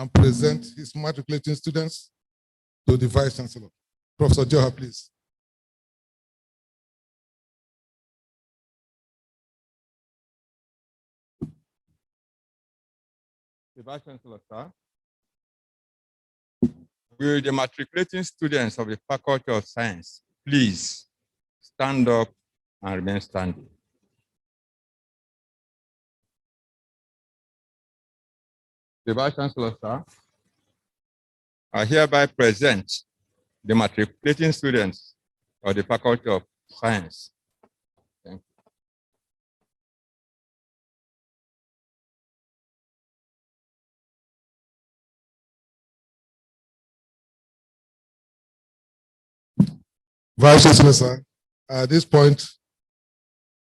and present his matriculating students to the Vice Chancellor. Professor Joha, please. The Vice Chancellor, sir. Will the matriculating students of the Faculty of Science please stand up and remain standing? The Vice Chancellor, sir, I hereby present the matriculating students of the Faculty of Science. Thank you. Vice Chancellor, sir, at this point,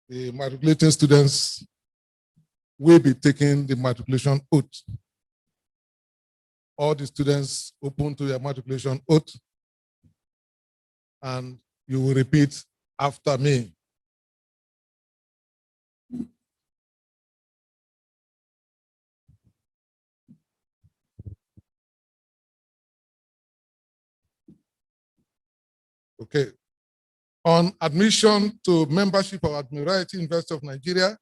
the matriculating students will be taking the matriculation oath. All the students open to your matriculation oath, and you will repeat after me. Okay. On admission to membership of Admiralty University of Nigeria,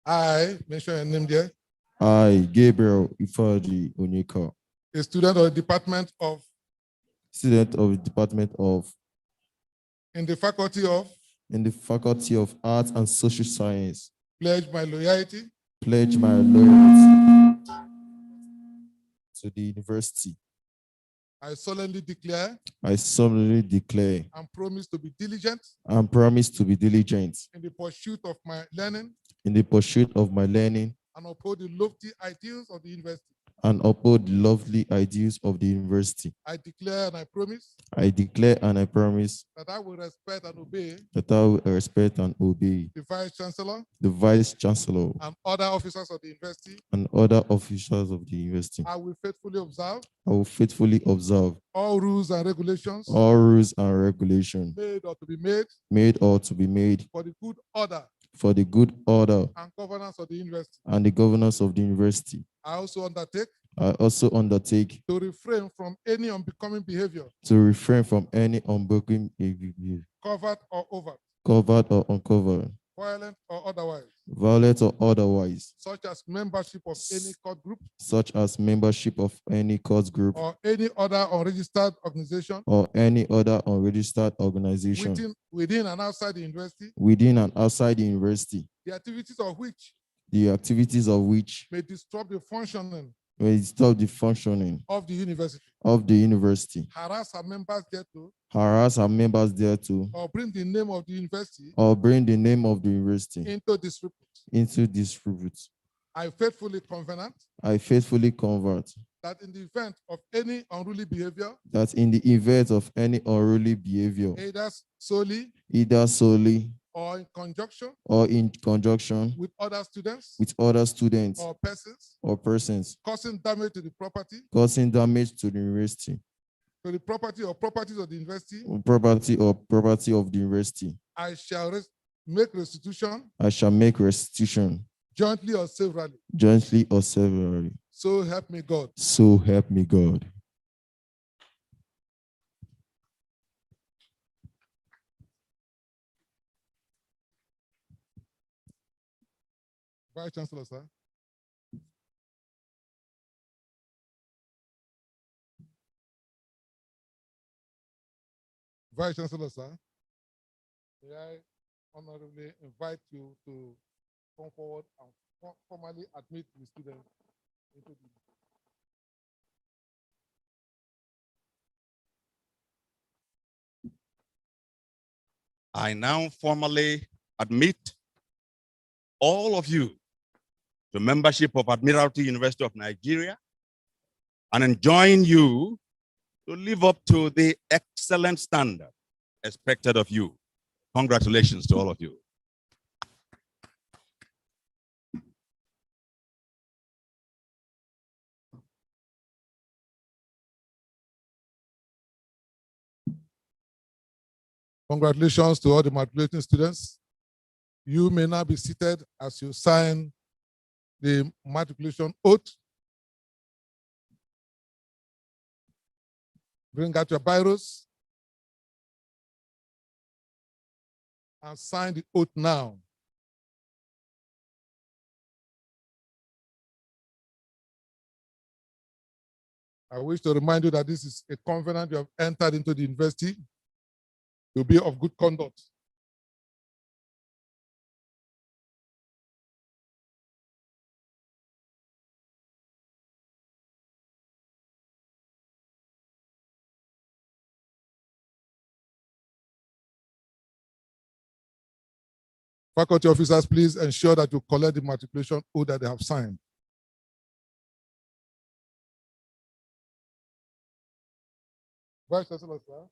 I, mention your name there. I, Gabriel Ifaji Onyeka, a student of the Department of in the Faculty of Arts and Social Science, pledge my loyalty to the university. I solemnly declare and promise to be diligent in the pursuit of my learning and uphold the lofty ideals of the university. I declare and I promise that I will respect and obey the Vice Chancellor and other officers of the university. I will faithfully observe all rules and regulations made or to be made for the good order and governance of the university. I also undertake to refrain from any unbecoming behavior, covered or uncovered, violent or otherwise, such as membership of any court group, or any other unregistered organization, within and outside the university, the activities of which may disrupt the functioning of the university, harass our members thereto, or bring the name of the university into disrepute. I faithfully covenant that in the event of any unruly behavior, either solely or in conjunction with other students or persons causing damage to the property to the property or properties of the university, I shall make restitution jointly or severally. So help me God. Vice Chancellor, sir. Vice Chancellor, sir. May I honorably invite you to come forward and formally admit the students into the. I now formally admit all of you to membership of Admiralty University of Nigeria and enjoin you to live up to the excellent standard expected of you. Congratulations to all of you. Congratulations to all the matriculating students. You may now be seated as you sign the matriculation oath. Bring out your biros and sign the oath now. I wish to remind you that this is a covenant you have entered into the university to be of good conduct. Faculty officers, please ensure that you collect the matriculation oath that they have signed. Vice Chancellor, sir.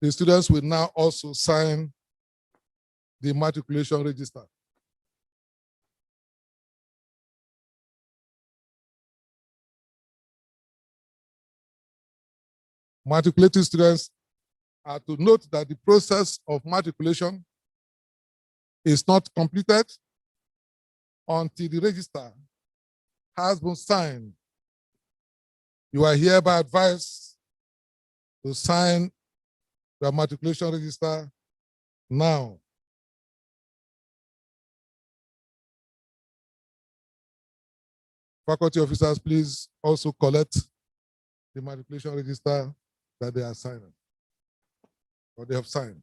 The students will now also sign the matriculation register. Matriculating students are to note that the process of matriculation is not completed until the register has been signed. You are hereby advised to sign the matriculation register now. Faculty officers, please also collect the matriculation register that they are signing, or they have signed.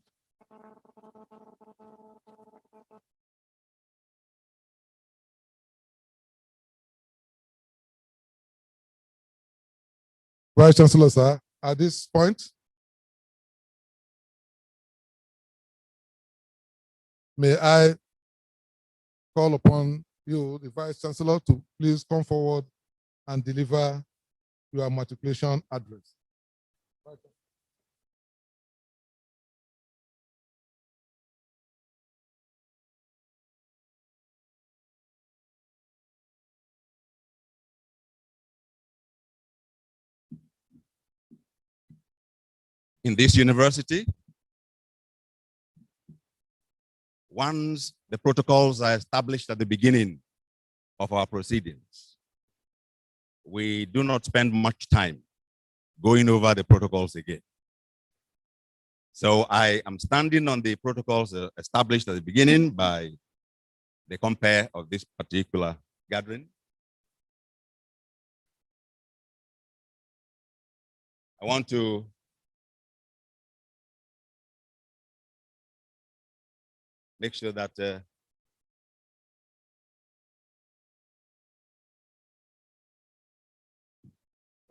Vice Chancellor, sir, at this point, may I call upon you, the Vice Chancellor, to please come forward and deliver your matriculation address. In this university, once the protocols are established at the beginning of our proceedings, we do not spend much time going over the protocols again. So I am standing on the protocols established at the beginning by the compare of this particular gathering. I want to make sure that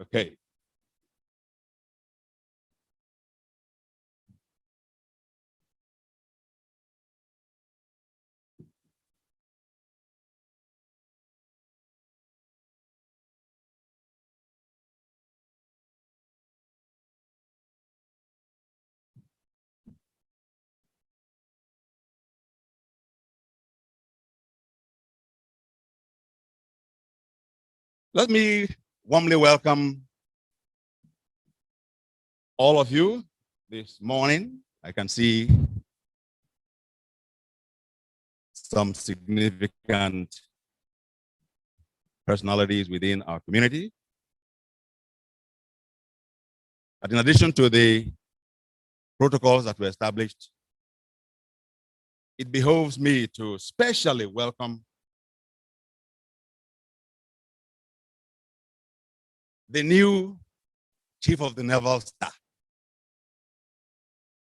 okay. Let me warmly welcome all of you this morning. I can see some significant personalities within our community. But in addition to the protocols that were established, it behoves me to specially welcome the new Chief of the Naval Staff,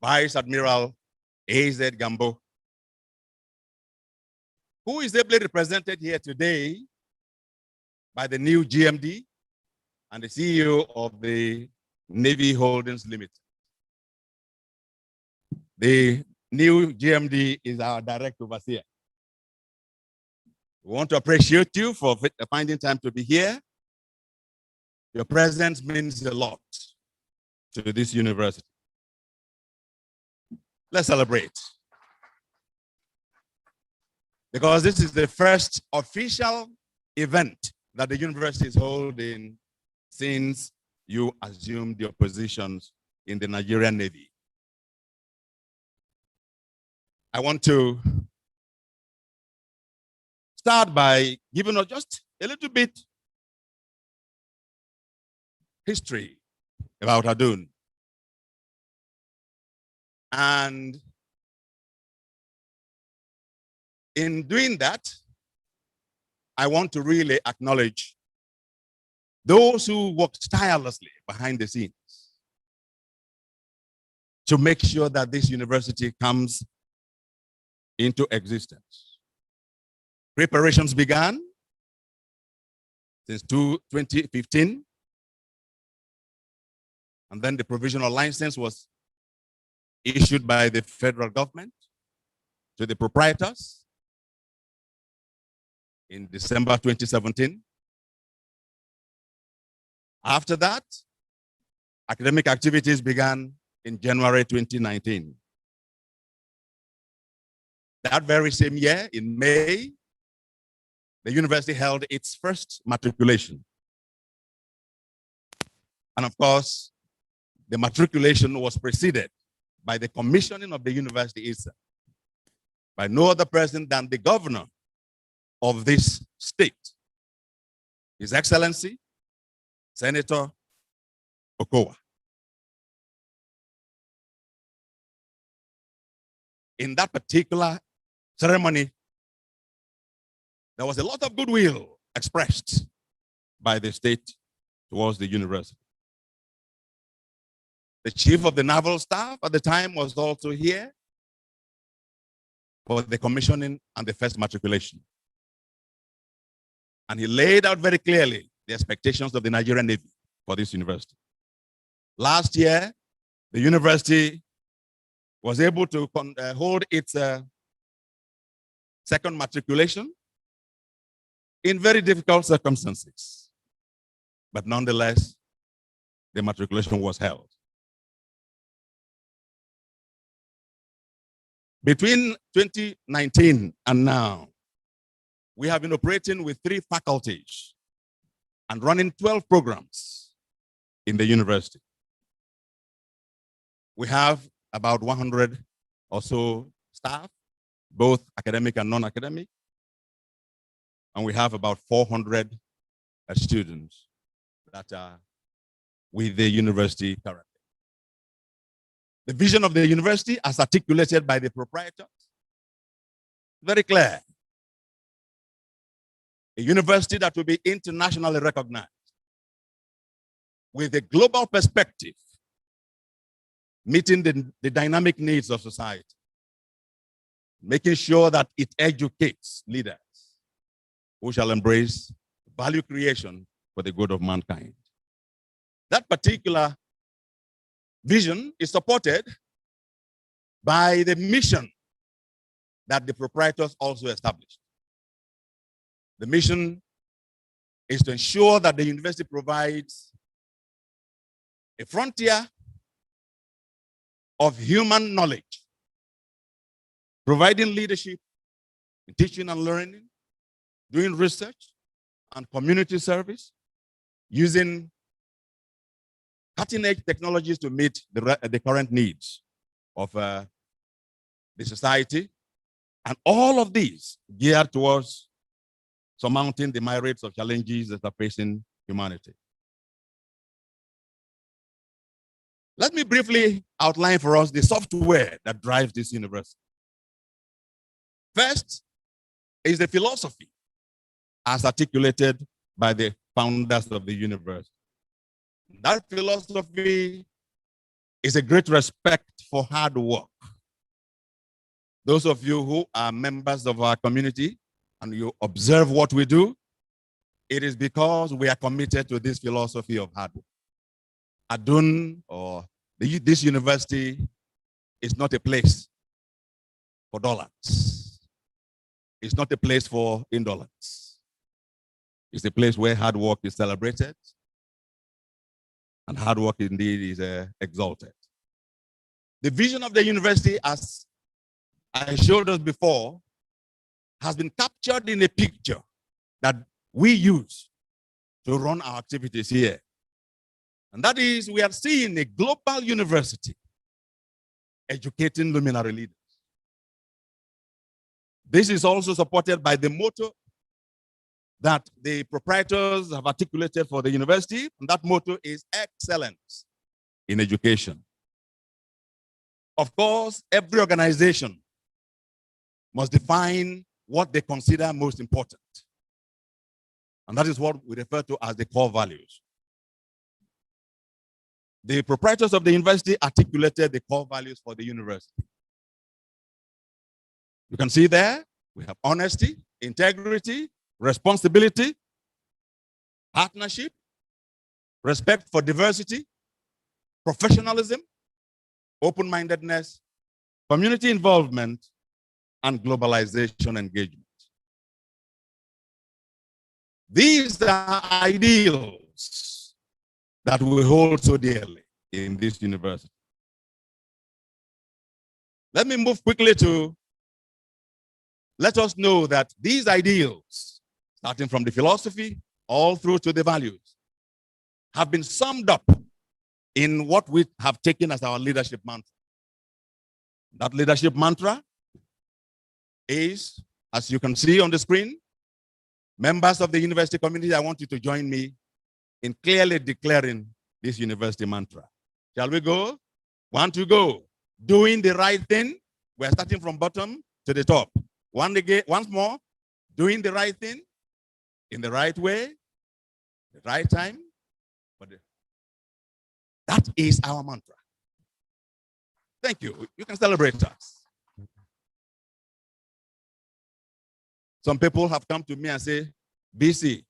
Vice Admiral A.Z. Gambo, who is ably represented here today by the new GMD and the CEO of the Navy Holdings Limited. The new GMD is our direct overseer. We want to appreciate you for finding time to be here. Your presence means a lot to this university. Let's celebrate. Because this is the first official event that the university is holding since you assumed your positions in the Nigerian Navy. I want to start by giving us just a little bit history about Adun. And in doing that, I want to really acknowledge those who worked tirelessly behind the scenes to make sure that this university comes into existence. Preparations began since 2015, and then the provisional license was issued by the federal government to the proprietors in December 2017. After that, academic activities began in January 2019. That very same year, in May, the university held its first matriculation. And of course, the matriculation was preceded by the commissioning of the university itself by no other person than the governor of this state, His Excellency, Senator Okowa. In that particular ceremony, there was a lot of goodwill expressed by the state towards the university. The chief of the naval staff at the time was also here for the commissioning and the first matriculation. And he laid out very clearly the expectations of the Nigerian Navy for this university. Last year, the university was able to hold its second matriculation in very difficult circumstances. But nonetheless, the matriculation was held. Between 2019 and now, we have been operating with 3 faculties and running 12 programs in the university. We have about 100 or so staff, both academic and non-academic. And we have about 400 students that are with the university currently. The vision of the university, as articulated by the proprietors, very clear. A university that will be internationally recognized with a global perspective, meeting the dynamic needs of society, making sure that it educates leaders who shall embrace value creation for the good of mankind. That particular vision is supported by the mission that the proprietors also established. The mission is to ensure that the university provides a frontier of human knowledge, providing leadership in teaching and learning, doing research and community service, using cutting-edge technologies to meet the current needs of the society, and all of these geared towards surmounting the myriads of challenges that are facing humanity. Let me briefly outline for us the software that drives this university. First is the philosophy as articulated by the founders of the university. That philosophy is a great respect for hard work. Those of you who are members of our community and you observe what we do, it is because we are committed to this philosophy of hard work. Adun, or this university, is not a place for dollars. It's not a place for indolence. It's a place where hard work is celebrated, and hard work indeed is exalted. The vision of the university, as I showed us before, has been captured in a picture that we use to run our activities here. And that is, we are seeing a global university educating luminary leaders. This is also supported by the motto that the proprietors have articulated for the university, and that motto is excellence in education. Of course, every organization must define what they consider most important. And that is what we refer to as the core values. The proprietors of the university articulated the core values for the university. You can see there, we have honesty, integrity, responsibility, partnership, respect for diversity, professionalism, open-mindedness, community involvement, and globalization engagement. These are ideals that we hold so dearly in this university. Let me move quickly to let us know that these ideals, starting from the philosophy all through to the values, have been summed up in what we have taken as our leadership mantra. That leadership mantra is, as you can see on the screen, members of the university community, I want you to join me in clearly declaring this university mantra. Shall we go? 1, 2, go. Doing the right thing. We're starting from bottom to the top. Once more. Doing the right thing in the right way, the right time. That is our mantra. Thank you. You can celebrate us. Some people have come to me and say, BC,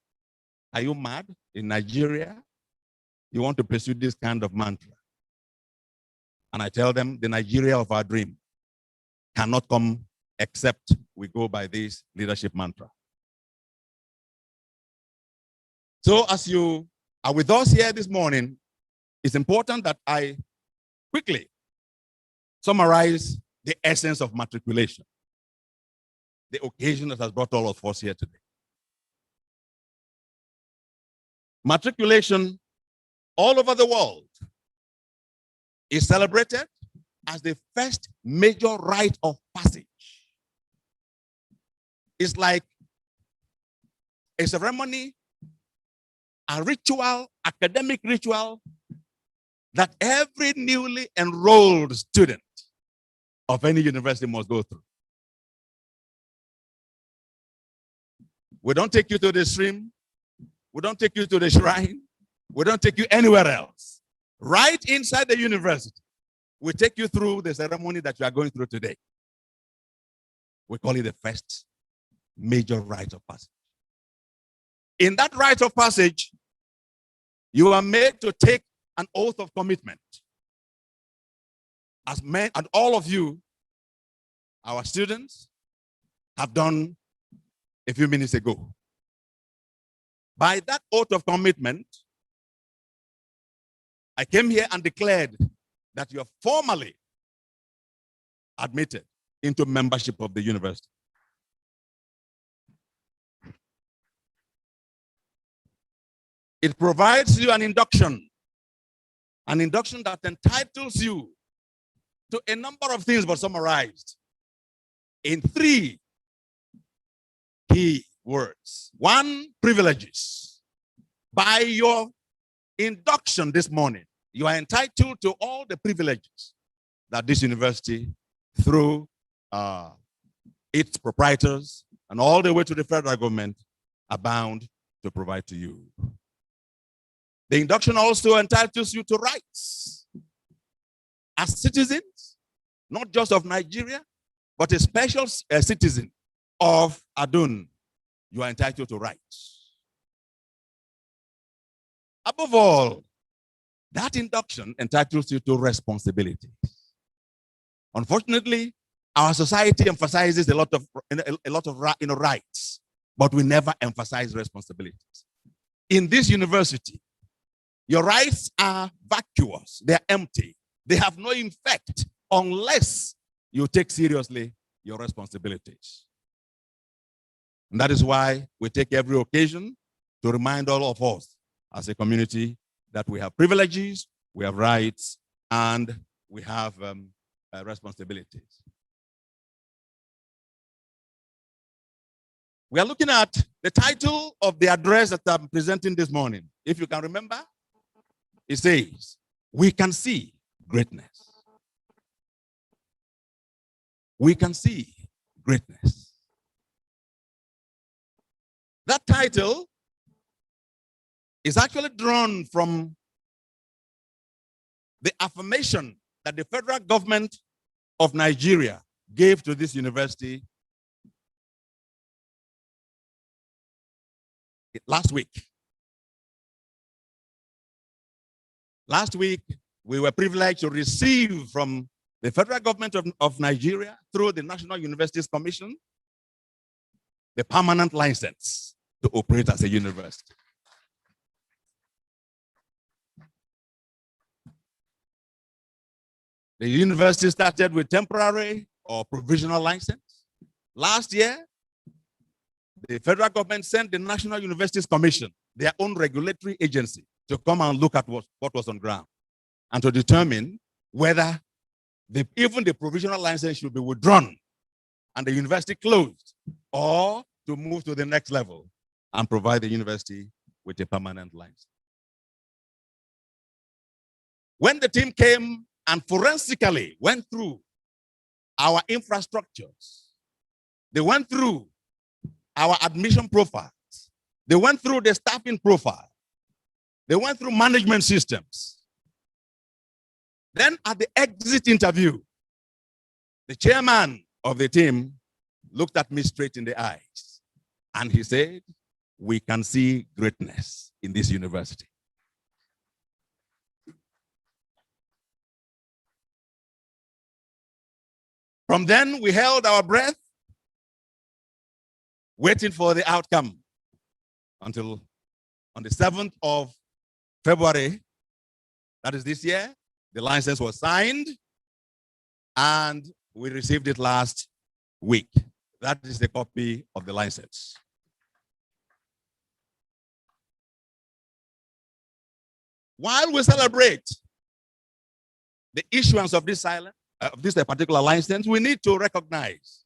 are you mad in Nigeria? You want to pursue this kind of mantra? And I tell them the Nigeria of our dream cannot come except we go by this leadership mantra. So as you are with us here this morning, it's important that I quickly summarize the essence of matriculation, the occasion that has brought all of us here today. Matriculation all over the world is celebrated as the first major rite of passage. It's like a ceremony, a ritual, academic ritual that every newly enrolled student of any university must go through. We don't take you to the stream. We don't take you to the shrine. We don't take you anywhere else. Right inside the university, we take you through the ceremony that you are going through today. We call it the first major rite of passage. In that rite of passage, you are made to take an oath of commitment. As men, and all of you, our students, have done a few minutes ago. By that oath of commitment, I came here and declared that you are formally admitted into membership of the university. It provides you an induction that entitles you to a number of things, but summarized in 3 key words. 1, privileges. By your induction this morning, you are entitled to all the privileges that this university, through its proprietors and all the way to the federal government, are bound to provide to you. The induction also entitles you to rights as citizens, not just of Nigeria, but a special citizen of Adun. You are entitled to rights. Above all, that induction entitles you to responsibilities. Unfortunately, our society emphasizes a lot of rights, but we never emphasize responsibilities. In this university, your rights are vacuous, they are empty. They have no effect unless you take seriously your responsibilities. And that is why we take every occasion to remind all of us as a community that we have privileges, we have rights, and we have responsibilities. We are looking at the title of the address that I'm presenting this morning. If you can remember, it says, "We can see greatness." We can see greatness. That title is actually drawn from the affirmation that the federal government of Nigeria gave to this university last week. Last week, we were privileged to receive from the federal government of Nigeria through the National Universities Commission the permanent license to operate as a university. The university started with temporary or provisional license. Last year, the federal government sent the National Universities Commission, their own regulatory agency, to come and look at what was on ground and to determine whether even the provisional license should be withdrawn and the university closed, or to move to the next level and provide the university with a permanent license. When the team came and forensically went through our infrastructures, they went through our admission profiles, they went through the staffing profile, they went through management systems. Then at the exit interview, the chairman of the team looked at me straight in the eyes and he said, "We can see greatness in this university." From then, we held our breath, waiting for the outcome until on the 7th of February, that is this year, the license was signed and we received it last week. That is the copy of the license. While we celebrate the issuance of this particular license, we need to recognize,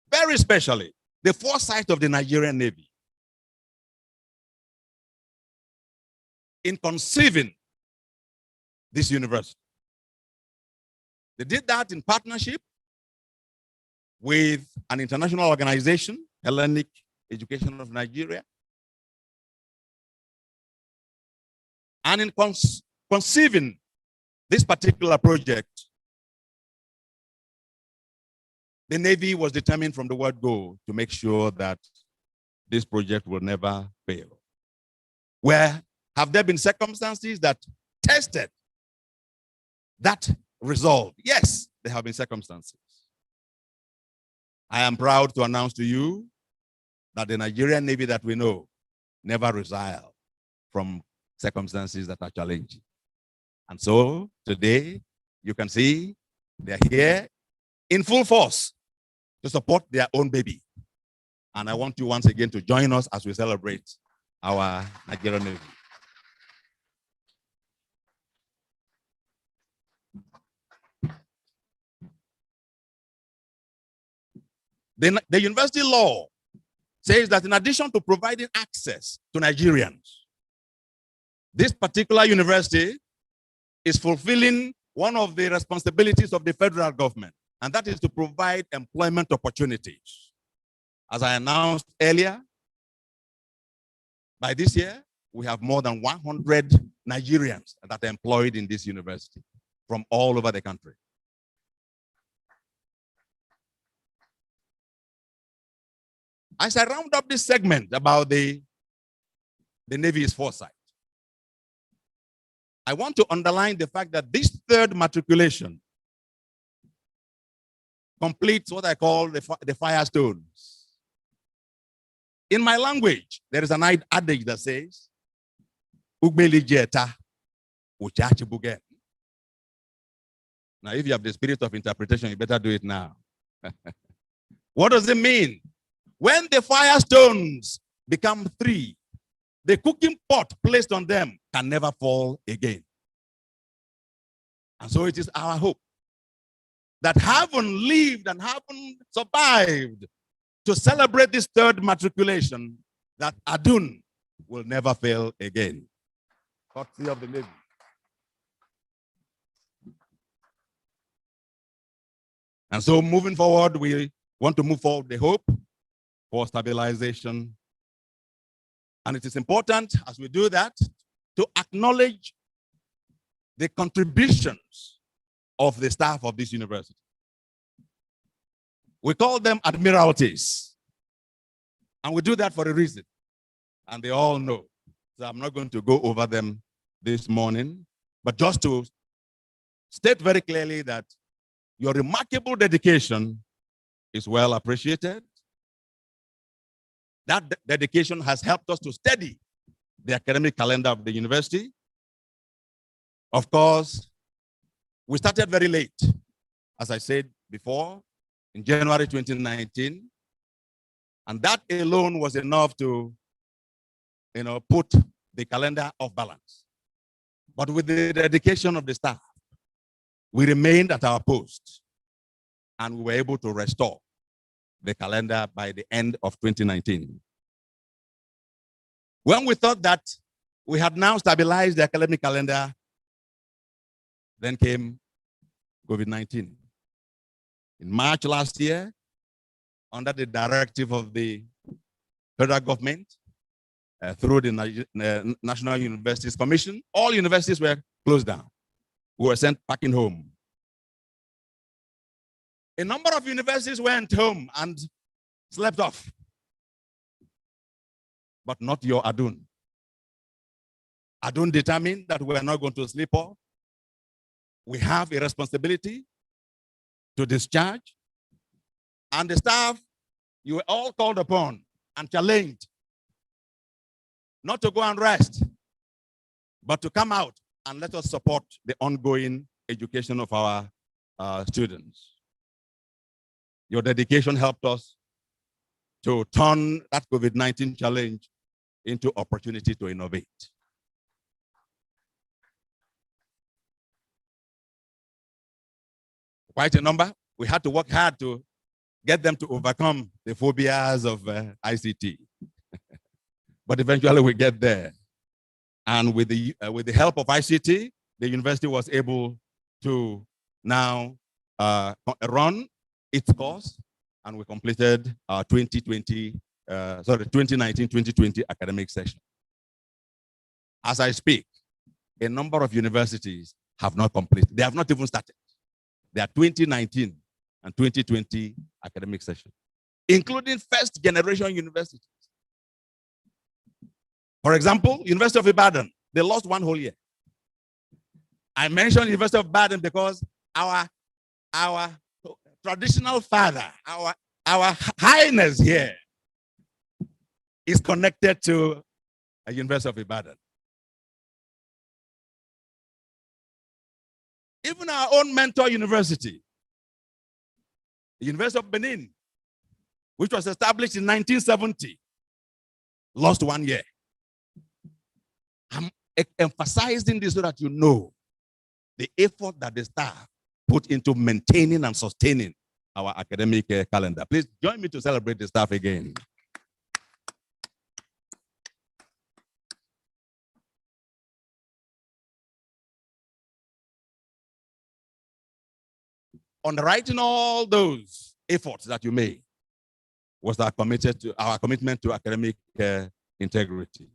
very especially, the foresight of the Nigerian Navy in conceiving this university. They did that in partnership with an international organization, Hellenic Education of Nigeria. And in conceiving this particular project, the Navy was determined from the word go to make sure that this project will never fail. Where have there been circumstances that tested that resolve? Yes, there have been circumstances. I am proud to announce to you that the Nigerian Navy that we know never resile from circumstances that are challenging. And so today, you can see they're here in full force to support their own baby. And I want you once again to join us as we celebrate our Nigerian Navy. The university law says that in addition to providing access to Nigerians, this particular university is fulfilling one of the responsibilities of the federal government, and that is to provide employment opportunities. As I announced earlier, by this year, we have more than 100 Nigerians that are employed in this university from all over the country. As I round up this segment about the Navy's foresight, I want to underline the fact that this third matriculation completes what I call the firestones. In my language, there is an adage that says, now, if you have the spirit of interpretation, you better do it now. What does it mean? When the firestones become 3, the cooking pot placed on them can never fall again. And so it is our hope that having lived and having survived to celebrate this third matriculation that Adun will never fail again. Courtesy of the Navy. And so moving forward, we want to move forward the hope for stabilization. And it is important as we do that to acknowledge the contributions of the staff of this university. We call them admiralties. And we do that for a reason. And they all know. So I'm not going to go over them this morning, but just to state very clearly that your remarkable dedication is well appreciated. That dedication has helped us to steady the academic calendar of the university. Of course, we started very late, as I said before, in January 2019. And that alone was enough to, put the calendar off balance. But with the dedication of the staff, we remained at our post and we were able to restore the calendar by the end of 2019. When we thought that we had now stabilized the academic calendar, then came COVID-19. In March last year, under the directive of the federal government, through the National Universities Commission, all universities were closed down. We were sent packing home. A number of universities went home and slept off. But not your Adun. Adun determined that we are not going to sleep off. We have a responsibility to discharge. And the staff, you were all called upon and challenged not to go and rest, but to come out and let us support the ongoing education of our students. Your dedication helped us to turn that COVID-19 challenge into opportunity to innovate. Quite a number. We had to work hard to get them to overcome the phobias of ICT. But eventually we get there. And with the help of ICT, the university was able to now run its course, and we completed our 2019-2020 academic session. As I speak, a number of universities have not completed. They have not even started their 2019 and 2020 academic session, including first generation universities. For example, University of Ibadan, they lost one whole year. I mentioned University of Ibadan because our traditional father, our highness here is connected to a University of Ibadan. Even our own mentor university, the University of Benin, which was established in 1970, lost 1 year. I'm emphasizing this so that you know the effort that the staff put into maintaining and sustaining our academic calendar. Please join me to celebrate the staff again. Underwriting all those efforts that you made was our commitment to academic integrity.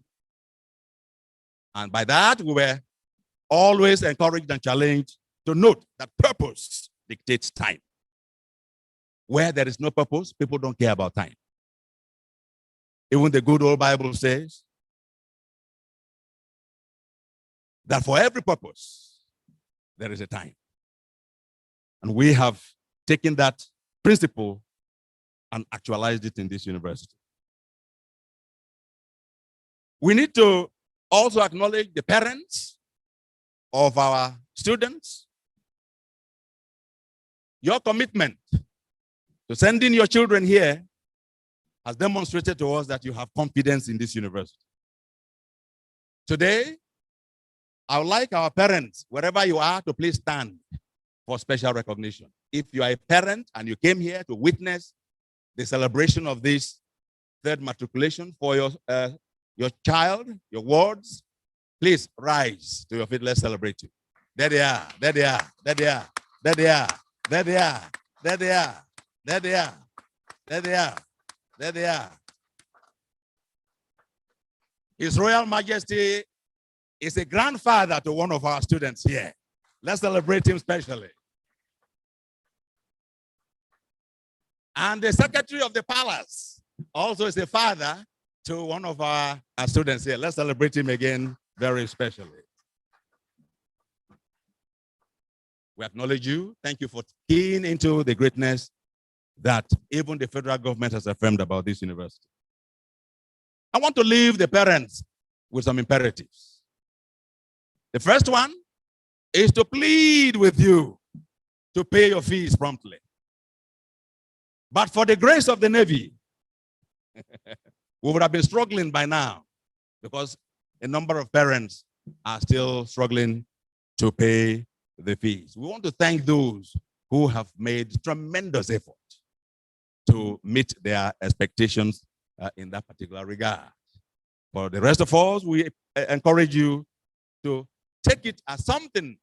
And by that, we were always encouraged and challenged to note that purpose dictates time. Where there is no purpose, people don't care about time. Even the good old Bible says that for every purpose, there is a time. And we have taken that principle and actualized it in this university. We need to also acknowledge the parents of our students. Your commitment to sending your children here has demonstrated to us that you have confidence in this university. Today, I would like our parents, wherever you are, to please stand for special recognition. If you are a parent and you came here to witness the celebration of this third matriculation for your child, your wards. Please rise to your feet. Let's celebrate you. There they are. There they are. There they are. There they are. There they are. There they are. There they are. There they are. There they are. His Royal Majesty is a grandfather to one of our students here. Let's celebrate him specially. And the Secretary of the Palace also is a father to one of our students here. Let's celebrate him again very specially. We acknowledge you. Thank you for keying into the greatness that even the federal government has affirmed about this university. I want to leave the parents with some imperatives. The first one is to plead with you to pay your fees promptly. But for the grace of the Navy, we would have been struggling by now because a number of parents are still struggling to pay the fees. We want to thank those who have made tremendous effort to meet their expectations in that particular regard. For the rest of us, we encourage you to take it as something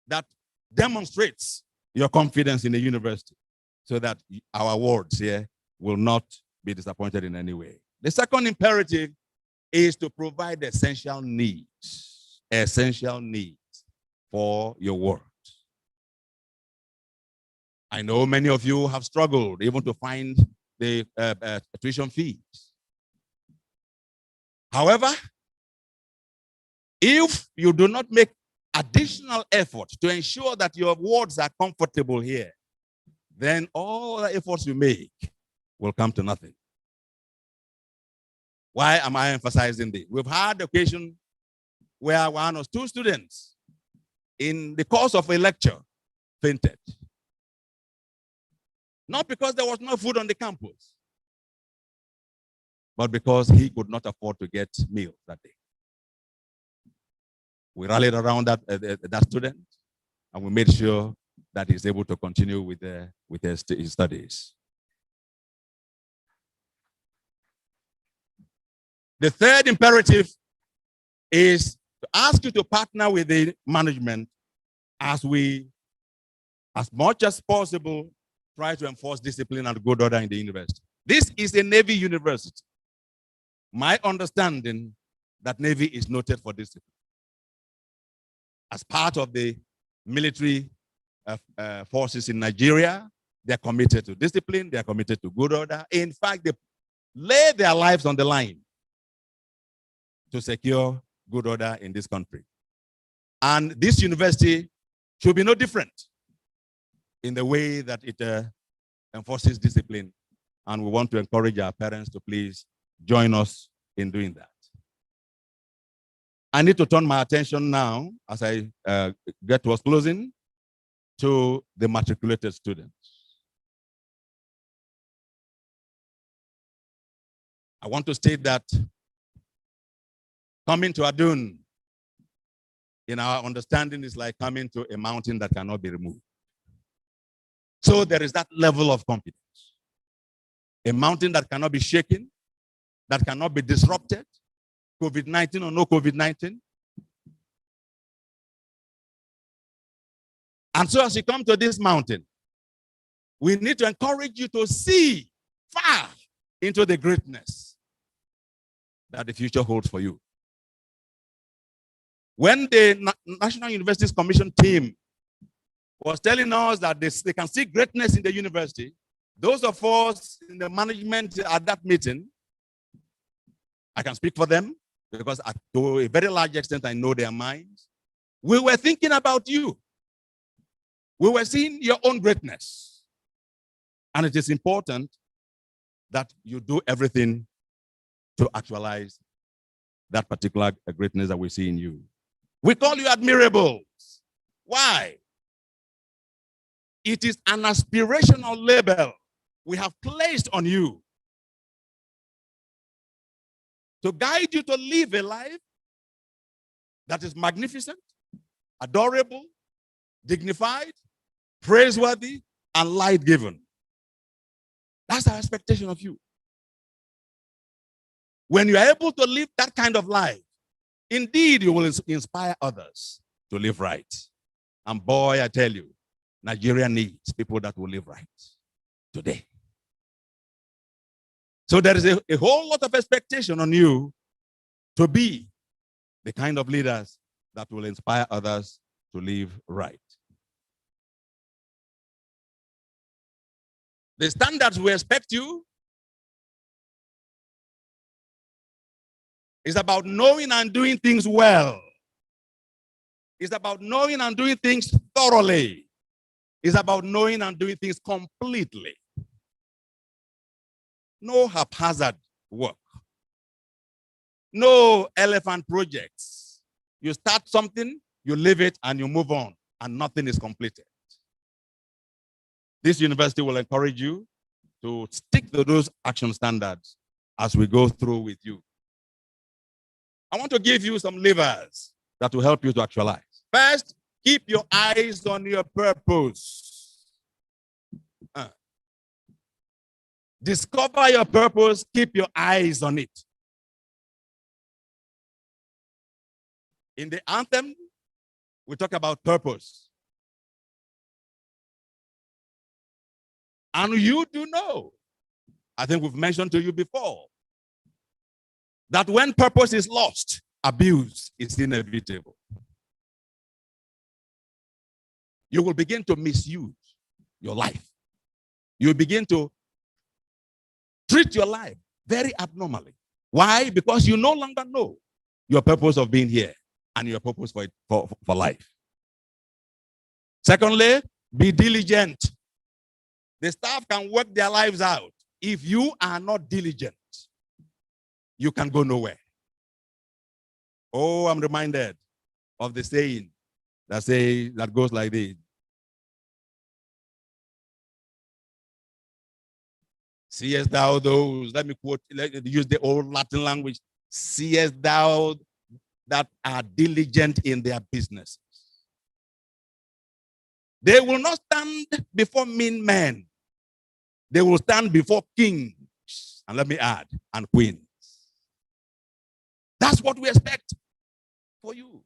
that demonstrates your confidence in the university so that our wards here will not be disappointed in any way. The second imperative is to provide essential needs for your wards. I know many of you have struggled even to find the tuition fees. However, if you do not make additional effort to ensure that your wards are comfortable here, then all the efforts you make will come to nothing. Why am I emphasizing this? We've had occasion where one or two students in the course of a lecture fainted. Not because there was no food on the campus, but because he could not afford to get meals that day. We rallied around that student, and we made sure that he's able to continue with his studies. The third imperative is to ask you to partner with the management as much as possible, try to enforce discipline and good order in the university. This is a Navy university. My understanding that Navy is noted for discipline. As part of the military forces in Nigeria, they're committed to discipline, they're committed to good order. In fact, they lay their lives on the line to secure good order in this country. And this university should be no different in the way that it enforces discipline. And we want to encourage our parents to please join us in doing that. I need to turn my attention now, as I get towards closing, to the matriculated students. I want to state that coming to Adun, in our understanding, is like coming to a mountain that cannot be removed. So there is that level of confidence. A mountain that cannot be shaken, that cannot be disrupted, COVID-19 or no COVID-19. And so as you come to this mountain, we need to encourage you to see far into the greatness that the future holds for you. When the National Universities Commission team was telling us that they can see greatness in the university, those of us in the management at that meeting, I can speak for them because to a very large extent I know their minds. We were thinking about you. We were seeing your own greatness. And it is important that you do everything to actualize that particular greatness that we see in you. We call you admirables. Why? It is an aspirational label we have placed on you to guide you to live a life that is magnificent, adorable, dignified, praiseworthy, and light-given. That's our expectation of you. When you are able to live that kind of life, indeed, you will inspire others to live right. And boy, I tell you, Nigeria needs people that will live right today. So there is a whole lot of expectation on you to be the kind of leaders that will inspire others to live right. The standards we expect you is about knowing and doing things well. It's about knowing and doing things thoroughly. It's about knowing and doing things completely. No haphazard work. No elephant projects. You start something, you leave it, and you move on, and nothing is completed. This university will encourage you to stick to those action standards as we go through with you. I want to give you some levers that will help you to actualize. First, keep your eyes on your purpose. Discover your purpose, keep your eyes on it. In the anthem, we talk about purpose. And you do know, I think we've mentioned to you before, that when purpose is lost, abuse is inevitable. You will begin to misuse your life. You begin to treat your life very abnormally. Why? Because you no longer know your purpose of being here and your purpose for life. Secondly, be diligent. The staff can work their lives out. If you are not diligent, you can go nowhere. Oh, I'm reminded of the saying that goes like this. Seest thou those, let me use the old Latin language. Seest thou that are diligent in their businesses. They will not stand before mean men. They will stand before kings, and let me add, and queens. That's what we expect for you.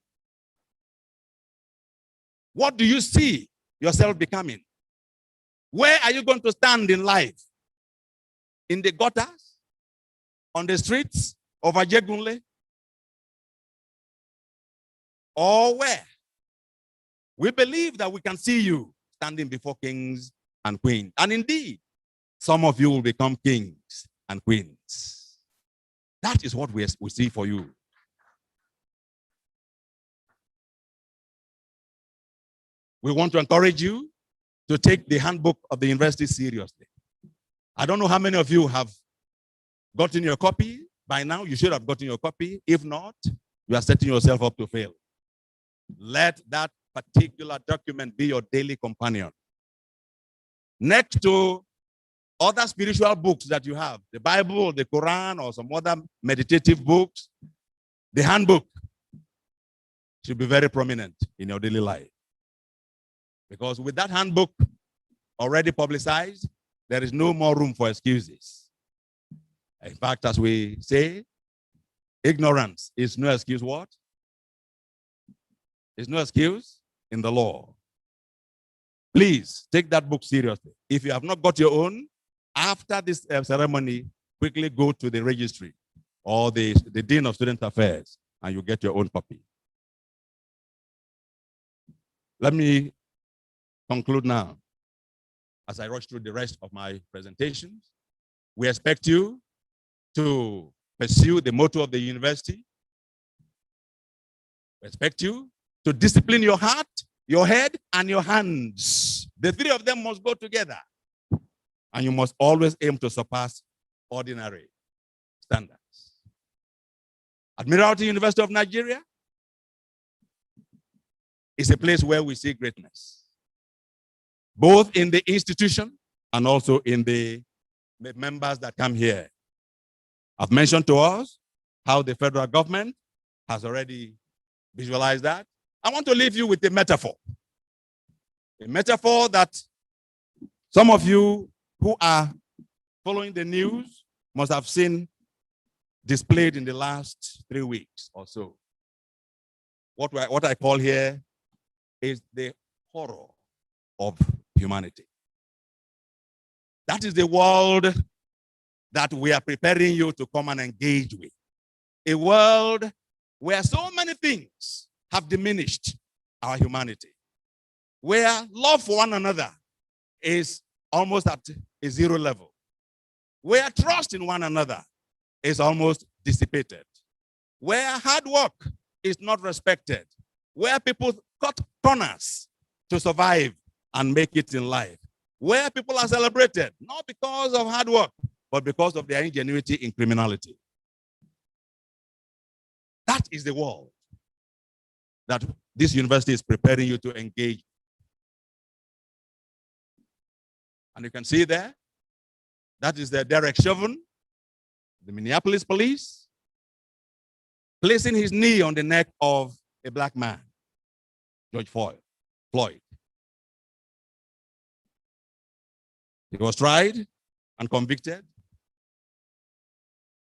What do you see yourself becoming? Where are you going to stand in life? In the gutters? On the streets of Ajegunle? Or where? We believe that we can see you standing before kings and queens. And indeed, some of you will become kings and queens. That is what we see for you. We want to encourage you to take the handbook of the university seriously. I don't know how many of you have gotten your copy. By now, you should have gotten your copy. If not, you are setting yourself up to fail. Let that particular document be your daily companion. Next to other spiritual books that you have, the Bible, the Quran, or some other meditative books, the handbook should be very prominent in your daily life. Because with that handbook already publicized, there is no more room for excuses. In fact, as we say, ignorance is no excuse what? It's no excuse in the law. Please take that book seriously. If you have not got your own, after this ceremony, quickly go to the registry or the Dean of Student Affairs and you get your own copy. Let me conclude now. As I rush through the rest of my presentations, we expect you to pursue the motto of the university. We expect you to discipline your heart, your head, and your hands. The three of them must go together. And you must always aim to surpass ordinary standards. Admiralty University of Nigeria is a place where we see greatness, both in the institution and also in the members that come here. I've mentioned to us how the federal government has already visualized that. I want to leave you with a metaphor that some of you who are following the news must have seen displayed in the last 3 weeks or so. What I call here is the horror of humanity. That is the world that we are preparing you to come and engage with. A world where so many things have diminished our humanity, where love for one another is almost at a zero level, where trust in one another is almost dissipated, where hard work is not respected, where people cut corners to survive and make it in life, where people are celebrated not because of hard work, but because of their ingenuity in criminality. That is the world that this university is preparing you to engage. And you can see there, that is the Derek Chauvin, the Minneapolis police, placing his knee on the neck of a black man, George Floyd. He was tried and convicted. It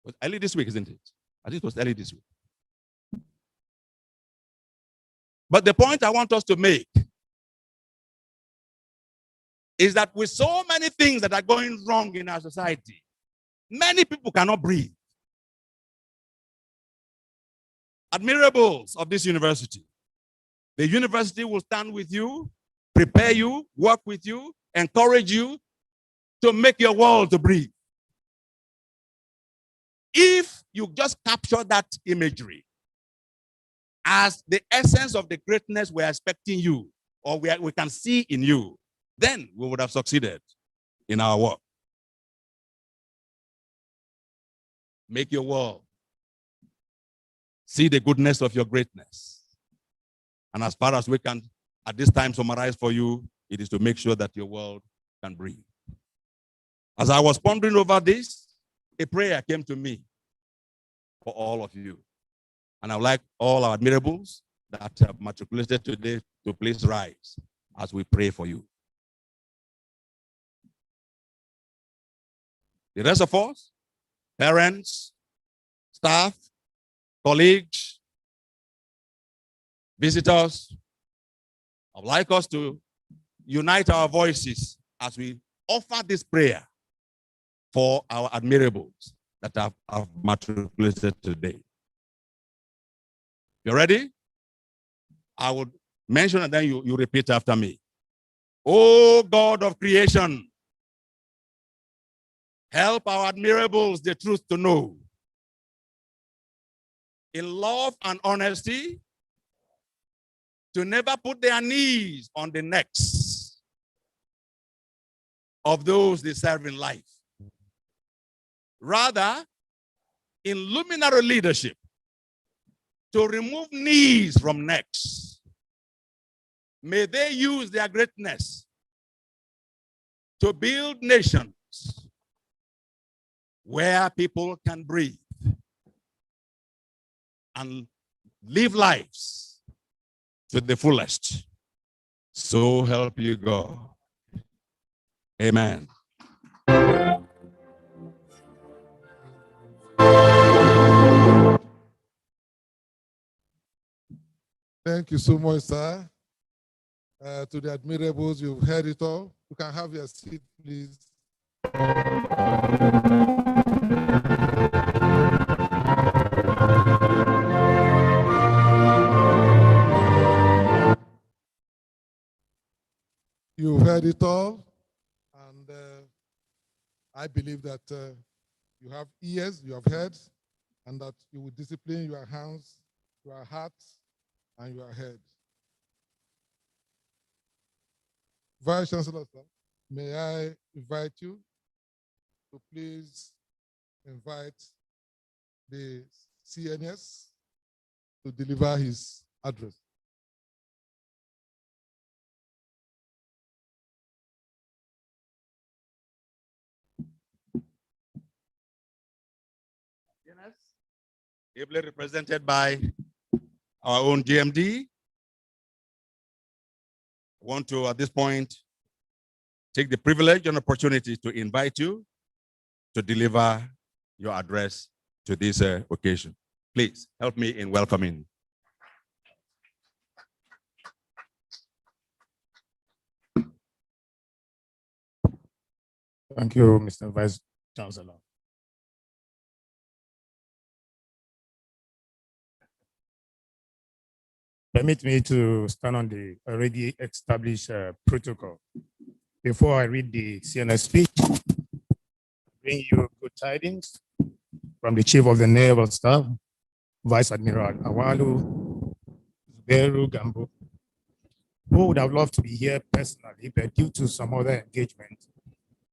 was early this week, isn't it? I think it was early this week. But the point I want us to make is that with so many things that are going wrong in our society, many people cannot breathe. Admirables of this university, the university will stand with you, prepare you, work with you, encourage you to make your world to breathe. If you just capture that imagery as the essence of the greatness we're expecting you, or we can see in you, then we would have succeeded in our work. Make your world see the goodness of your greatness. And as far as we can, at this time, summarize for you, it is to make sure that your world can breathe. As I was pondering over this, a prayer came to me for all of you. And I would like all our admirables that have matriculated today to please rise as we pray for you. The rest of us, parents, staff, colleagues, visitors, I would like us to unite our voices as we offer this prayer for our admirables that have matriculated today. You ready? I would mention and then you repeat after me. Oh God of creation, help our admirables the truth to know. In love and honesty, to never put their knees on the necks of those they serve in life. Rather, in luminary leadership, to remove knees from necks. May they use their greatness to build nations where people can breathe and live lives to the fullest. So help you God. Amen. Thank you so much, sir. To the admirables, you've heard it all. You can have your seat, please. You've heard it all, and I believe that you have ears, you have heard, and that you will discipline your hands, your hearts, and your head. Vice Chancellor, sir, may I invite you to please invite the CNS to deliver his address. Ably represented by our own GMD. I want to, at this point, take the privilege and opportunity to invite you to deliver your address to this occasion. Please help me in welcoming. Thank you, Mr. Vice Chancellor. Permit me to stand on the already established protocol. Before I read the CNS speech, bring you good tidings from the Chief of the Naval Staff, Vice Admiral Awalu Zubeiru Gambo, who would have loved to be here personally, but due to some other engagement,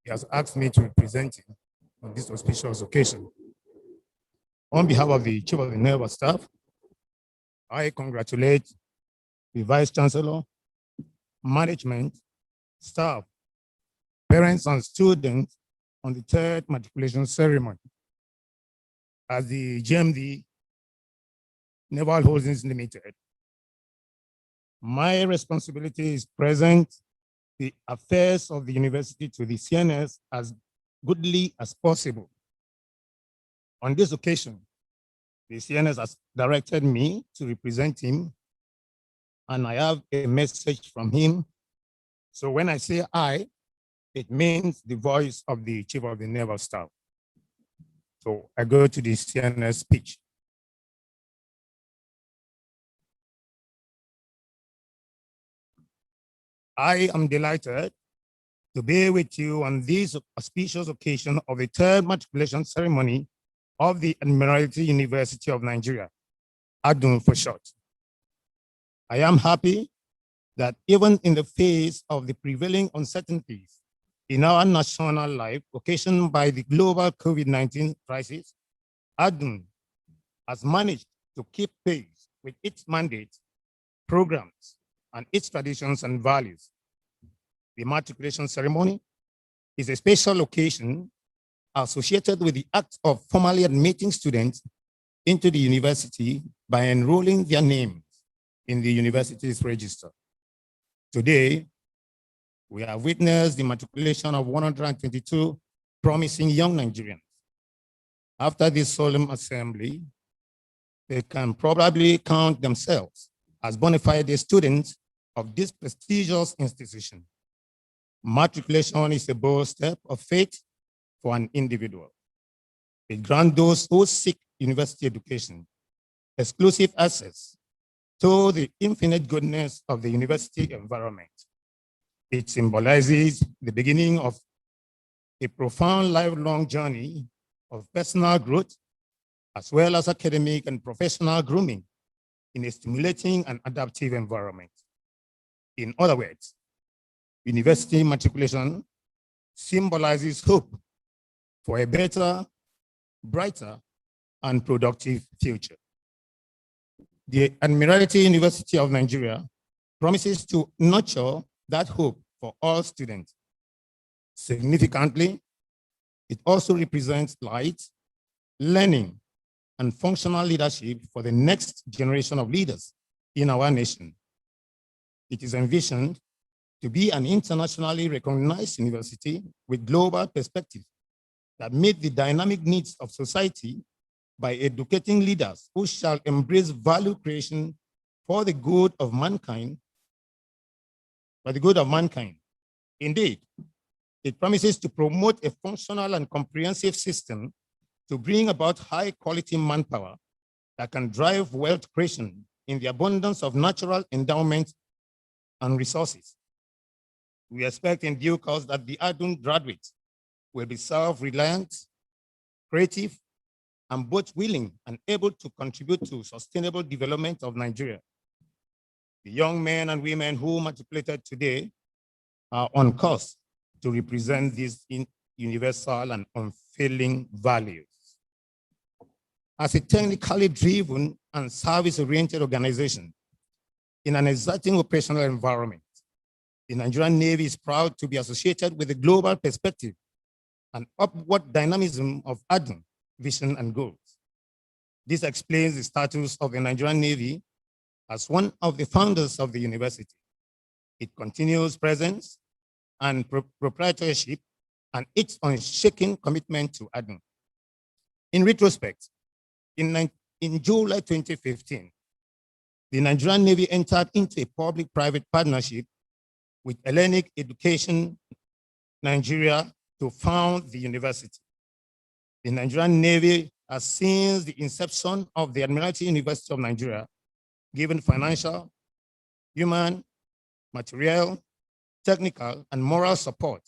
he has asked me to represent him on this auspicious occasion. On behalf of the Chief of the Naval Staff, I congratulate the Vice Chancellor, management, staff, parents, and students on the third matriculation ceremony. As the GMD Naval Holdings Limited, my responsibility is present the affairs of the university to the CNS as goodly as possible. On this occasion, the CNS has directed me to represent him, and I have a message from him. So when I say I, it means the voice of the Chief of the Naval Staff. So I go to the CNS speech. I am delighted to be with you on this auspicious occasion of the third matriculation ceremony of the Admiralty University of Nigeria, ADUN for short. I am happy that even in the face of the prevailing uncertainties in our national life occasioned by the global COVID-19 crisis, ADUN has managed to keep pace with its mandate, programs, and its traditions and values. The matriculation ceremony is a special occasion associated with the act of formally admitting students into the university by enrolling their names in the university's register. Today, we have witnessed the matriculation of 122 promising young Nigerians. After this solemn assembly, they can probably count themselves as bona fide students of this prestigious institution. Matriculation is a bold step of faith for an individual. It grants those who seek university education exclusive access to the infinite goodness of the university environment. It symbolizes the beginning of a profound lifelong journey of personal growth, as well as academic and professional grooming in a stimulating and adaptive environment. In other words, university matriculation symbolizes hope for a better, brighter, and productive future. The Admiralty University of Nigeria promises to nurture that hope for all students. Significantly, it also represents light, learning, and functional leadership for the next generation of leaders in our nation. It is envisioned to be an internationally recognized university with global perspective that meet the dynamic needs of society by educating leaders who shall embrace value creation for the good of mankind, Indeed, it promises to promote a functional and comprehensive system to bring about high quality manpower that can drive wealth creation in the abundance of natural endowments and resources. We expect in due course that the ADUN graduates will be self-reliant, creative, and both willing and able to contribute to sustainable development of Nigeria. The young men and women who matriculated today are on course to represent these universal and unfailing values. As a technically driven and service-oriented organization in an exciting operational environment, the Nigerian Navy is proud to be associated with the global perspective and upward dynamism of ADUN vision and goals. This explains the status of the Nigerian Navy as one of the founders of the university. It continues presence and proprietorship and its unshaken commitment to ADNU. In retrospect, in July 2015, the Nigerian Navy entered into a public-private partnership with Hellenic Education Nigeria to found the university. The Nigerian Navy has, since the inception of the Admiralty University of Nigeria, given financial, human, material, technical, and moral support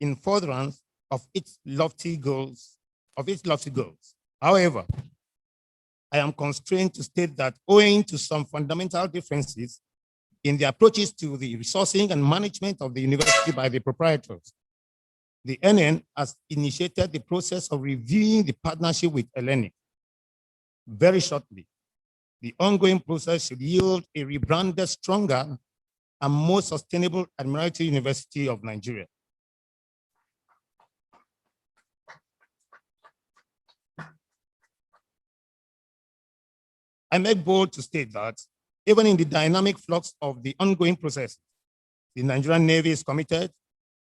in furtherance of its lofty goals. However, I am constrained to state that owing to some fundamental differences in the approaches to the resourcing and management of the university by the proprietors, the NN has initiated the process of reviewing the partnership with Hellenic. Very shortly, the ongoing process should yield a rebranded, stronger, and more sustainable Admiralty University of Nigeria. I make bold to state that even in the dynamic flux of the ongoing process, the Nigerian Navy is committed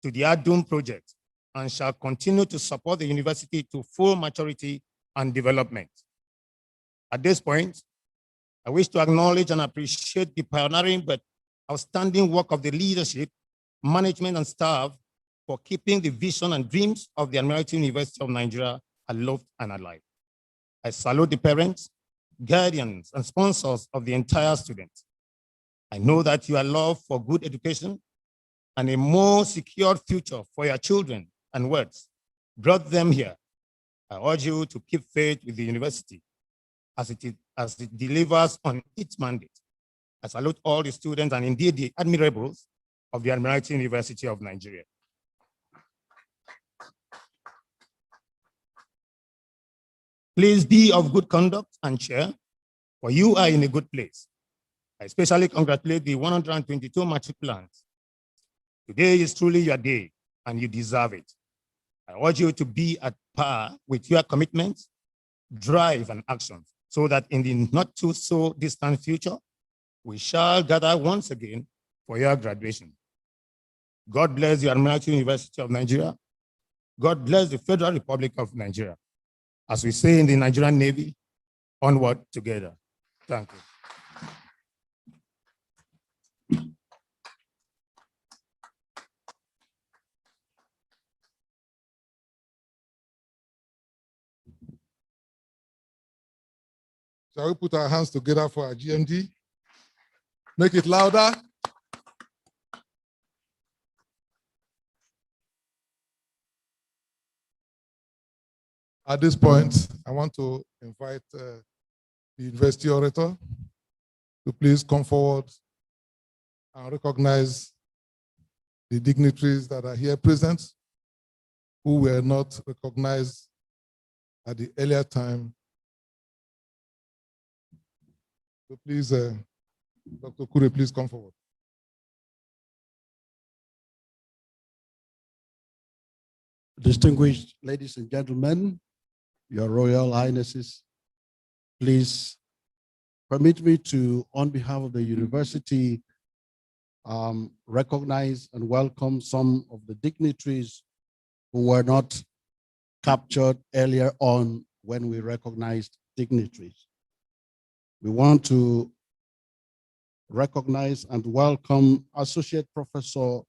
to the ADUM project and shall continue to support the university to full maturity and development. At this point, I wish to acknowledge and appreciate the pioneering but outstanding work of the leadership, management, and staff for keeping the vision and dreams of the Admiralty University of Nigeria aloft and alive. I salute the parents, guardians, and sponsors of the entire students. I know that your love for good education and a more secure future for your children and words brought them here. I urge you to keep faith with the university as it delivers on its mandate. I salute all the students and indeed the admirables of the Admiralty University of Nigeria. Please be of good conduct and cheer, for you are in a good place. I especially congratulate the 122 matriculants. Today is truly your day, and you deserve it. I urge you to be at par with your commitments, drive, and actions, so that in the not too so distant future, we shall gather once again for your graduation. God bless the Admiralty University of Nigeria. God bless the Federal Republic of Nigeria. As we say in the Nigerian Navy, onward together. Thank you. Shall we put our hands together for our GMD? Make it louder. At this point, I want to invite the university orator to please come forward and recognize the dignitaries that are here present who were not recognized at the earlier time. So please, Dr. Kure, please come forward. Distinguished ladies and gentlemen, Your Royal Highnesses, please permit me to, on behalf of the university, recognize and welcome some of the dignitaries who were not captured earlier on when we recognized dignitaries. We want to recognize and welcome Associate Professor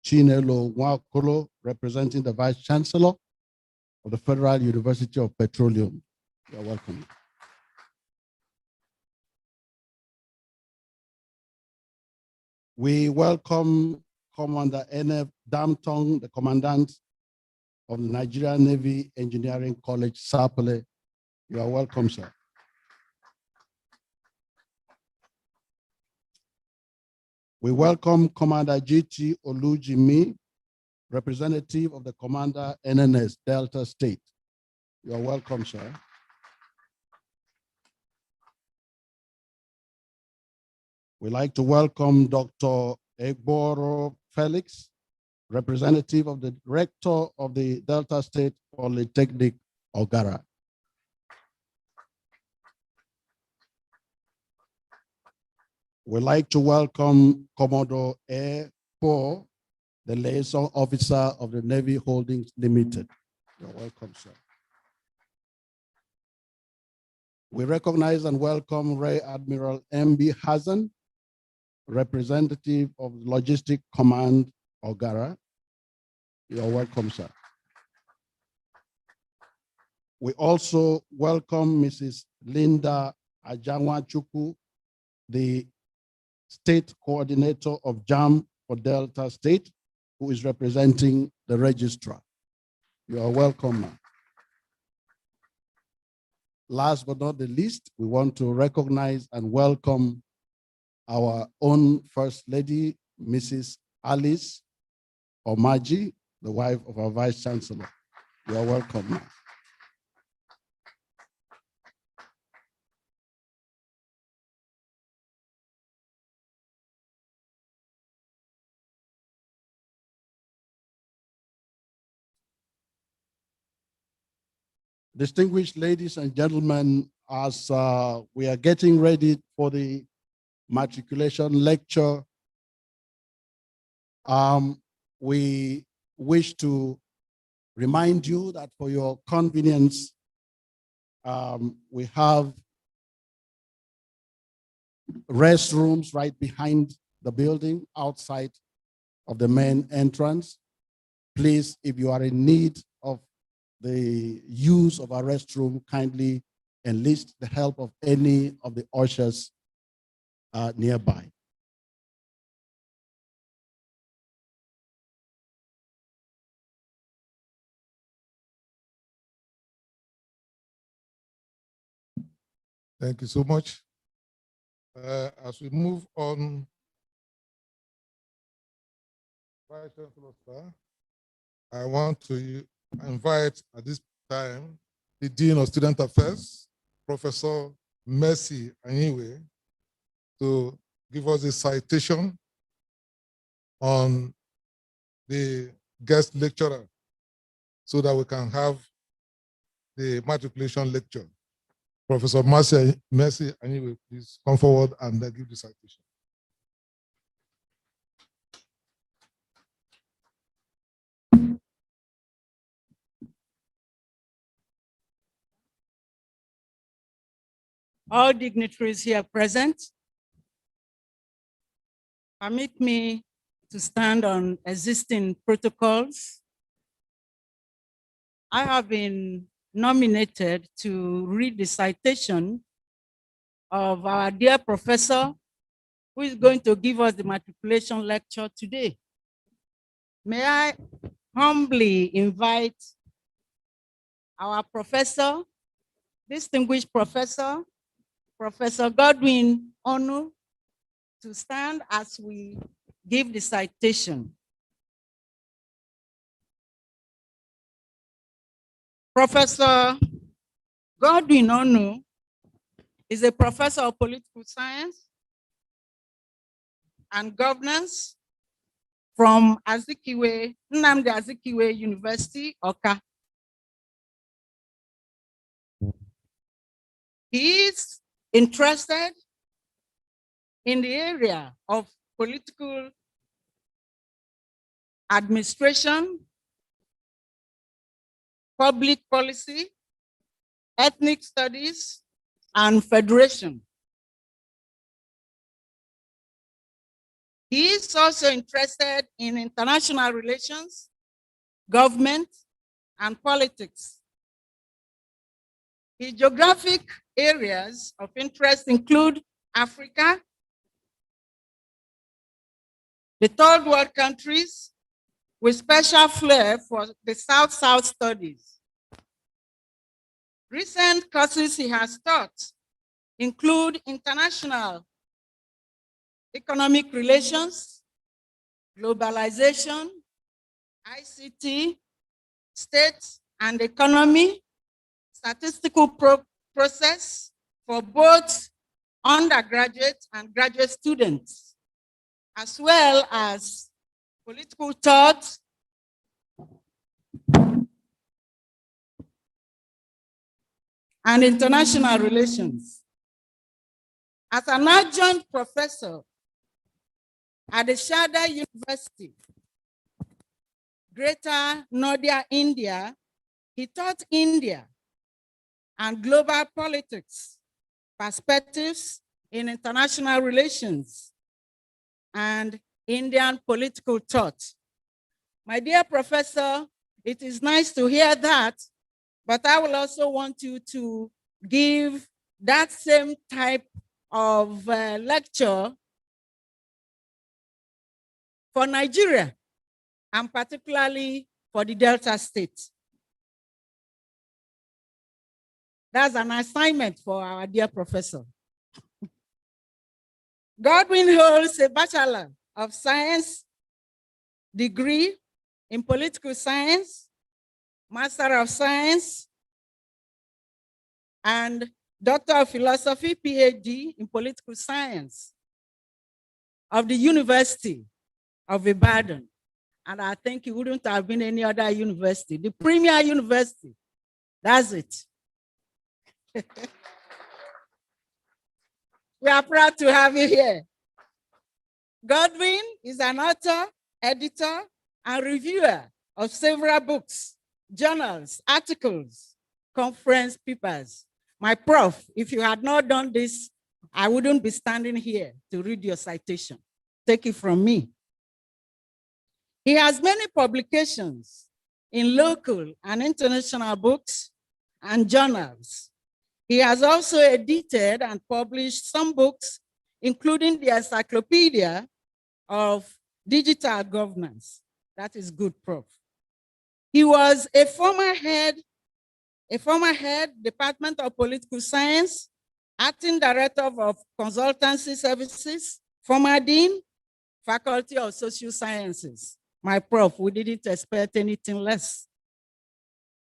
Chinelo Nwakolo, representing the Vice Chancellor of the Federal University of Petroleum. You're welcome. We welcome Commander N.F. Damtong, the Commandant of the Nigerian Navy Engineering College, Sapele. You are welcome, sir. We welcome Commander G.T. Olujimi, representative of the Commander NNS, Delta State. You are welcome, sir. We'd like to welcome Dr. Egboro Felix, representative of the Rector of the Delta State Polytechnic, Ogara. We'd like to welcome Commodore Air Po, the liaison officer of the Navy Holdings Limited. You're welcome, sir. We recognize and welcome Rear Admiral M.B. Hassan, representative of Logistic Command, Ogara. You're welcome, sir. We also welcome Mrs. Linda Ajanwa-Chukwu, the State Coordinator of JAM for Delta State, who is representing the registrar. You are welcome, ma'am. Last but not the least, we want to recognize and welcome our own First Lady, Mrs. Alice Omaji, the wife of our Vice Chancellor. You are welcome, ma'am. Distinguished ladies and gentlemen, as we are getting ready for the matriculation lecture, we wish to remind you that for your convenience, we have restrooms right behind the building outside of the main entrance. Please, if you are in need of the use of a restroom, kindly enlist the help of any of the ushers nearby. Thank you so much. As we move on, Vice Chancellor, sir, I want to invite at this time the Dean of Student Affairs, Professor Mercy Anyiwe, to give us a citation on the guest lecturer so that we can have the matriculation lecture. Professor Mercy Anyiwe, please come forward and give the citation. All dignitaries here present, permit me to stand on existing protocols. I have been nominated to read the citation of our dear professor who is going to give us the matriculation lecture today. May I humbly invite our professor, distinguished professor, Professor Godwin Onu, to stand as we give the citation. Professor Godwin Onu is a professor of political science and governance from Nnamdi Azikiwe University, Awka. He is interested in the area of political administration, public policy, ethnic studies, and federation. He is also interested in international relations, government, and politics. His geographic areas of interest include Africa, the third world countries, with special flair for the South-South studies. Recent courses he has taught include international economic relations, globalization, ICT, state and economy, statistical process for both undergraduate and graduate students, as well as political thought, and international relations. As an adjunct professor at the Shada University, Greater Northern India, he taught India and global politics, perspectives in international relations, and Indian political thought. My dear professor, it is nice to hear that, but I will also want you to give that same type of lecture for Nigeria, and particularly for the Delta State. That's an assignment for our dear professor. Godwin holds a Bachelor of Science degree in Political Science, Master of Science, and Doctor of Philosophy, PhD in Political Science of the University of Ibadan. And I think it wouldn't have been any other university, the premier university. That's it. We are proud to have you here. Godwin is an author, editor, and reviewer of several books, journals, articles, conference papers. My prof, if you had not done this, I wouldn't be standing here to read your citation. Take it from me. He has many publications in local and international books and journals. He has also edited and published some books, including the Encyclopedia of Digital Governance. That is good, Prof. He was a former head, Department of Political Science, acting director of consultancy services, former dean, Faculty of Social Sciences. My prof, we didn't expect anything less.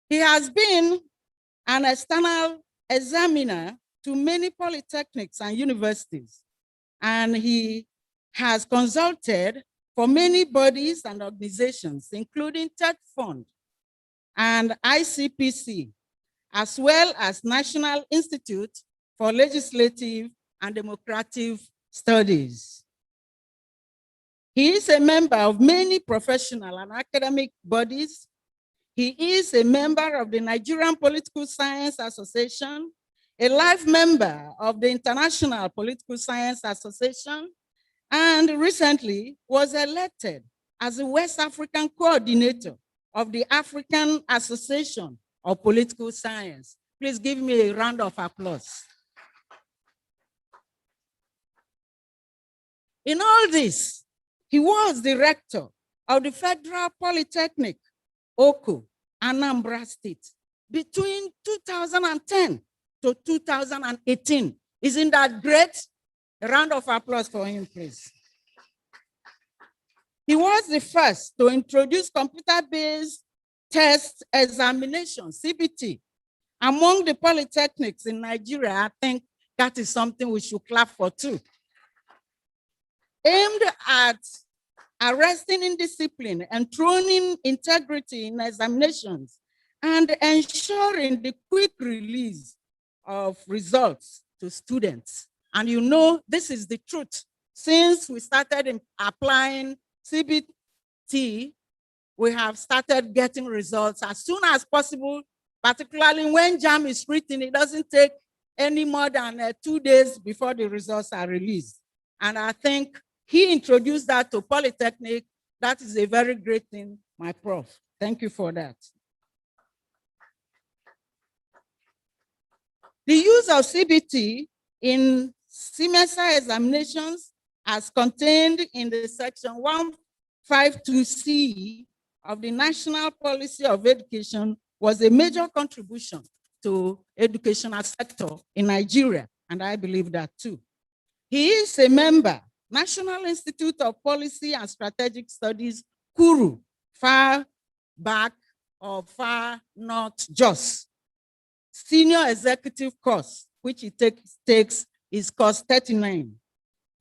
He has been an external examiner to many polytechnics and universities, and he has consulted for many bodies and organizations, including Tech Fund and ICPC, as well as National Institute for Legislative and Democratic Studies. He is a member of many professional and academic bodies. He is a member of the Nigerian Political Science Association, a life member of the International Political Science Association, and recently was elected as the West African coordinator of the African Association of Political Science. Please give me a round of applause. In all this, he was the rector of the Federal Polytechnic, Oko, Anambra State, between 2010 to 2018. Isn't that great? A round of applause for him, please. He was the first to introduce computer-based test examination, CBT, among the polytechnics in Nigeria. I think that is something we should clap for too. Aimed at arresting indiscipline and enthroning integrity in examinations and ensuring the quick release of results to students. And you know, this is the truth. Since we started applying CBT, we have started getting results as soon as possible, particularly when JAM is written. It doesn't take any more than 2 days before the results are released. And I think he introduced that to Polytechnic. That is a very great thing, my prof. Thank you for that. The use of CBT in semester examinations as contained in the section 152C of the National Policy of Education was a major contribution to educational sector in Nigeria, and I believe that too. He is a member, National Institute of Policy and Strategic Studies, Kuru, far back or far north, Jos. Senior executive course, which he takes is course 39.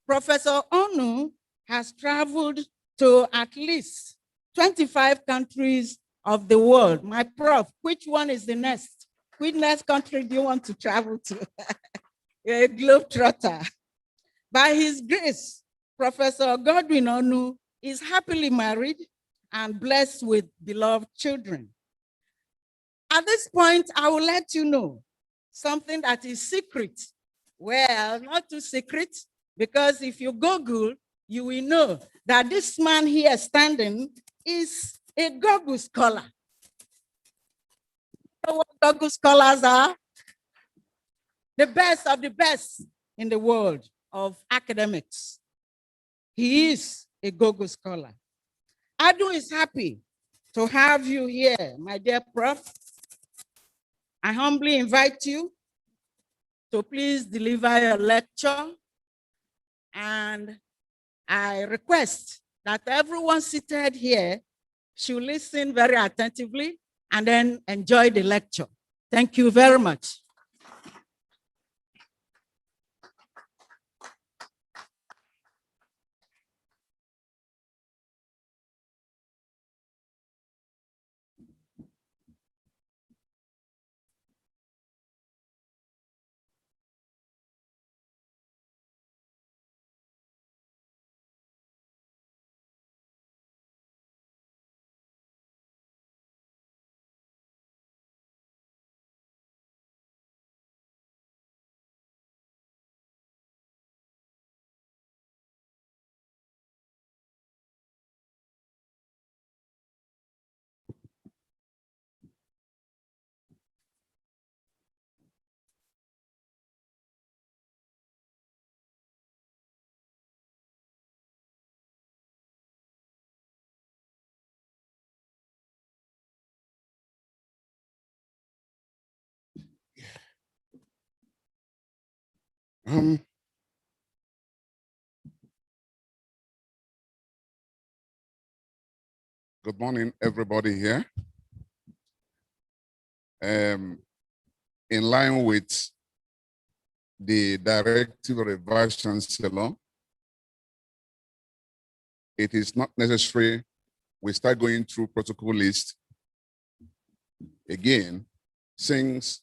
Professor Onu has traveled to at least 25 countries of the world. My prof, which one is the next? Which next country do you want to travel to? You're a globetrotter. By his grace, Professor Godwin Onu is happily married and blessed with beloved children. At this point, I will let you know something that is secret. Well, not too secret, because if you Google, you will know that this man here standing is a Google scholar. You know what Google scholars are? The best of the best in the world of academics. He is a Google scholar. Adu is happy to have you here, my dear Prof. I humbly invite you to please deliver your lecture, and I request that everyone seated here should listen very attentively and then enjoy the lecture. Thank you very much. Good morning, everybody here. In line with the directive of the Vice Chancellor, it is not necessary we start going through protocol list again, since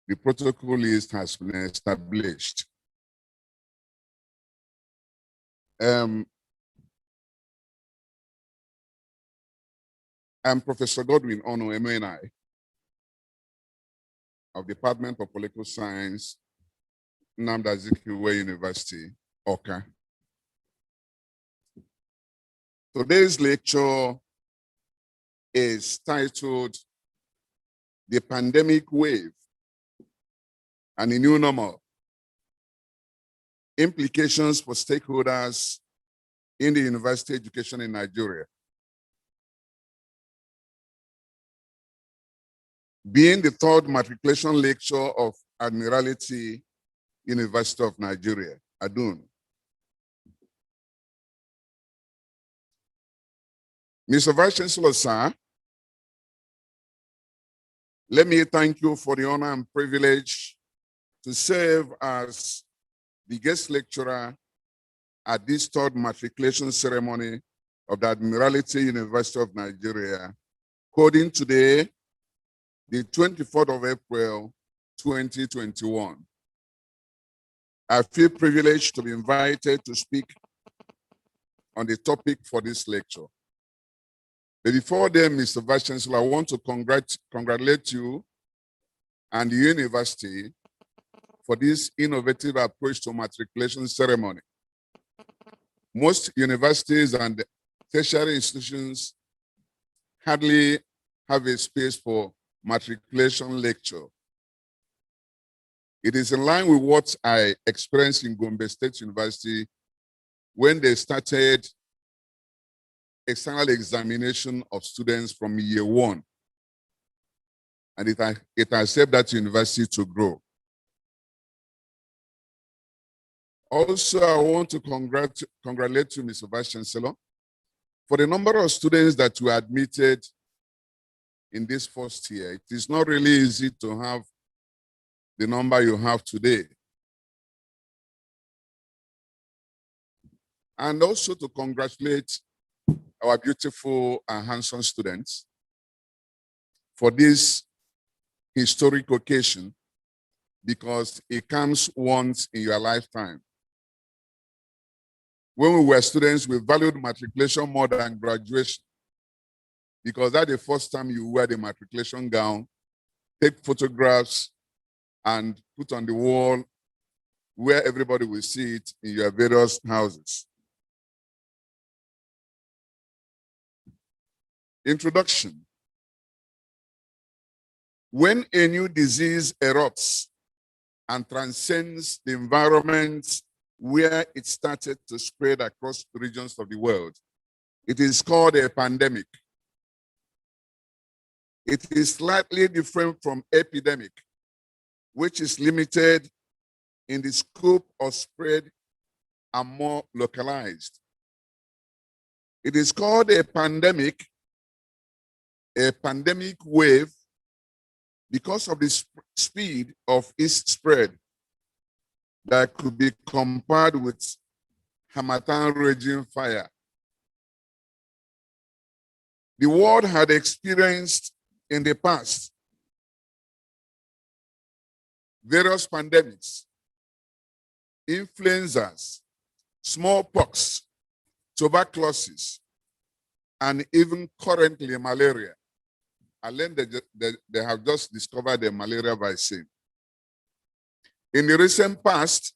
the protocol list has been established. I'm Professor Godwin Ono, MNI, of Department of Political Science, Nnamdi Azikiwe University, Awka. Today's lecture is titled The Pandemic Wave and the New Normal, Implications for Stakeholders in the University Education in Nigeria. Being the third matriculation lecture of Admiralty University of Nigeria, ADUN. Mr. Vice Chancellor, sir, let me thank you for the honor and privilege to serve as the guest lecturer at this third matriculation ceremony of the Admiralty University of Nigeria, holding today, the 24th of April, 2021. I feel privileged to be invited to speak on the topic for this lecture. But before then, Mr. Vice Chancellor, I want to congratulate you and the university for this innovative approach to matriculation ceremony. Most universities and tertiary institutions hardly have a space for matriculation lecture. It is in line with what I experienced in Gombe State University when they started external examination of students from year one. And it has helped that university to grow. Also, I want to congratulate you, Mr. Vice Chancellor, for the number of students that were admitted in this first year. It is not really easy to have the number you have today. And also to congratulate our beautiful and handsome students for this historic occasion, because it comes once in your lifetime. When we were students, we valued matriculation more than graduation because that's the first time you wear the matriculation gown, take photographs, and put on the wall where everybody will see it in your various houses. Introduction. When a new disease erupts and transcends the environment where it started to spread across regions of the world, it is called a pandemic. It is slightly different from epidemic, which is limited in the scope of spread and more localized. It is called a pandemic wave, because of the speed of its spread that could be compared with Hamatan raging fire. The world had experienced in the past various pandemics, influenzas, smallpox, tuberculosis, and even currently malaria. I learned that they have just discovered the malaria vaccine. In the recent past,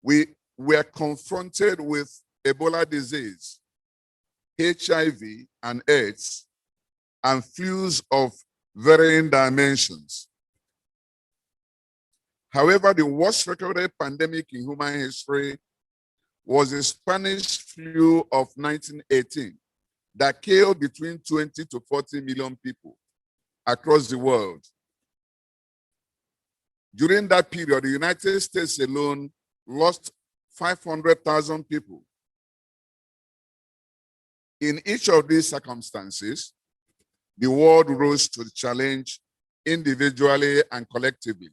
we were confronted with Ebola disease, HIV and AIDS, and flus of varying dimensions. However, the worst recorded pandemic in human history was the Spanish flu of 1918 that killed between 20 to 40 million people across the world. During that period, the United States alone lost 500,000 people. In each of these circumstances, the world rose to the challenge individually and collectively.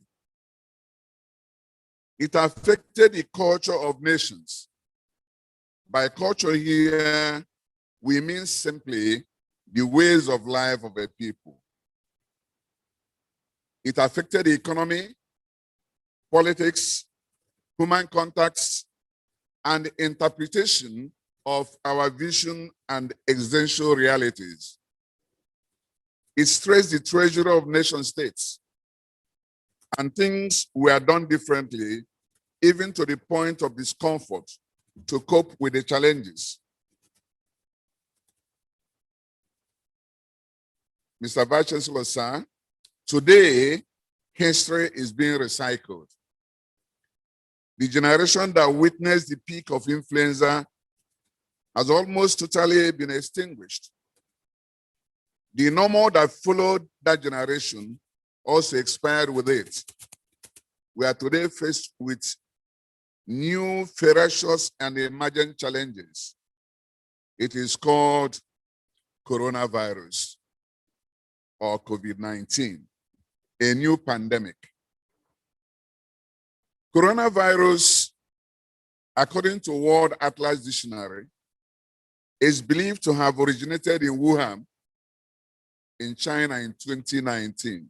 It affected the culture of nations. By culture here, we mean simply the ways of life of a people. It affected the economy, politics, human contacts, and interpretation of our vision and existential realities. It stressed the treasure of nation states, and things were done differently, even to the point of discomfort, to cope with the challenges. Mr. Vice Chancellor, sir, today, history is being recycled. The generation that witnessed the peak of influenza has almost totally been extinguished. The normal that followed that generation also expired with it. We are today faced with new, ferocious, and emergent challenges. It is called coronavirus or COVID-19, a new pandemic. Coronavirus, according to World Atlas Dictionary, is believed to have originated in Wuhan, in China in 2019.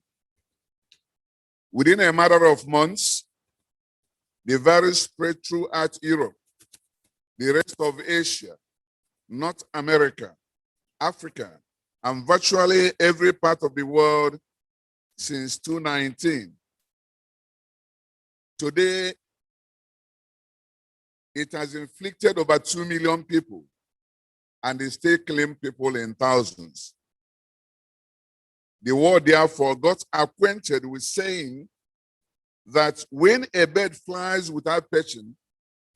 Within a matter of months, the virus spread throughout Europe, the rest of Asia, North America, Africa, and virtually every part of the world since 2019. Today, it has inflicted over 2 million people, and it still claims people in thousands. The world therefore got acquainted with saying that when a bird flies without perching,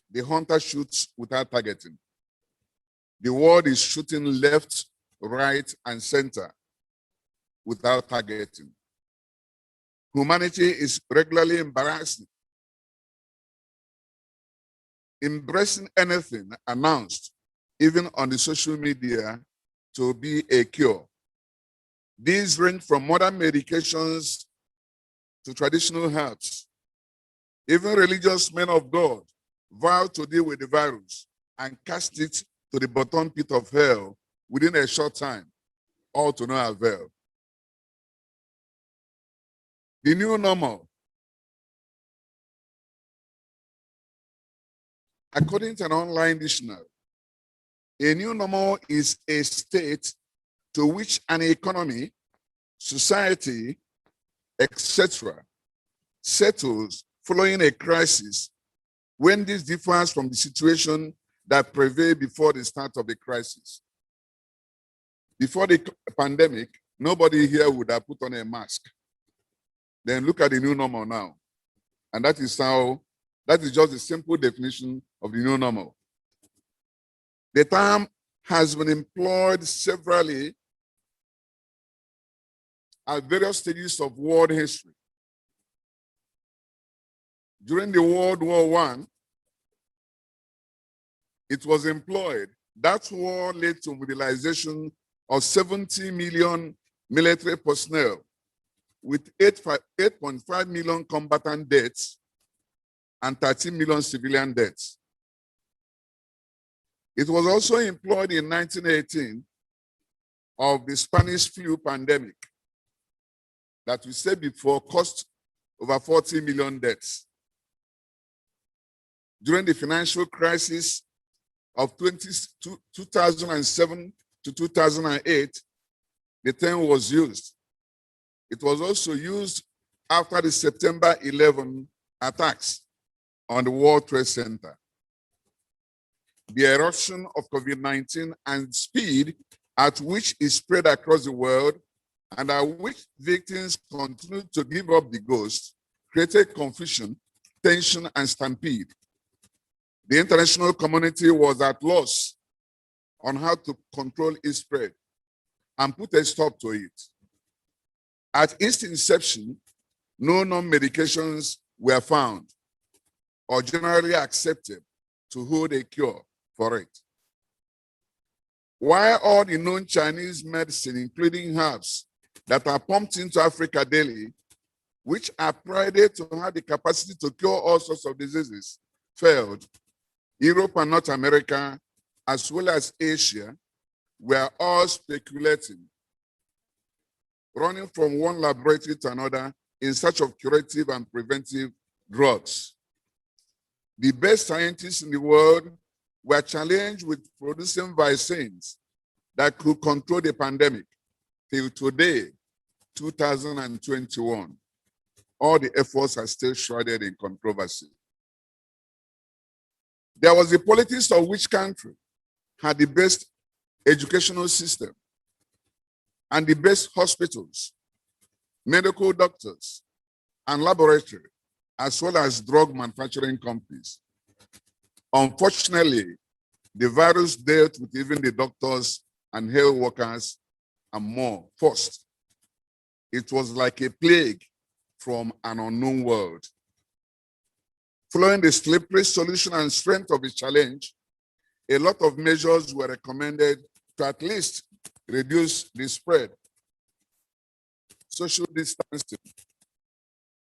the hunter shoots without targeting. The world is shooting left, right, and center without targeting. Humanity is regularly embracing anything announced, even on the social media, to be a cure. These range from modern medications to traditional herbs. Even religious men of God vow to deal with the virus and cast it to the bottom pit of hell within a short time, all to no avail. The new normal According to an online dictionary, a new normal is a state to which an economy, society, etc., settles following a crisis when this differs from the situation that prevailed before the start of the crisis. Before the pandemic, nobody here would have put on a mask. Then look at the new normal now. And that is just a simple definition of the new normal. The term has been employed severally at various stages of world history. During the World War I, it was employed. That war led to mobilization of 70 million military personnel with 8.5 million combatant deaths and 13 million civilian deaths. It was also employed in 1918 of the Spanish flu pandemic that we said before cost over 40 million deaths. During the financial crisis of 2007 to 2008, the term was used. It was also used after the September 11 attacks on the World Trade Center. The eruption of COVID-19 and speed at which it spread across the world and at which victims continued to give up the ghost created confusion, tension, and stampede. The international community was at loss on how to control its spread and put a stop to it. At its inception, no known medications were found or generally accepted to hold a cure for it. While all the known Chinese medicine, including herbs that are pumped into Africa daily, which are prided to have the capacity to cure all sorts of diseases, failed, Europe and North America, as well as Asia, were all speculating, running from one laboratory to another in search of curative and preventive drugs. The best scientists in the world were challenged with producing vaccines that could control the pandemic. Till today, 2021, all the efforts are still shrouded in controversy. There was the politics of which country had the best educational system and the best hospitals, medical doctors, and laboratory, as well as drug manufacturing companies. Unfortunately, the virus dealt with even the doctors and health workers and more first. It was like a plague from an unknown world. Following the slippery solution and strength of the challenge, a lot of measures were recommended to at least reduce the spread. Social distancing,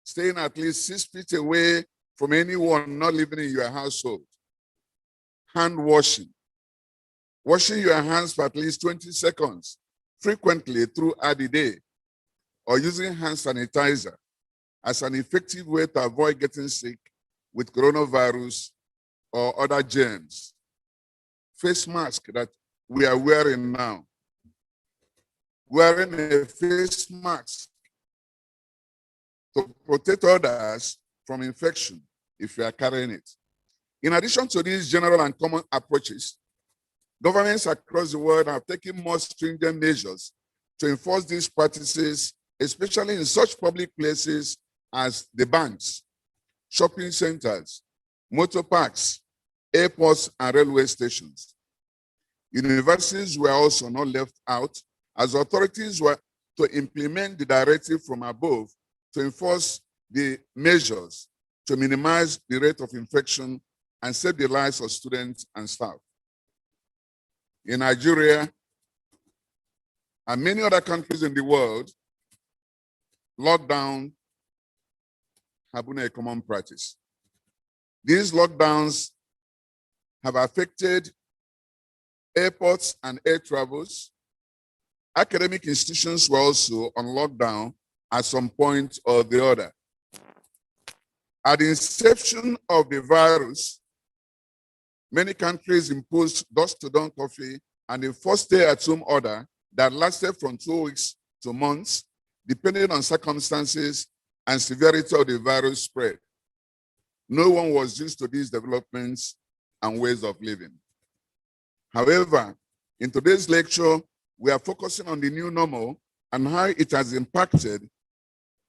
staying at least 6 feet away from anyone not living in your household. Hand washing, washing your hands for at least 20 seconds, frequently throughout the day, or using hand sanitizer as an effective way to avoid getting sick with coronavirus or other germs. Face mask that we are wearing now. Wearing a face mask to protect others from infection if you are carrying it. In addition to these general and common approaches, governments across the world have taken more stringent measures to enforce these practices, especially in such public places as the banks, shopping centers, motor parks, airports, and railway stations. Universities were also not left out, as authorities were to implement the directive from above to enforce the measures to minimize the rate of infection and save the lives of students and staff. In Nigeria and many other countries in the world, lockdown have been a common practice. These lockdowns have affected airports and air travels. Academic institutions were also on lockdown at some point or the other. At the inception of the virus, Many countries imposed dusk-to-dawn coffee and a forced stay-at-home order that lasted from 2 weeks to months, depending on circumstances and severity of the virus spread. No one was used to these developments and ways of living. However, in today's lecture, we are focusing on the new normal and how it has impacted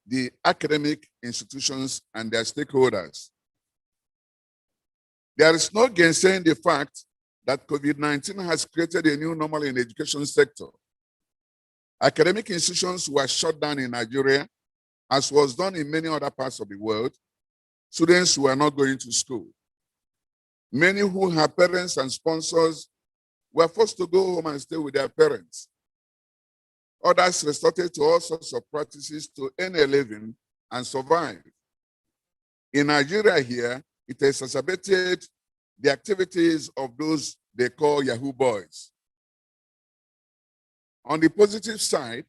the academic institutions and their stakeholders. There is no gainsaying the fact that COVID-19 has created a new normal in the education sector. Academic institutions were shut down in Nigeria, as was done in many other parts of the world. Students were not going to school. Many who have parents and sponsors were forced to go home and stay with their parents. Others resorted to all sorts of practices to earn a living and survive. In Nigeria here, it exacerbated the activities of those they call Yahoo boys. On the positive side,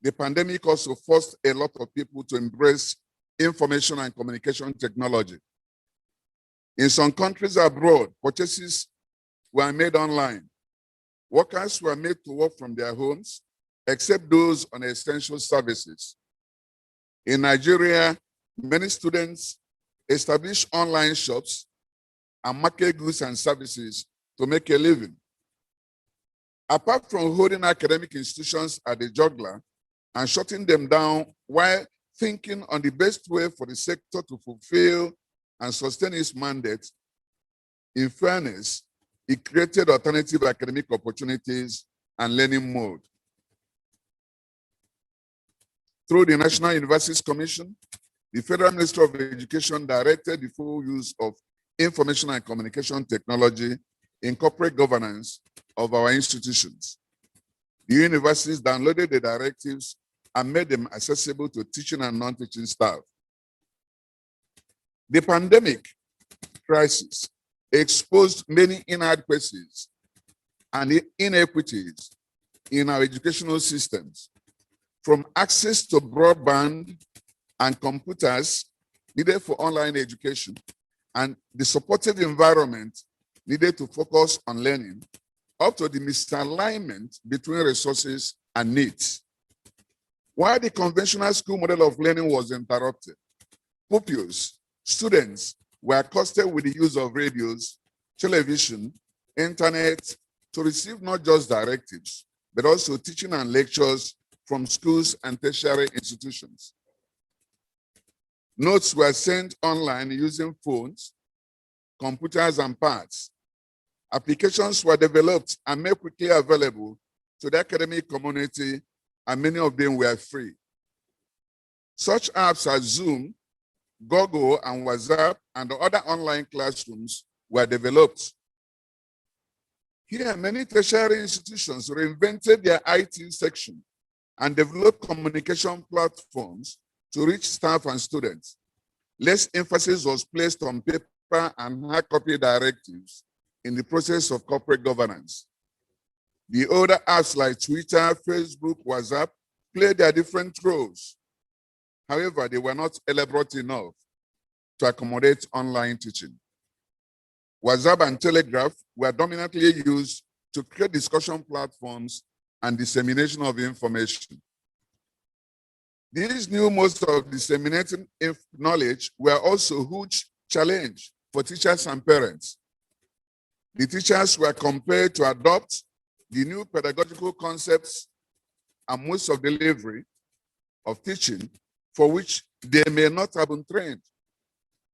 the pandemic also forced a lot of people to embrace information and communication technology. In some countries abroad, purchases were made online. Workers were made to work from their homes, except those on essential services. In Nigeria, many students established online shops and market goods and services to make a living. Apart from holding academic institutions at the jugular and shutting them down while thinking on the best way for the sector to fulfill and sustain its mandate, in fairness, it created alternative academic opportunities and learning mode. Through the National Universities Commission, the Federal Ministry of Education directed the full use of information and communication technology in corporate governance of our institutions. The universities downloaded the directives and made them accessible to teaching and non-teaching staff. The pandemic crisis exposed many inadequacies and inequities in our educational systems, from access to broadband and computers needed for online education and the supportive environment needed to focus on learning, up to the misalignment between resources and needs. While the conventional school model of learning was interrupted, pupils, students were accosted with the use of radios, television, internet to receive not just directives, but also teaching and lectures from schools and tertiary institutions. Notes were sent online using phones, computers, and pads. Applications were developed and made quickly available to the academic community, and many of them were free. Such apps as Zoom, Google, and WhatsApp, and other online classrooms were developed. Here, many tertiary institutions reinvented their IT section and developed communication platforms to reach staff and students. Less emphasis was placed on paper and hard copy directives in the process of corporate governance. The older apps like Twitter, Facebook, WhatsApp played their different roles. However, they were not elaborate enough to accommodate online teaching. WhatsApp and Telegraph were dominantly used to create discussion platforms and dissemination of information. These new modes of disseminating knowledge were also a huge challenge for teachers and parents. The teachers were compelled to adopt the new pedagogical concepts and modes of delivery of teaching for which they may not have been trained.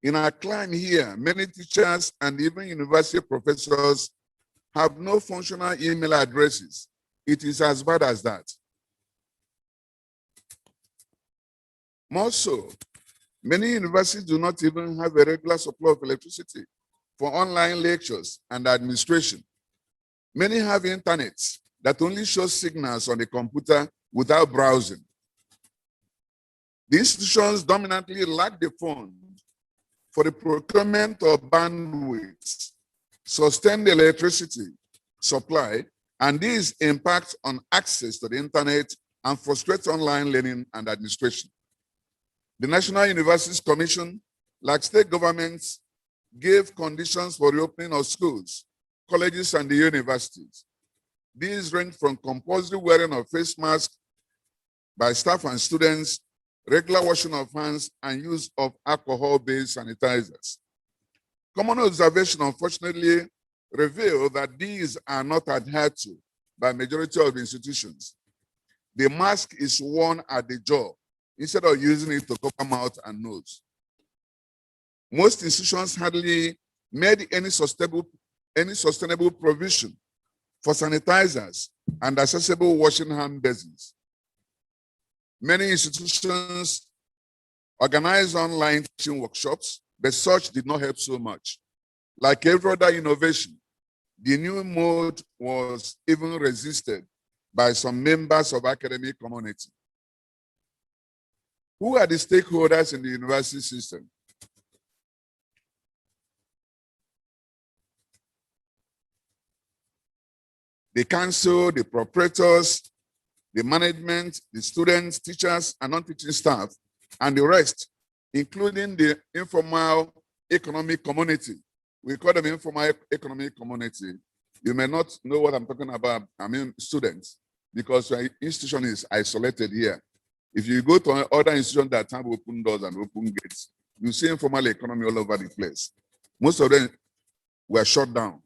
In our climate here, many teachers and even university professors have no functional email addresses. It is as bad as that. More so, many universities do not even have a regular supply of electricity for online lectures and administration. Many have internet that only shows signals on the computer without browsing. The institutions dominantly lack the funds for the procurement of bandwidth, sustain the electricity supply, and these impact on access to the internet and frustrate online learning and administration. The National Universities Commission, like state governments, gave conditions for reopening of schools, colleges, and the universities. These range from compulsory wearing of face masks by staff and students, regular washing of hands, and use of alcohol-based sanitizers. Common observation, unfortunately, reveal that these are not adhered to by majority of institutions. The mask is worn at the jaw instead of using it to cover mouth and nose. Most institutions hardly made any sustainable provision for sanitizers and accessible washing hand basins. Many institutions organized online teaching workshops, but such did not help so much. Like every other innovation, the new mode was even resisted by some members of academic community. Who are the stakeholders in the university system? The council, the proprietors, the management, the students, teachers, and non-teaching staff, and the rest, including the informal economic community. We call them informal economic community. You may not know what I'm talking about, I mean students, because your institution is isolated here. If you go to other institutions that have open doors and open gates, you see informal economy all over the place. Most of them were shut down.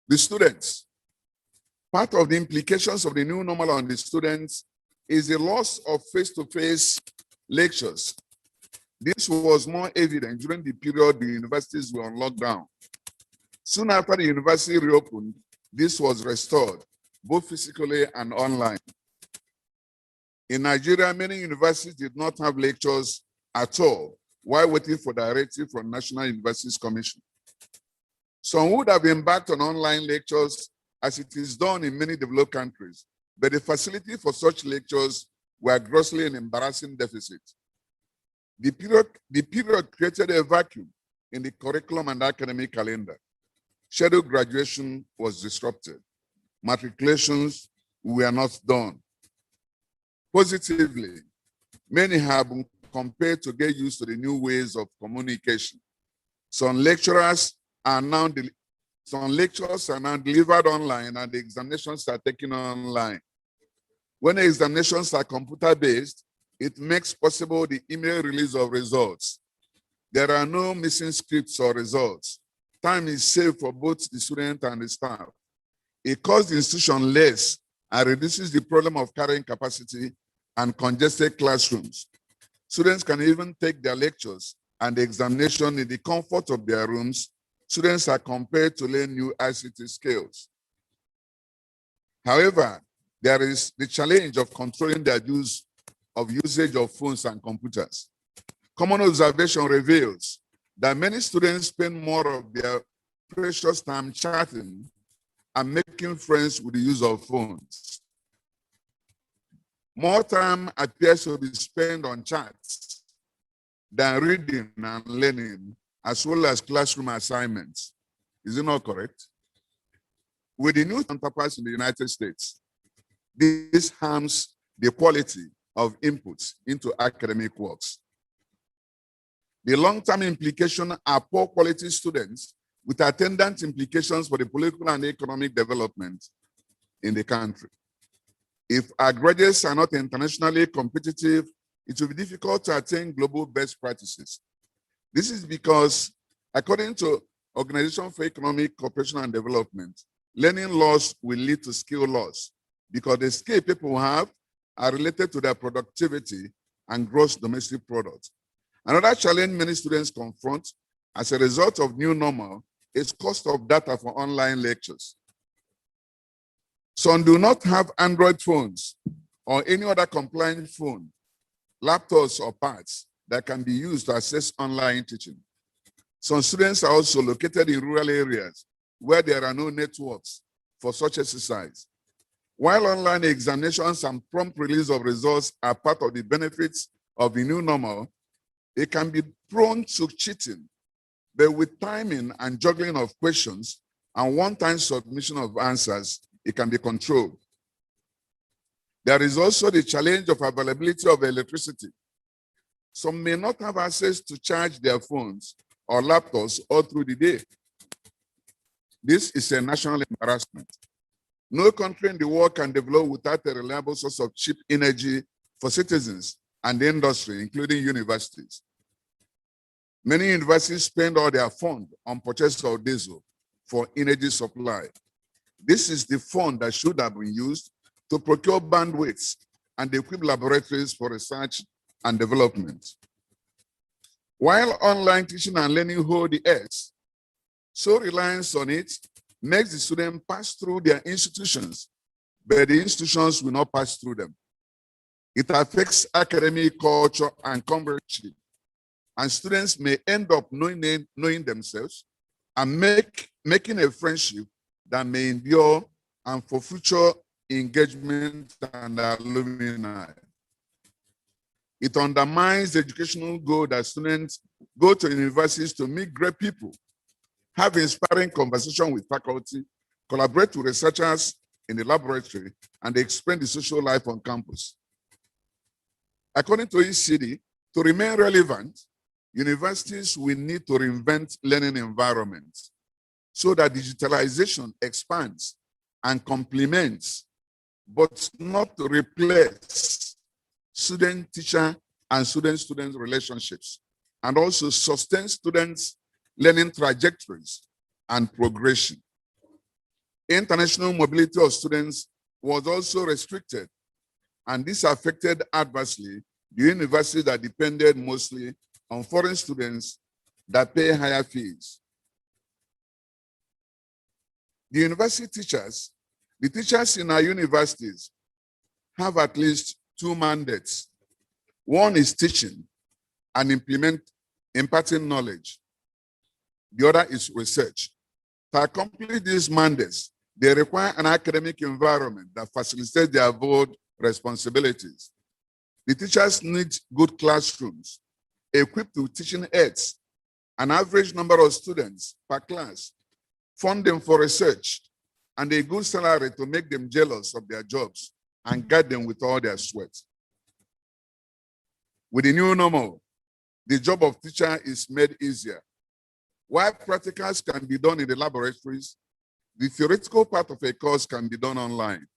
The students. Part of the implications of the new normal on the students is the loss of face-to-face lectures. This was more evident during the period the universities were on lockdown. Soon after the university reopened, this was restored, both physically and online. In Nigeria, many universities did not have lectures at all while waiting for directive from National Universities Commission. Some would have embarked on online lectures as it is done in many developed countries, but the facility for such lectures were grossly an embarrassing deficit. The period created a vacuum in the curriculum and academic calendar. Scheduled graduation was disrupted. Matriculations were not done. Positively, many have been compelled to get used to the new ways of communication. Some lectures are now delivered online and the examinations are taken online. When the examinations are computer-based, it makes possible the email release of results. There are no missing scripts or results. Time is saved for both the student and the staff. It costs the institution less and reduces the problem of carrying capacity and congested classrooms. Students can even take their lectures and the examination in the comfort of their rooms. Students are compelled to learn new ICT skills. However, there is the challenge of controlling their usage of phones and computers. Common observation reveals that many students spend more of their precious time chatting and making friends with the use of phones. More time appears to be spent on chats than reading and learning, as well as classroom assignments. Is it not correct? With the new counterparts in the United States, this harms the quality of inputs into academic works. The long-term implications are poor quality students with attendant implications for the political and economic development in the country. If our graduates are not internationally competitive, it will be difficult to attain global best practices. This is because, according to Organization for Economic Cooperation and Development, learning loss will lead to skill loss because the skill people have are related to their productivity and gross domestic product. Another challenge many students confront as a result of new normal is cost of data for online lectures. Some do not have Android phones or any other compliant phone, laptops or pads that can be used to access online teaching. Some students are also located in rural areas where there are no networks for such exercise. While online examinations and prompt release of results are part of the benefits of the new normal, it can be prone to cheating, but with timing and juggling of questions and one-time submission of answers, it can be controlled. There is also the challenge of availability of electricity. Some may not have access to charge their phones or laptops all through the day. This is a national embarrassment. No country in the world can develop without a reliable source of cheap energy for citizens and the industry, including universities. Many universities spend all their funds on purchase of diesel for energy supply. This is the fund that should have been used to procure bandwidths and equip laboratories for research and development. While online teaching and learning hold the edge, so reliance on it makes the student pass through their institutions, but the institutions will not pass through them. It affects academic culture and comradeship, and students may end up knowing themselves and making a friendship that may endure and for future engagement and alumni. It undermines the educational goal that students go to universities to meet great people, have inspiring conversation with faculty, collaborate with researchers in the laboratory, and expand the social life on campus. According to ECD, to remain relevant, universities will need to reinvent learning environments so that digitalization expands and complements, but not to replace student-teacher and student-student relationships, and also sustain students' learning trajectories and progression. International mobility of students was also restricted, and this affected adversely the universities that depended mostly on foreign students that pay higher fees. The university teachers, the teachers in our universities have at least two mandates. One is teaching and imparting knowledge. The other is research. To accomplish these mandates, they require an academic environment that facilitates their board responsibilities. The teachers need good classrooms, equipped with teaching aids, an average number of students per class, funding for research, and a good salary to make them jealous of their jobs and guide them with all their sweat. With the new normal, the job of teacher is made easier. While practicals can be done in the laboratories, the theoretical part of a course can be done online.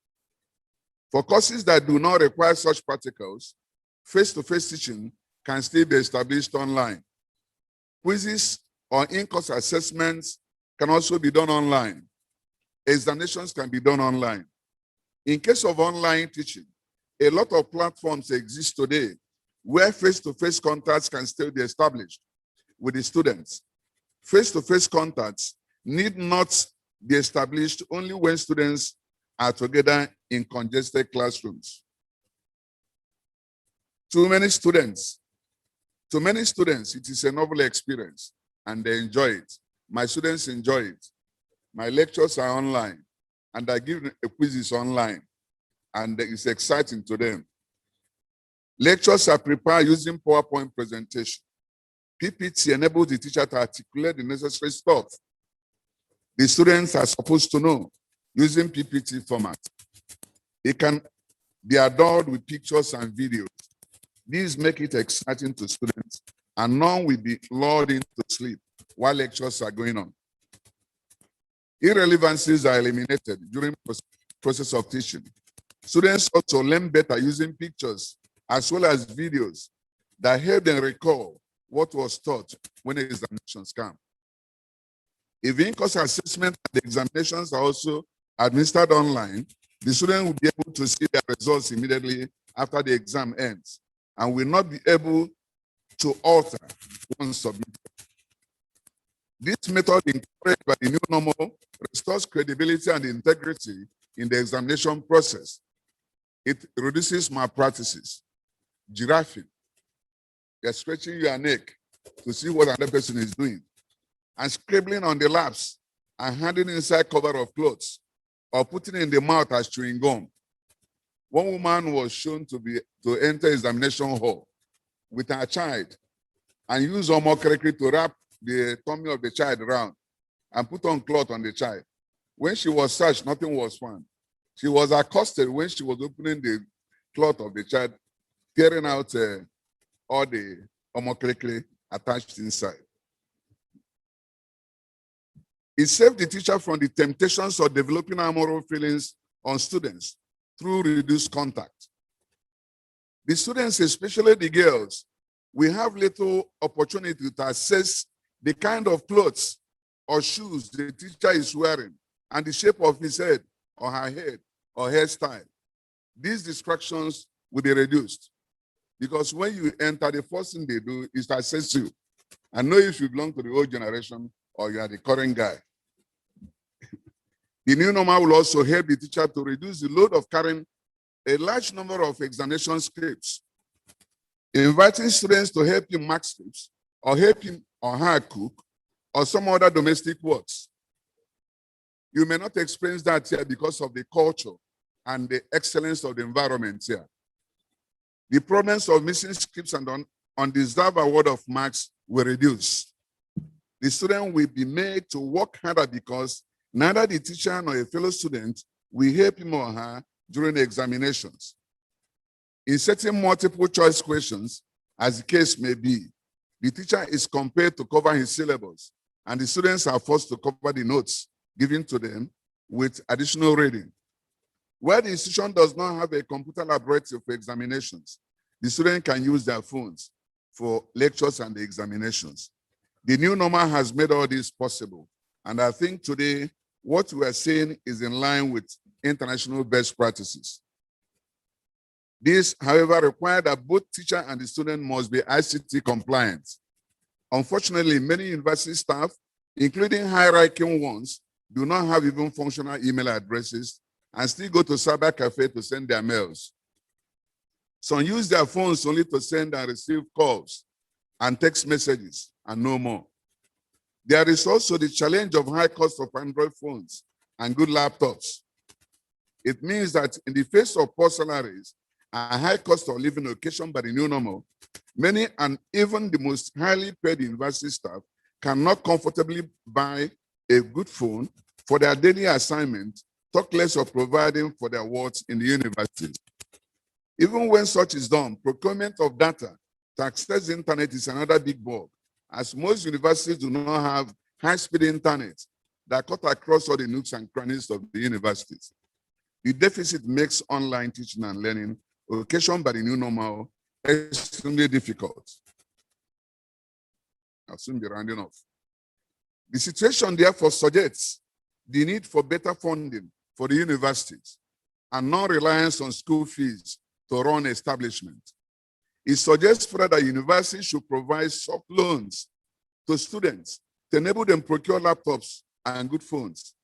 For courses that do not require such practicals, face-to-face teaching can still be established online. Quizzes or in-course assessments can also be done online. Examinations can be done online. In case of online teaching, a lot of platforms exist today where face-to-face contacts can still be established with the students. Face-to-face contacts need not be established only when students are together in congested classrooms. To many students, it is a novel experience and they enjoy it. My students enjoy it. My lectures are online and I give quizzes online and it's exciting to them. Lectures are prepared using PowerPoint presentation. PPT enables the teacher to articulate the necessary stuff the students are supposed to know using PPT format. It can be adored with pictures and videos. These make it exciting to students and none will be lulled into sleep while lectures are going on. Irrelevancies are eliminated during the process of teaching. Students also learn better using pictures as well as videos that help them recall what was taught when examinations come. If in-course assessment and the examinations are also administered online, the student will be able to see their results immediately after the exam ends and will not be able to alter once submitted. This method, encouraged by the new normal, restores credibility and integrity in the examination process. It reduces malpractices, giraffing, you're stretching your neck to see what another person is doing, and scribbling on the laps and handing inside cover of clothes or putting in the mouth as chewing gum. One woman was shown to enter examination hall with her child and use omokereke to wrap the tummy of the child around and put on cloth on the child. When she was searched, nothing was found. She was accosted when she was opening the cloth of the child, tearing out or the homokelekele attached inside. It saved the teacher from the temptations of developing amoral feelings on students through reduced contact. The students, especially the girls, will have little opportunity to assess the kind of clothes or shoes the teacher is wearing and the shape of his head or her head or hairstyle. These distractions will be reduced because when you enter, the first thing they do is to assess you and know if you belong to the old generation or you are the current guy. The new normal will also help the teacher to reduce the load of carrying a large number of examination scripts. Inviting students to help you mark scripts or help him or her cook or some other domestic works. You may not experience that here because of the culture and the excellence of the environment here. The problems of missing scripts and undeserved award of marks will reduce. The student will be made to work harder because neither the teacher nor a fellow student will help him or her during the examinations. In setting multiple choice questions, as the case may be, the teacher is compelled to cover his syllabus, and the students are forced to cover the notes given to them with additional reading. Where the institution does not have a computer laboratory for examinations, the student can use their phones for lectures and the examinations. The new normal has made all this possible, and I think today what we are saying is in line with international best practices. This, however, requires that both teacher and the student must be ICT compliant. Unfortunately, many university staff, including high-ranking ones, do not have even functional email addresses and still go to cyber cafe to send their mails. Some use their phones only to send and receive calls and text messages and no more. There is also the challenge of high cost of Android phones and good laptops. It means that in the face of poor salaries and high cost of living occasioned by the new normal, many and even the most highly paid university staff cannot comfortably buy a good phone for their daily assignment, talk less of providing for their wards in the universities. Even when such is done, procurement of data to access the internet is another big bug, as most universities do not have high-speed internet that cut across all the nooks and crannies of the universities. The deficit makes online teaching and learning, occasioned by the new normal, extremely difficult. I'll soon be rounding off. The situation therefore suggests the need for better funding for the universities and non-reliance on school fees to run establishment. It suggests further that universities should provide soft loans to students to enable them procure laptops and good phones.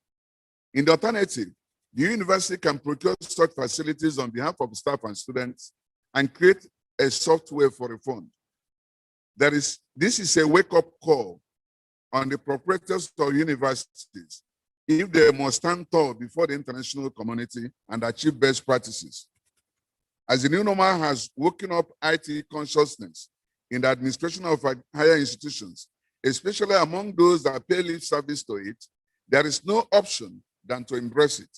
In the alternative, the university can procure such facilities on behalf of staff and students and create a software for refund. This is a wake-up call on the proprietors of universities if they must stand tall before the international community and achieve best practices. As the new normal has woken up IT consciousness in the administration of higher institutions, especially among those that pay lip service to it, there is no option than to embrace it.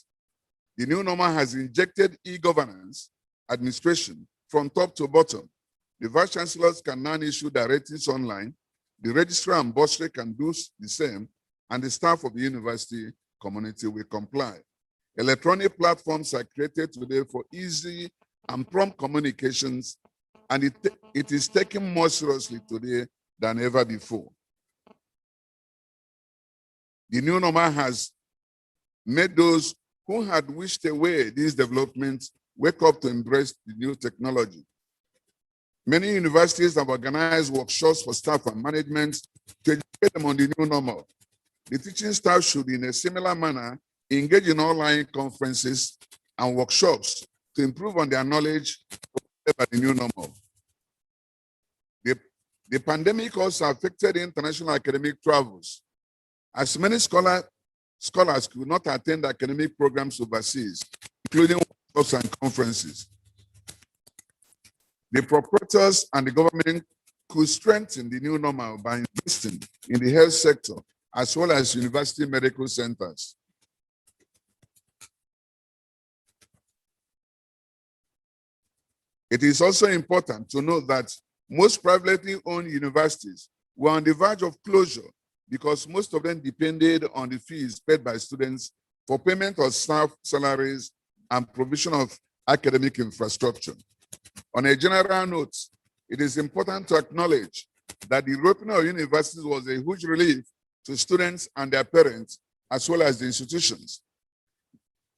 The new normal has injected e-governance administration from top to bottom. The vice chancellors can now issue directives online. The registrar and bursary can do the same, and the staff of the university community will comply. Electronic platforms are created today for easy and prompt communications, and it is taken more seriously today than ever before. The new normal has made those who had wished away these developments wake up to embrace the new technology. Many universities have organized workshops for staff and management to educate them on the new normal. The teaching staff should, in a similar manner, engage in online conferences and workshops to improve on their knowledge about the new normal. The pandemic also affected international academic travels, as many scholars could not attend academic programs overseas, including workshops and conferences. The proprietors and the government could strengthen the new normal by investing in the health sector as well as university medical centers. It is also important to note that Most privately owned universities were on the verge of closure because most of them depended on the fees paid by students for payment of staff salaries and provision of academic infrastructure. On a general note, it is important to acknowledge that the reopening of universities was a huge relief to students and their parents, as well as the institutions.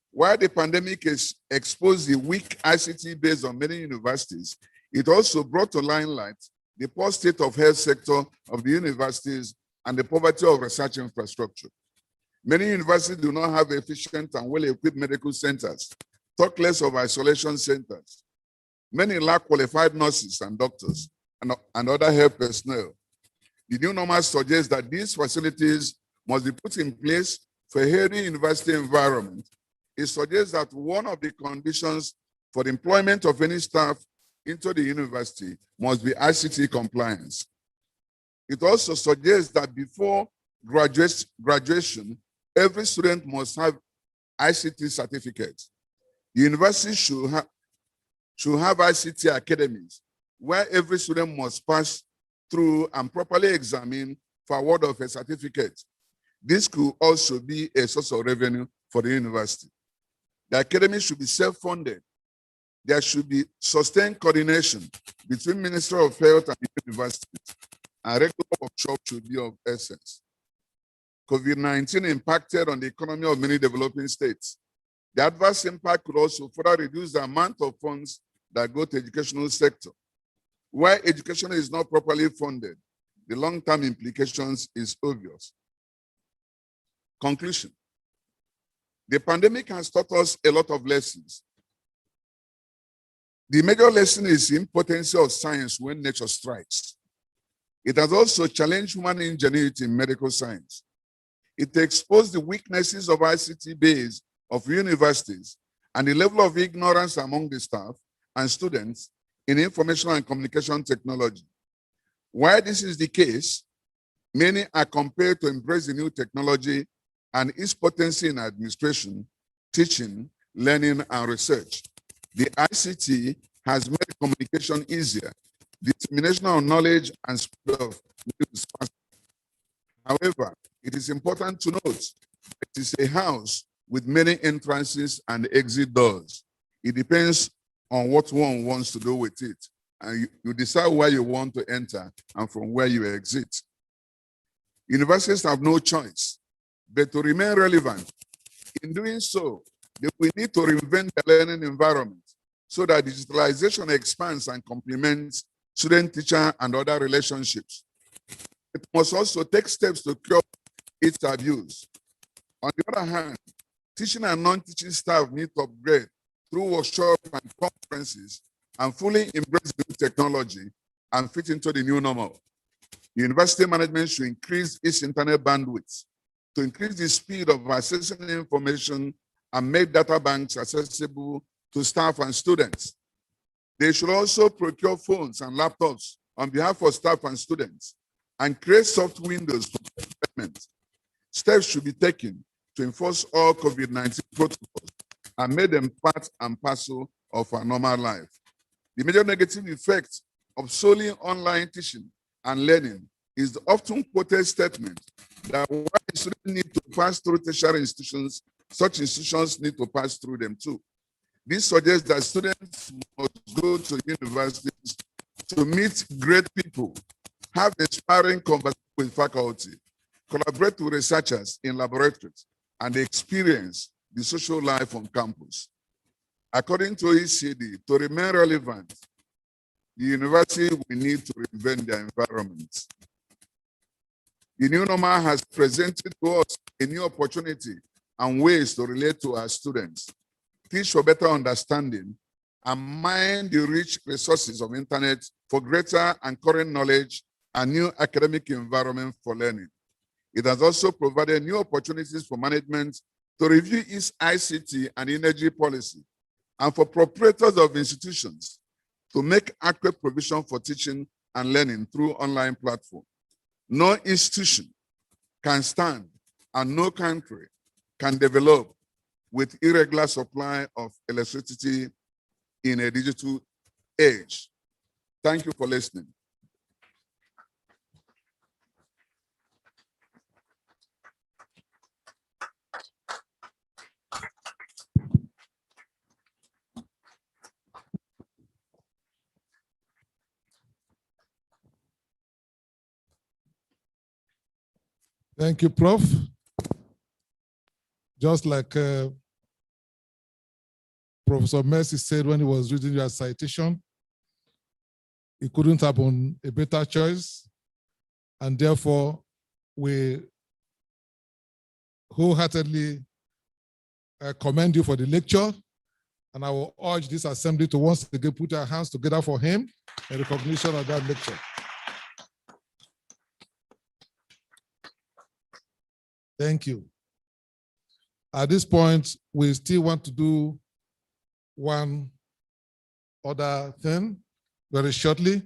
While the pandemic has exposed the weak ICT base on many universities, it also brought to limelight the poor state of health sector of the universities and the poverty of research infrastructure. Many universities do not have efficient and well-equipped medical centers, talk less of isolation centers. Many lack qualified nurses and doctors and other health personnel. The new normal suggests that these facilities must be put in place for a healthy university environment. It suggests that one of the conditions for the employment of any staff into the university must be ICT compliance. It also suggests that before graduation, every student must have ICT certificate. The university should have ICT academies where every student must pass through and properly examine for award of a certificate. This could also be a source of revenue for the university. The academy should be self-funded. There should be sustained coordination between Ministry of Health and the universities, and regular workshops should be of essence. COVID-19 impacted on the economy of many developing states. The adverse impact could also further reduce the amount of funds that go to the educational sector. Where education is not properly funded, the long-term implications is obvious. Conclusion. The pandemic has taught us a lot of lessons. The major lesson is the impotency of science when nature strikes. It has also challenged human ingenuity in medical science. It exposed the weaknesses of ICT base of universities and the level of ignorance among the staff and students in information and communication technology. While this is the case, many are compelled to embrace the new technology and its potency in administration, teaching, learning, and research. The ICT has made communication easier, dissemination of knowledge and spread of news faster. However, it is important to note that it is a house with many entrances and exit doors. It depends on what one wants to do with it, and you decide where you want to enter and from where you exit. Universities have no choice but to remain relevant. In doing so, we need to reinvent the learning environment so that digitalization expands and complements student-teacher and other relationships. It must also take steps to curb its abuse. On the other hand, teaching and non-teaching staff need to upgrade through workshops and conferences and fully embrace new technology and fit into the new normal. University management should increase its internet bandwidth to increase the speed of accessing information and make data banks accessible to staff and students. They should also procure phones and laptops on behalf of staff and students and create soft windows for development. Steps should be taken to enforce all COVID-19 protocols and make them part and parcel of our normal life. The major negative effect of solely online teaching and learning is the often quoted statement that while students need to pass through tertiary institutions, such institutions need to pass through them too. This suggests that students must go to universities to meet great people, have inspiring conversations with faculty, collaborate with researchers in laboratories, and experience the social life on campus. According to OECD, to remain relevant, the university will need to reinvent their environment. The new normal has presented to us a new opportunity and ways to relate to our students, teach for better understanding, and mine the rich resources of internet for greater and current knowledge and new academic environment for learning. It has also provided new opportunities for management to review its ICT and energy policy, and for proprietors of institutions to make accurate provision for teaching and learning through online platforms. No institution can stand and no country can develop with irregular supply of electricity in a digital age. Thank you for listening. Thank you, Prof. Just like Professor Mercy said when he was reading your citation, he couldn't have been a better choice. And therefore, we wholeheartedly commend you for the lecture. And I will urge this assembly to once again put their hands together for him in recognition of that lecture. Thank you. At this point, we still want to do one other thing very shortly.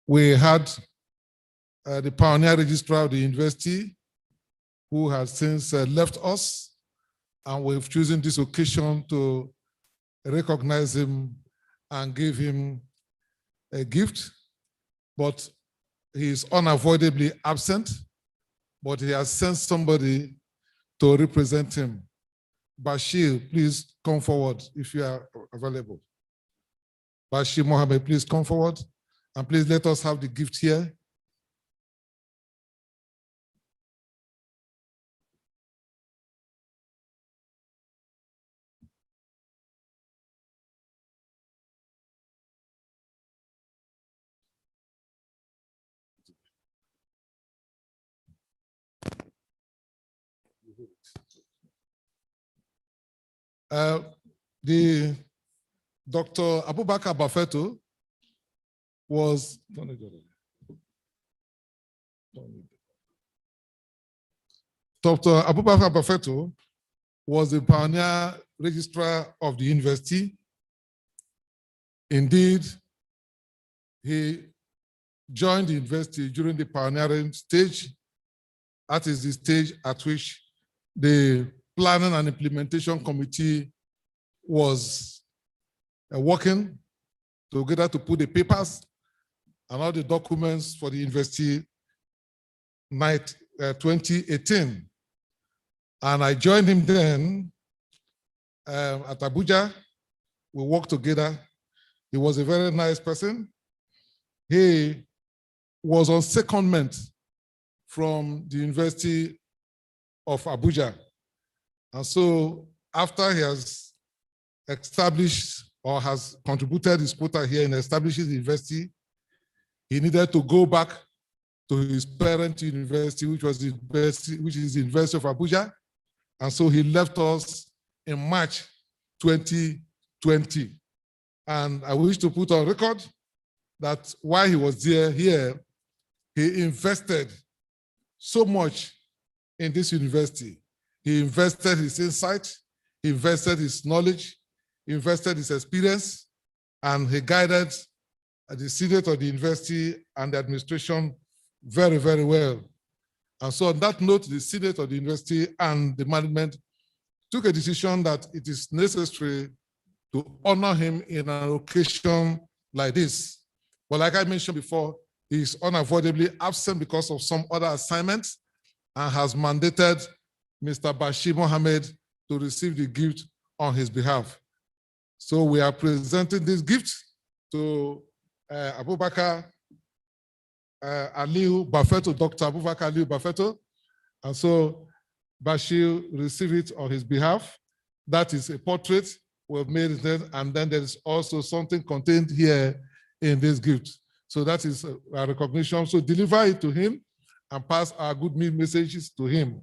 We had the pioneer registrar of the university who has since left us, and we've chosen this occasion to recognize him and give him a gift, but he is unavoidably absent, but he has sent somebody to represent him. Bashir, please come forward if you are available. Bashir Mohammed, please come forward, and please let us have the gift here. The Dr. Abubakar Bafeto was Dr. Abubakar Bafeto was the pioneer registrar of the university. Indeed, he joined the university during the pioneering stage. That is the stage at which the Planning and Implementation Committee was working together to put the papers and all the documents for the university 2018. And I joined him then at Abuja. We worked together. He was a very nice person. He was on secondment from the University of Abuja. And so after he has established or has contributed his quota here in establishing the university, he needed to go back to his parent university, which is the University of Abuja. And so he left us in March 2020. And I wish to put on record that while he was here, he invested so much in this university. He invested his insight, he invested his knowledge, he invested his experience, and he guided the Senate of the university and the administration very, very well. And so on that note, the Senate of the university and the management took a decision that it is necessary to honor him in an occasion like this. But like I mentioned before, he is unavoidably absent because of some other assignments and has mandated Mr. Bashir Mohammed to receive the gift on his behalf. So we are presenting this gift to Abubakar Aliu Bafeto, Dr. Abubakar Aliu Bafeto. And so Bashir received it on his behalf. That is a portrait we've made it then, and then there is also something contained here in this gift. So that is a recognition. So deliver it to him and pass our good messages to him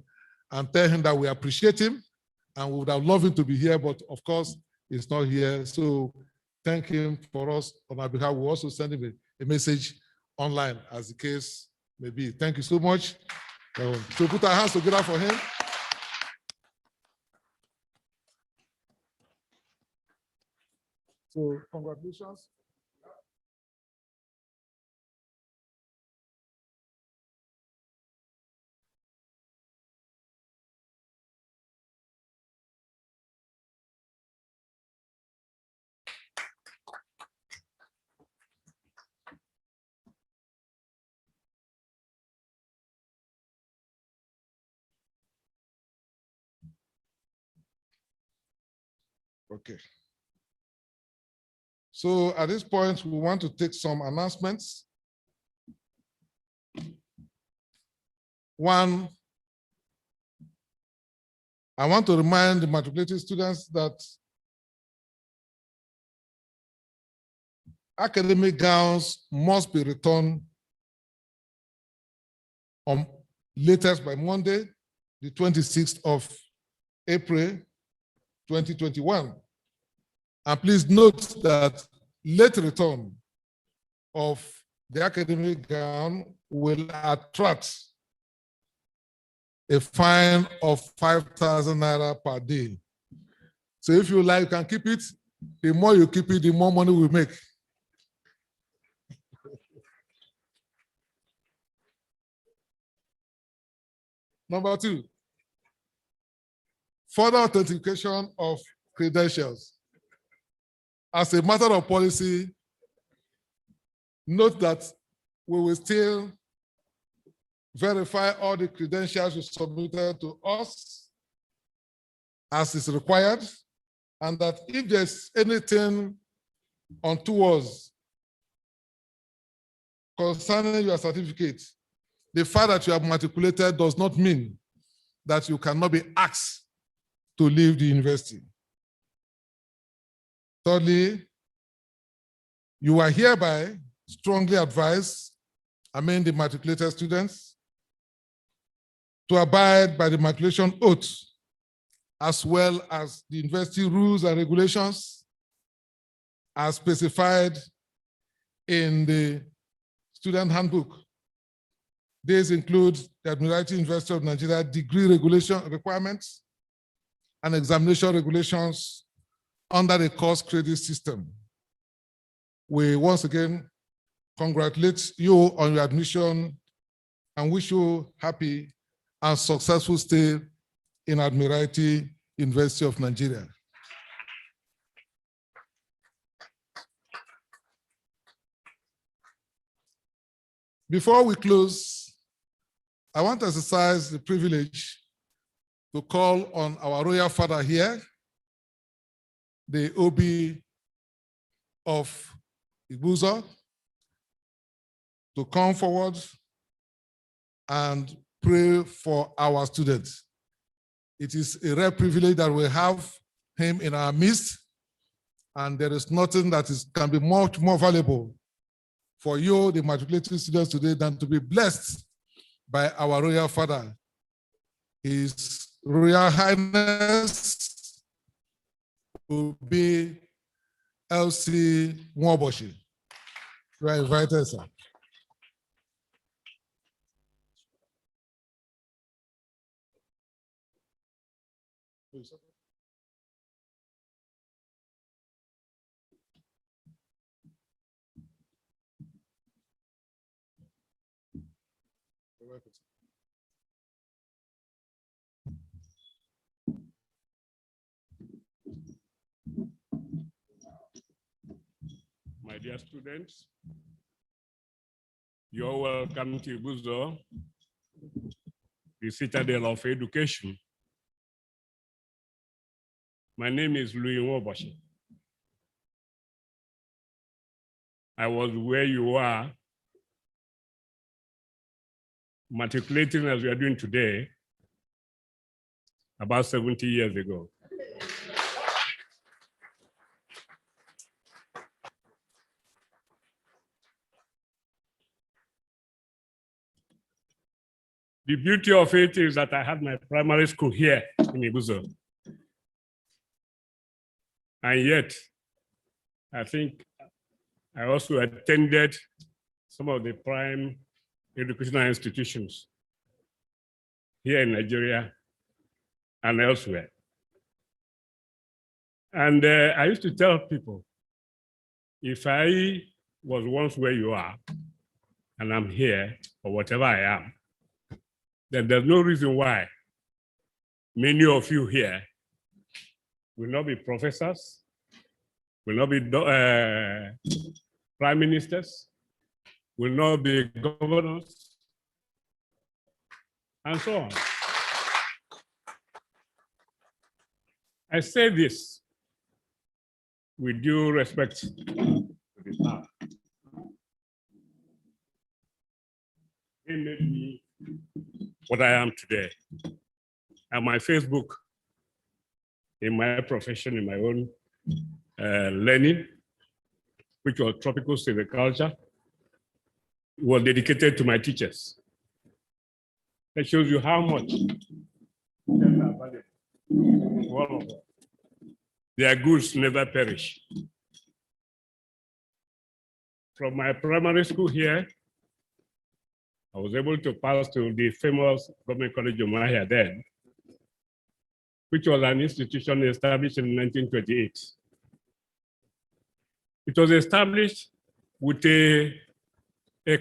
and tell him that we appreciate him and we would have loved him to be here, but of course, he's not here. So thank him for us on our behalf. We'll also send him a message online as the case may be. Thank you so much. So put our hands together for him. So congratulations. Okay. So at this point, we want to take some announcements. One, I want to remind the matriculating students that academic gowns must be returned on latest by Monday, the 26th of April, 2021. And please note that late return of the academic gown will attract a fine of 5,000 naira per day. So if you like, you can keep it. The more you keep it, the more money we make. Number two, further authentication of credentials. As a matter of policy, note that we will still verify all the credentials you submitted to us as is required, and that if there's anything untoward concerning your certificate, the fact that you have matriculated does not mean that you cannot be asked to leave the university. Thirdly, you are hereby strongly advised, the matriculated students, to abide by the matriculation oath, as well as the university rules and regulations as specified in the student handbook. These include the Admiralty University of Nigeria degree regulation requirements and examination regulations under the course credit system. We once again congratulate you on your admission and wish you happy and successful stay in Admiralty University of Nigeria. Before we close, I want to exercise the privilege to call on our royal father here, the OB of Ibuzo, to come forward and pray for our students. It is a rare privilege that we have him in our midst, and there is nothing that can be much more valuable for you, the matriculating students today, than to be blessed by our royal father, His Royal Highness will be LC Nwaboshi. You are invited, sir. My dear students, you're welcome to Ibuzo, the citadel of education. My name is Louis Nwaboshi. I was where you are, matriculating as we are doing today, about 70 years ago. The beauty of it is that I had my primary school here in Ibuzo. And yet, I think I also attended some of the prime educational institutions here in Nigeria and elsewhere. And I used to tell people, if I was once where you are, and I'm here, or whatever I am, then there's no reason why many of you here will not be professors, will not be prime ministers, will not be governors, and so on. I say this with due respect to the power. They made me what I am today. And my Facebook, in my profession, in my own learning, which was tropical silviculture, was dedicated to my teachers. That shows you how much their goods never perish. From my primary school here, I was able to pass to the famous Government College of Mahia then, which was an institution established in 1928. It was established with a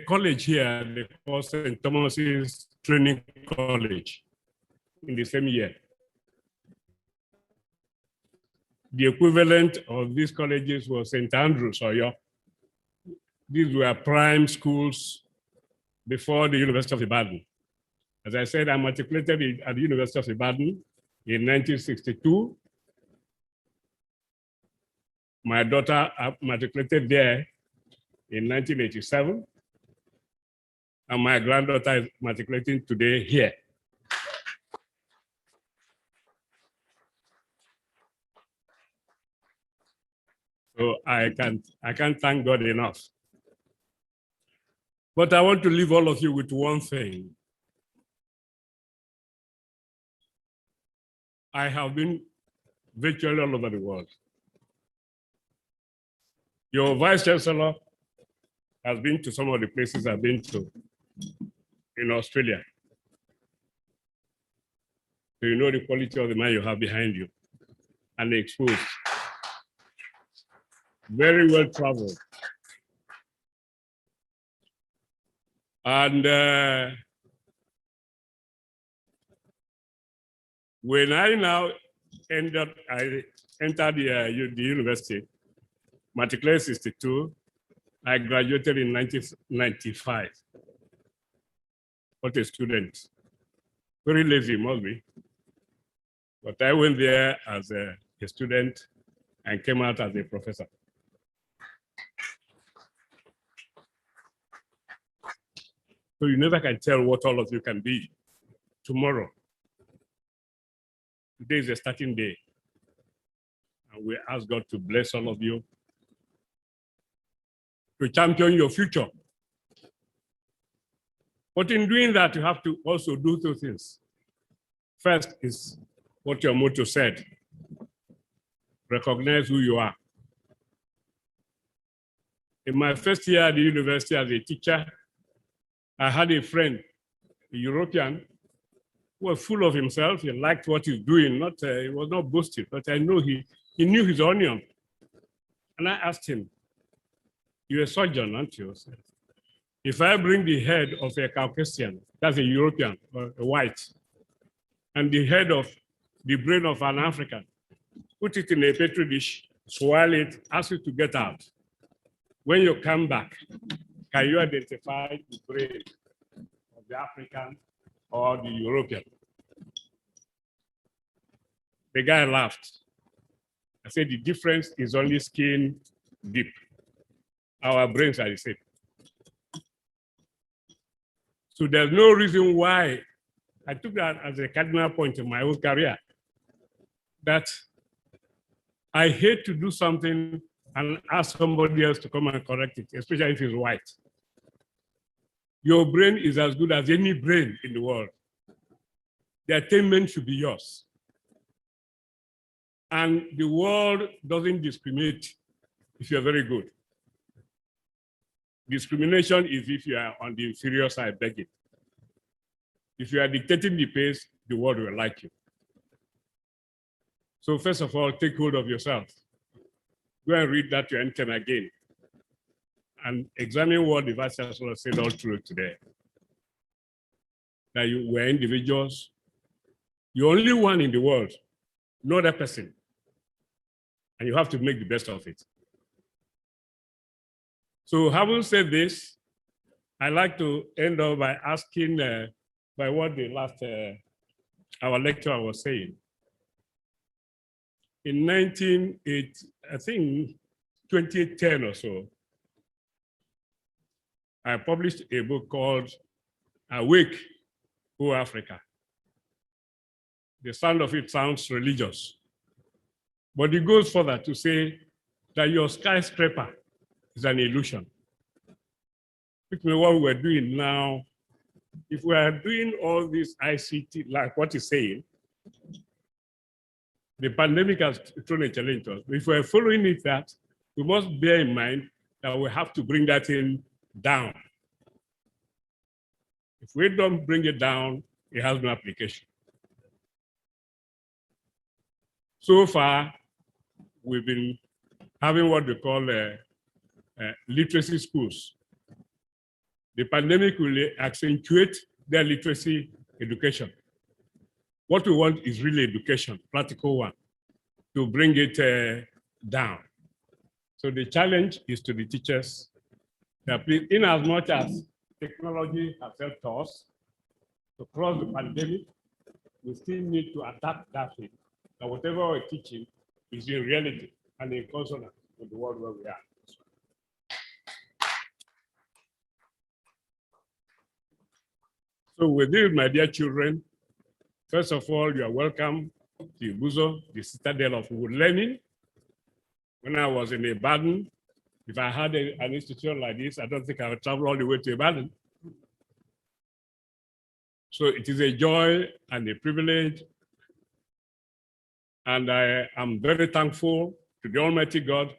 college here, they call St. Thomas's Training College, in the same year. The equivalent of these colleges was St. Andrews, Oyo. These were prime schools before the University of Ibadan. As I said, I matriculated at the University of Ibadan in 1962. My daughter matriculated there in 1987. And my granddaughter is matriculating today here. So I can't thank God enough. But I want to leave all of you with one thing. I have been virtually all over the world. Your Vice Chancellor has been to some of the places I've been to in Australia. So you know the quality of the man you have behind you and exposed. Very well traveled. And when I now entered the university, matriculated 62, I graduated in 1995. What a student. Very lazy, must be. But I went there as a student and came out as a professor. So you never can tell what all of you can be tomorrow. Today is a starting day. And we ask God to bless all of you, to champion your future. But in doing that, you have to also do two things. First is what your motto said. Recognize who you are. In my first year at the university as a teacher, I had a friend, a European, who was full of himself. He liked what he's doing. He was not boasting, but I know he knew his onion. And I asked him, "You're a surgeon, aren't you?" If I bring the head of a Caucasian, that's a European, or a white, and the head of the brain of an African, put it in a petri dish, swirl it, ask it to get out. When you come back, can you identify the brain of the African or the European? The guy laughed. I said, the difference is only skin deep. Our brains are the same. So there's no reason why I took that as a cardinal point in my own career, that I hate to do something and ask somebody else to come and correct it, especially if it's white. Your brain is as good as any brain in the world. The attainment should be yours. And the world doesn't discriminate if you're very good. Discrimination is if you are on the inferior side begging. If you are dictating the pace, the world will like you. So first of all, take hold of yourself. Go and read that your anthem again. And examine what the Vice Chancellor said all through today. That you were individuals. You're only one in the world, no other person. And you have to make the best of it. So having said this, I'd like to end up by asking by what the last, our lecturer was saying. In 2010 or so, I published a book called Awake whole Africa. The sound of it sounds religious, but it goes further to say that your skyscraper is an illusion. Which means what we're doing now, if we are doing all this ICT, like what he's saying, the pandemic has thrown a challenge to us. If we're following it that, we must bear in mind that we have to bring that in down. If we don't bring it down, it has no application. So far, we've been having what we call literacy schools. The pandemic will accentuate their literacy education. What we want is really education, practical one, to bring it down. So the challenge is to the teachers that please, in as much as technology has helped us to cross the pandemic, we still need to attack that thing. That whatever we're teaching is in reality and in consonance with the world where we are. So with this, my dear children, first of all, you are welcome to Ibuzo, the citadel of wood learning. When I was in Ibadan, if I had an institution like this, I don't think I would travel all the way to Ibadan. So it is a joy and a privilege. And I am very thankful to the Almighty God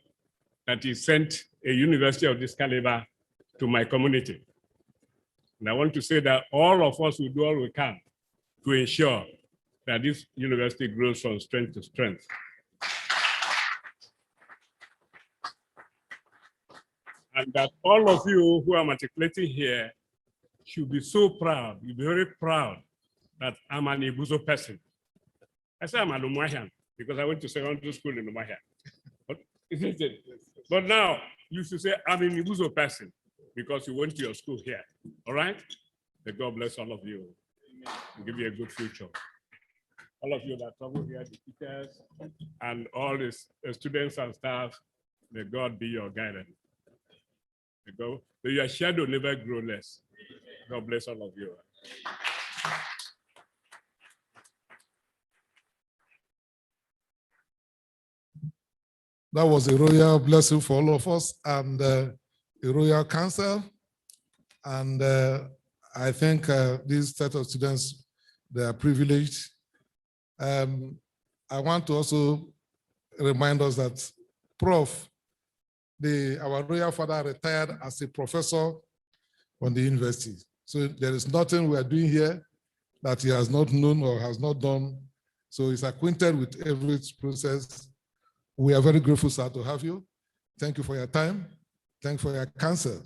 that He sent a university of this caliber to my community. And I want to say that all of us will do all we can to ensure that this university grows from strength to strength. And that all of you who are matriculating here should be so proud, you'll be very proud that I'm an Ibuzo person. I say I'm an Umuahian because I went to secondary school in Umuahia. But now you should say I'm an Ibuzo person because you went to your school here. All right? May God bless all of you and give you a good future. All of you that travel here, the teachers and all the students and staff, may God be your guidance. May your shadow never grow less. God bless all of you. That was a royal blessing for all of us and a royal council. And I think these set of students, they are privileged. I want to also remind us that Prof, our royal father retired as a professor on the university. So there is nothing we are doing here that he has not known or has not done. So he's acquainted with every process. We are very grateful, sir, to have you. Thank you for your time. Thank you for your counsel.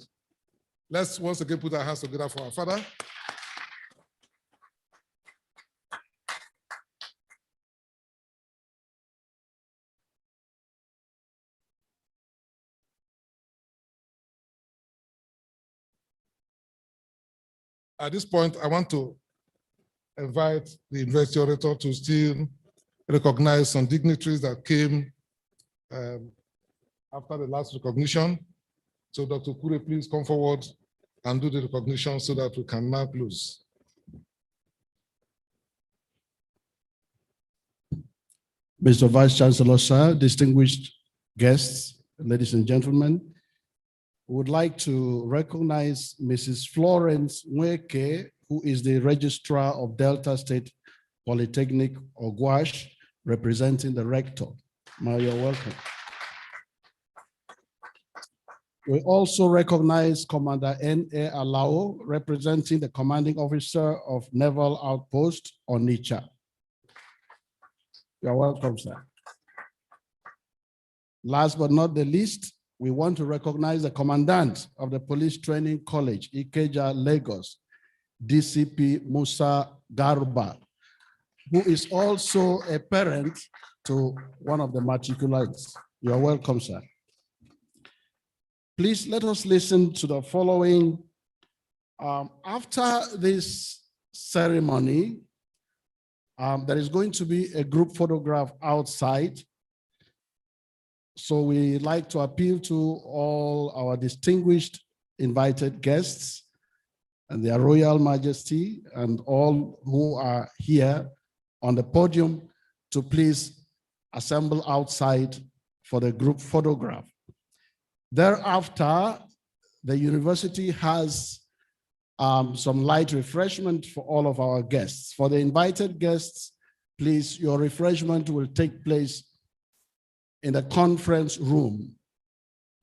Let's once again put our hands together for our father. At this point, I want to invite the university orator to still recognize some dignitaries that came after the last recognition. So Dr. Kure, please come forward and do the recognition so that we can now close. Mr. Vice Chancellor, sir, distinguished guests, ladies and gentlemen, we would like to recognize Mrs. Florence Nweke, who is the Registrar of Delta State Polytechnic, Ogwash, representing the rector. Ma, you're welcome. We also recognize Commander N.A. Alao, representing the commanding officer of Naval Outpost, Onitsha. You're welcome, sir. Last but not the least, we want to recognize the commandant of the Police Training College, Ikeja, Lagos, DCP Musa Garba, who is also a parent to one of the matriculates. You're welcome, sir. Please let us listen to the following. After this ceremony, there is going to be a group photograph outside. So we like to appeal to all our distinguished invited guests and their Royal Majesty and all who are here on the podium to please assemble outside for the group photograph. Thereafter, the university has some light refreshment for all of our guests. For the invited guests, please, your refreshment will take place in the conference room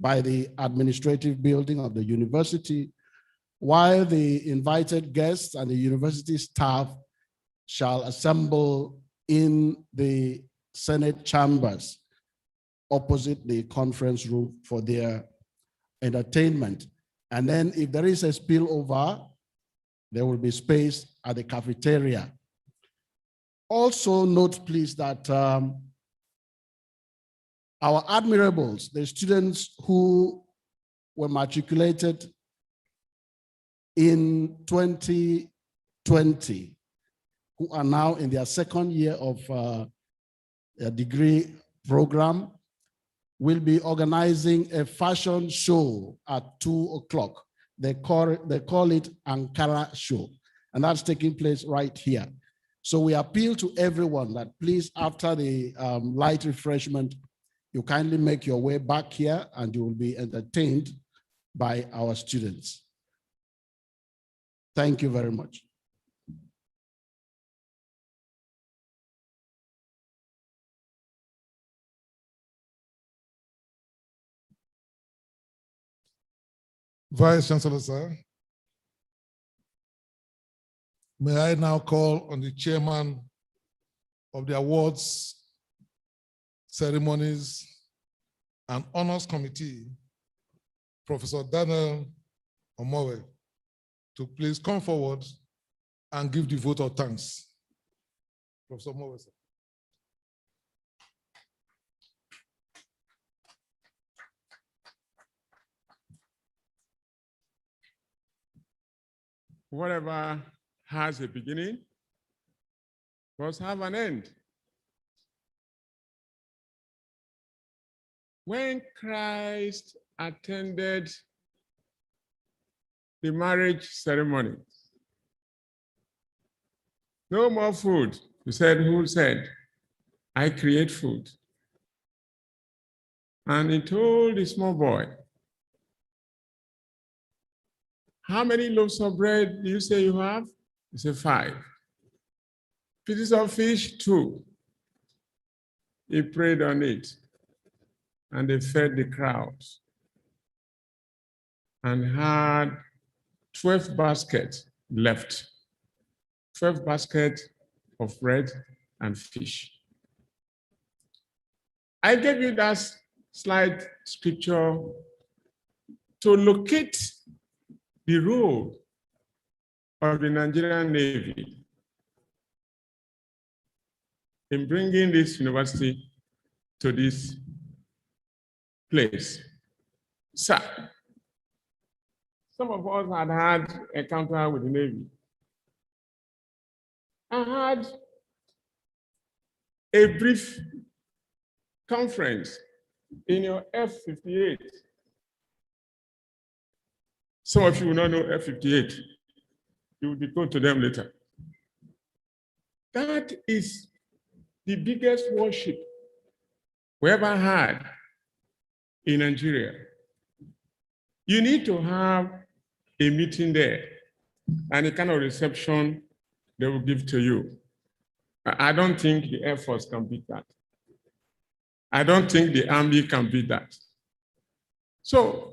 by the administrative building of the university, while the invited guests and the university staff shall assemble in the Senate chambers opposite the conference room for their entertainment. And then if there is a spillover, there will be space at the cafeteria. Also note, please, that our admirables, the students who were matriculated in 2020, who are now in their second year of a degree program, will be organizing a fashion show at 2:00. They call it Ankara Show, and that's taking place right here. So we appeal to everyone that please, after the light refreshment, you kindly make your way back here and you will be entertained by our students. Thank you very much. Vice Chancellor, sir. May I now call on the chairman of the awards, ceremonies, and honors committee, Professor Daniel Omowe, to please come forward and give the vote of thanks. Professor Omowe, sir. Whatever has a beginning must have an end. When Christ attended the marriage ceremony, no more food. He said, who said, I create food. And he told the small boy, how many loaves of bread do you say you have? He said, 5. Pieces of fish, 2. He prayed on it, and they fed the crowds and had 12 baskets left. 12 baskets of bread and fish. I gave you that slide scripture to locate the role of the Nigerian Navy in bringing this university to this place. Sir, some of us had had an encounter with the Navy. I had a brief conference in your F-58. Some of you will not know F-58. You will be told to them later. That is the biggest warship we ever had in Nigeria. You need to have a meeting there and a kind of reception they will give to you. I don't think the Air Force can beat that. I don't think the Army can beat that. So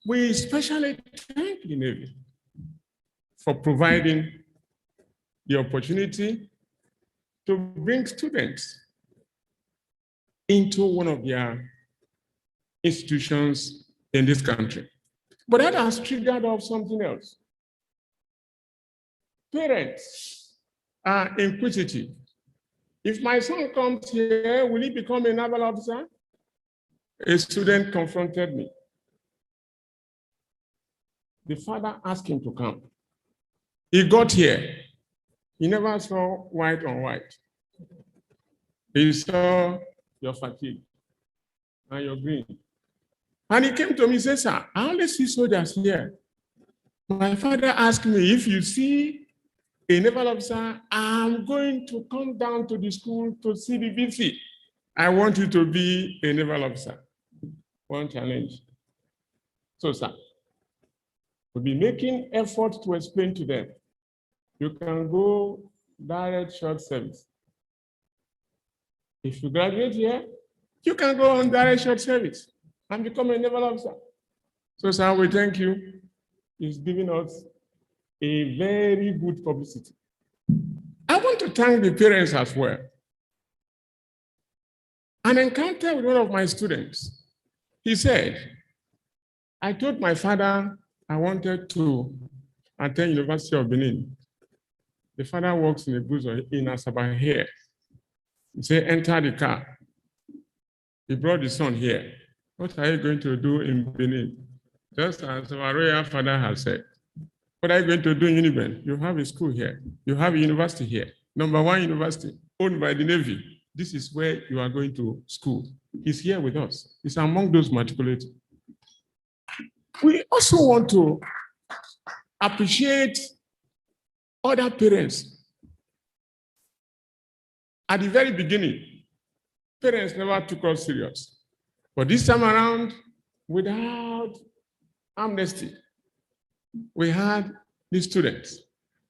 we especially thank the Navy for providing the opportunity to bring students into one of their institutions in this country. But that has triggered off something else. Parents are inquisitive. If my son comes here, will he become a naval officer? A student confronted me. The father asked him to come. He got here. He never saw white on white. He saw your fatigue and your green. And he came to me and said, sir, I only see soldiers here. My father asked me, if you see a naval officer, I'm going to come down to the school to see the VC. I want you to be a naval officer. One challenge. So, sir, we'll be making effort to explain to them. You can go direct short service. If you graduate here, you can go on direct short service and become a naval officer. So, sir, we thank you. It's giving us a very good publicity. I want to thank the parents as well. An encounter with one of my students, he said, I told my father I wanted to attend University of Benin. The father works in a boozer in Asaba here. He said, enter the car. He brought the son here. What are you going to do in Benin? Just as our royal father has said. What are you going to do in Uniben? You have a school here. You have a university here. #1 university owned by the Navy. This is where you are going to school. He's here with us. He's among those matriculated. We also want to appreciate other parents. At the very beginning, parents never took us serious. But this time around, without amnesty, we had the students.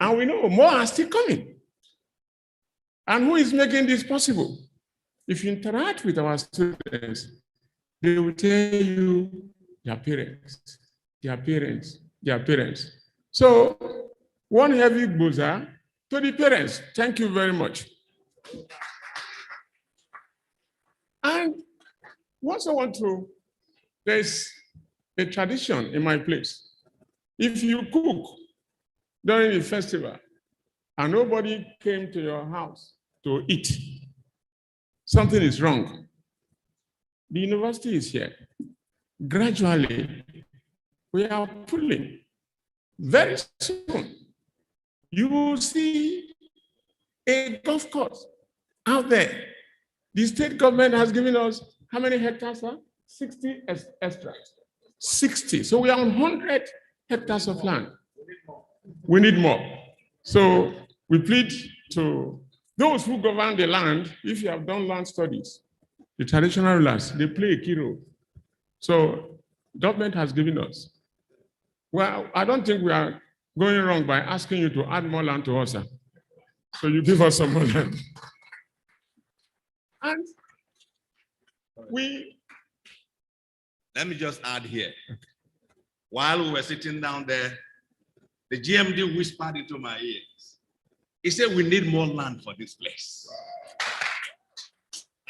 And we know more are still coming. And who is making this possible? If you interact with our students, they will tell you their parents, their parents, their parents. So one heavy buzzer to the parents. Thank you very much. And once I want to, there's a tradition in my place. If you cook during the festival and nobody came to your house to eat, something is wrong. The university is here. Gradually, we are pulling. Very soon, you will see a golf course out there. The state government has given us how many hectares, sir? 60 extra. 60. So we are on 100 hectares of land. We need more. So we plead to those who govern the land, if you have done land studies, the traditional rulers, they play a key role. So government has given us. Well, I don't think we are going wrong by asking you to add more land to us, sir. So you give us some more land. And let me just add here. While we were sitting down there, the GMD whispered into my ears. He said, we need more land for this place.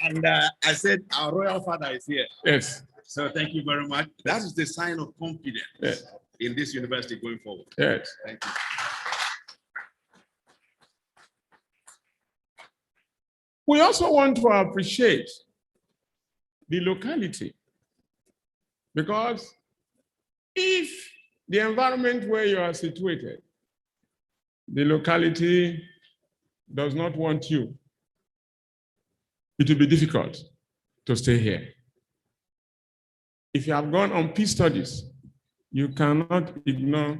And I said, our royal father is here. Yes. So thank you very much. That is the sign of confidence in this university going forward. Yes. Thank you. We also want to appreciate the locality, because if the environment where you are situated, the locality does not want you, it will be difficult to stay here. If you have gone on peace studies, you cannot ignore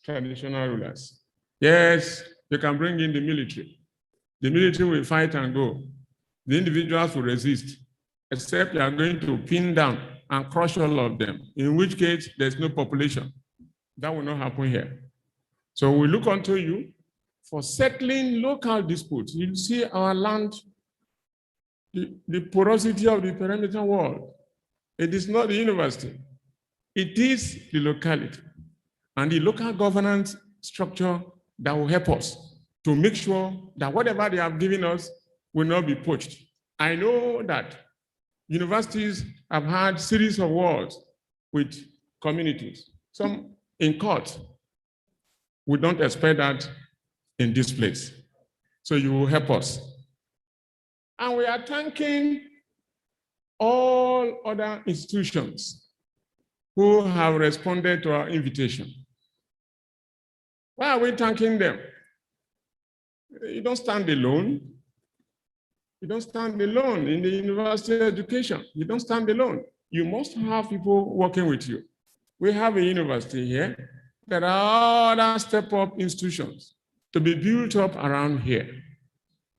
traditional rulers. Yes, you can bring in the military. The military will fight and go. The individuals will resist, except you are going to pin down and crush all of them, in which case there's no population. That will not happen here. So we look unto you for settling local disputes. You see our land, the porosity of the perimeter wall. It is not the university. It is the locality and the local governance structure that will help us to make sure that whatever they have given us will not be poached. I know that universities have had series of wars with communities, some in court. We don't expect that in this place. So you will help us. And we are thanking all other institutions who have responded to our invitation. Why are we thanking them? You don't stand alone. You don't stand alone in the university education. You don't stand alone. You must have people working with you. We have a university here. There are other step-up institutions to be built up around here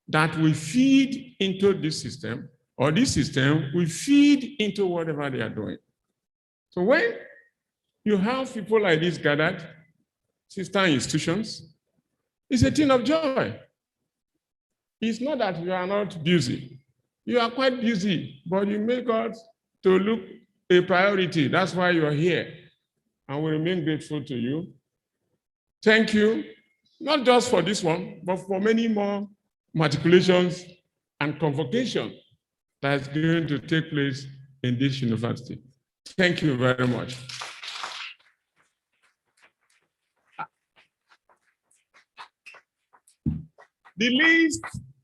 that will feed into this system, or this system will feed into whatever they are doing. So when you have people like this gathered, sister institutions, it's a thing of joy. It's not that you are not busy. You are quite busy, but you make God to look a priority. That's why you are here. And we remain grateful to you. Thank you, not just for this one, but for many more matriculations and convocation that is going to take place in this university. Thank you very much. The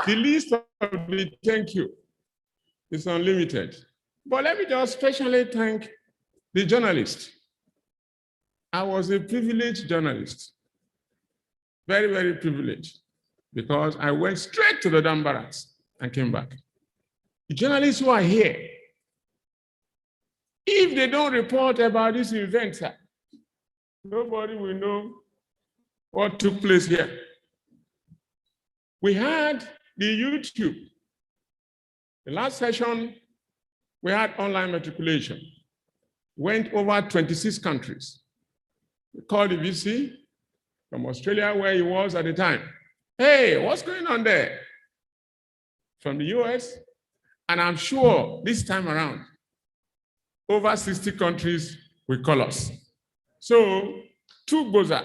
list of the thank you is unlimited. But let me just especially thank the journalists. I was a privileged journalist, very, very privileged, because I went straight to the damn barracks and came back. The journalists who are here, if they don't report about this event, nobody will know what took place here. We had the YouTube. The last session, we had online matriculation. Went over 26 countries. We called the VC from Australia, where he was at the time. Hey, what's going on there? From the US, and I'm sure this time around, over 60 countries will call us. So, to Boza,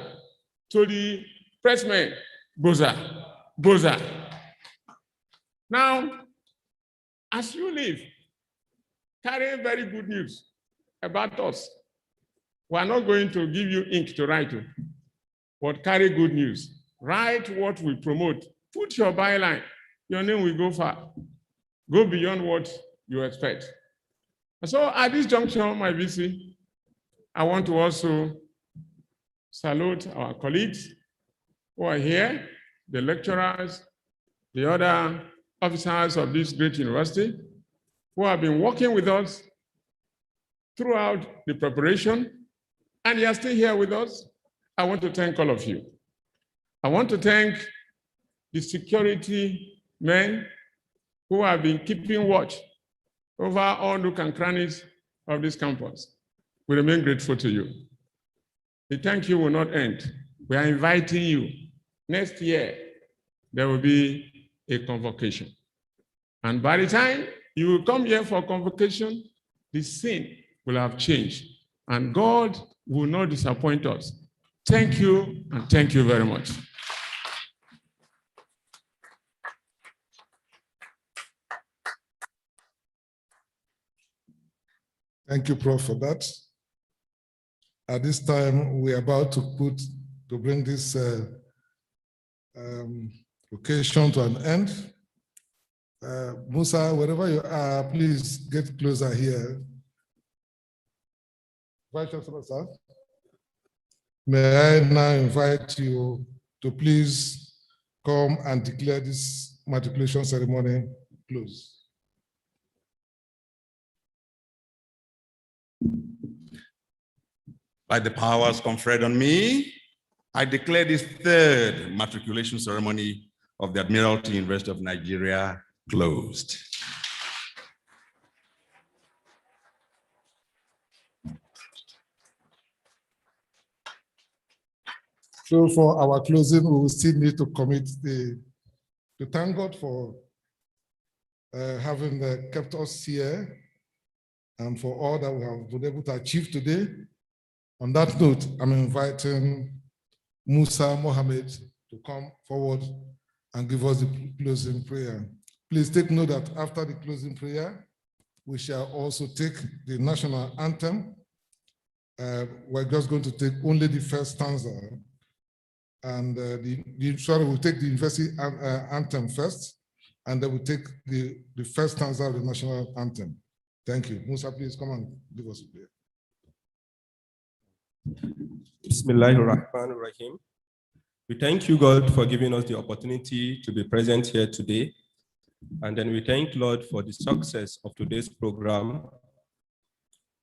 to the pressmen, Boza. Now, as you leave, carry very good news about us. We are not going to give you ink to write, but carry good news. Write what we promote. Put your byline. Your name will go far. Go beyond what you expect. So at this juncture, my VC, I want to also salute our colleagues who are here, the lecturers, the other officers of this great university who have been working with us throughout the preparation, and you are still here with us. I want to thank all of you. I want to thank the security men who have been keeping watch over all nook and crannies of this campus. We remain grateful to you. The thank you will not end. We are inviting you. Next year, there will be a convocation. And by the time you will come here for convocation, the scene will have changed. And God will not disappoint us. Thank you, and thank you very much. Thank you, Prof, for that. At this time, we're about to bring this occasion to an end. Musa, wherever you are, please get closer here. Vice Chancellor, sir. May I now invite you to please come and declare this matriculation ceremony closed. By the powers conferred on me, I declare this third matriculation ceremony of the Admiralty University of Nigeria closed. So for our closing, we will still need to commit to thank God for having kept us here and for all that we have been able to achieve today. On that note, I'm inviting Musa Mohammed to come forward and give us the closing prayer. Please take note that after the closing prayer, we shall also take the national anthem. We're just going to take only the first stanza, and we'll take the university anthem first, and then we'll take the first stanza of the national anthem. Thank you. Musa, please come and give us a prayer. Bismillahirrahmanirrahim. We thank you, God, for giving us the opportunity to be present here today. And then we thank Lord for the success of today's program.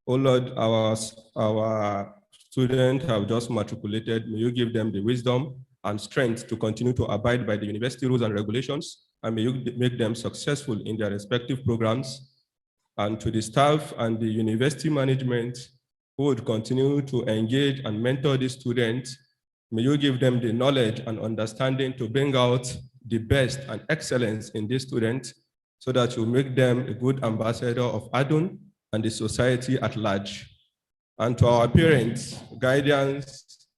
Oh Lord, our students have just matriculated, may you give them the wisdom and strength to continue to abide by the university rules and regulations, and may you make them successful in their respective programs. And to the staff and the university management who would continue to engage and mentor the students, may you give them the knowledge and understanding to bring out the best and excellence in these students so that you make them a good ambassador of ADUN and the society at large. And to our parents, guardians,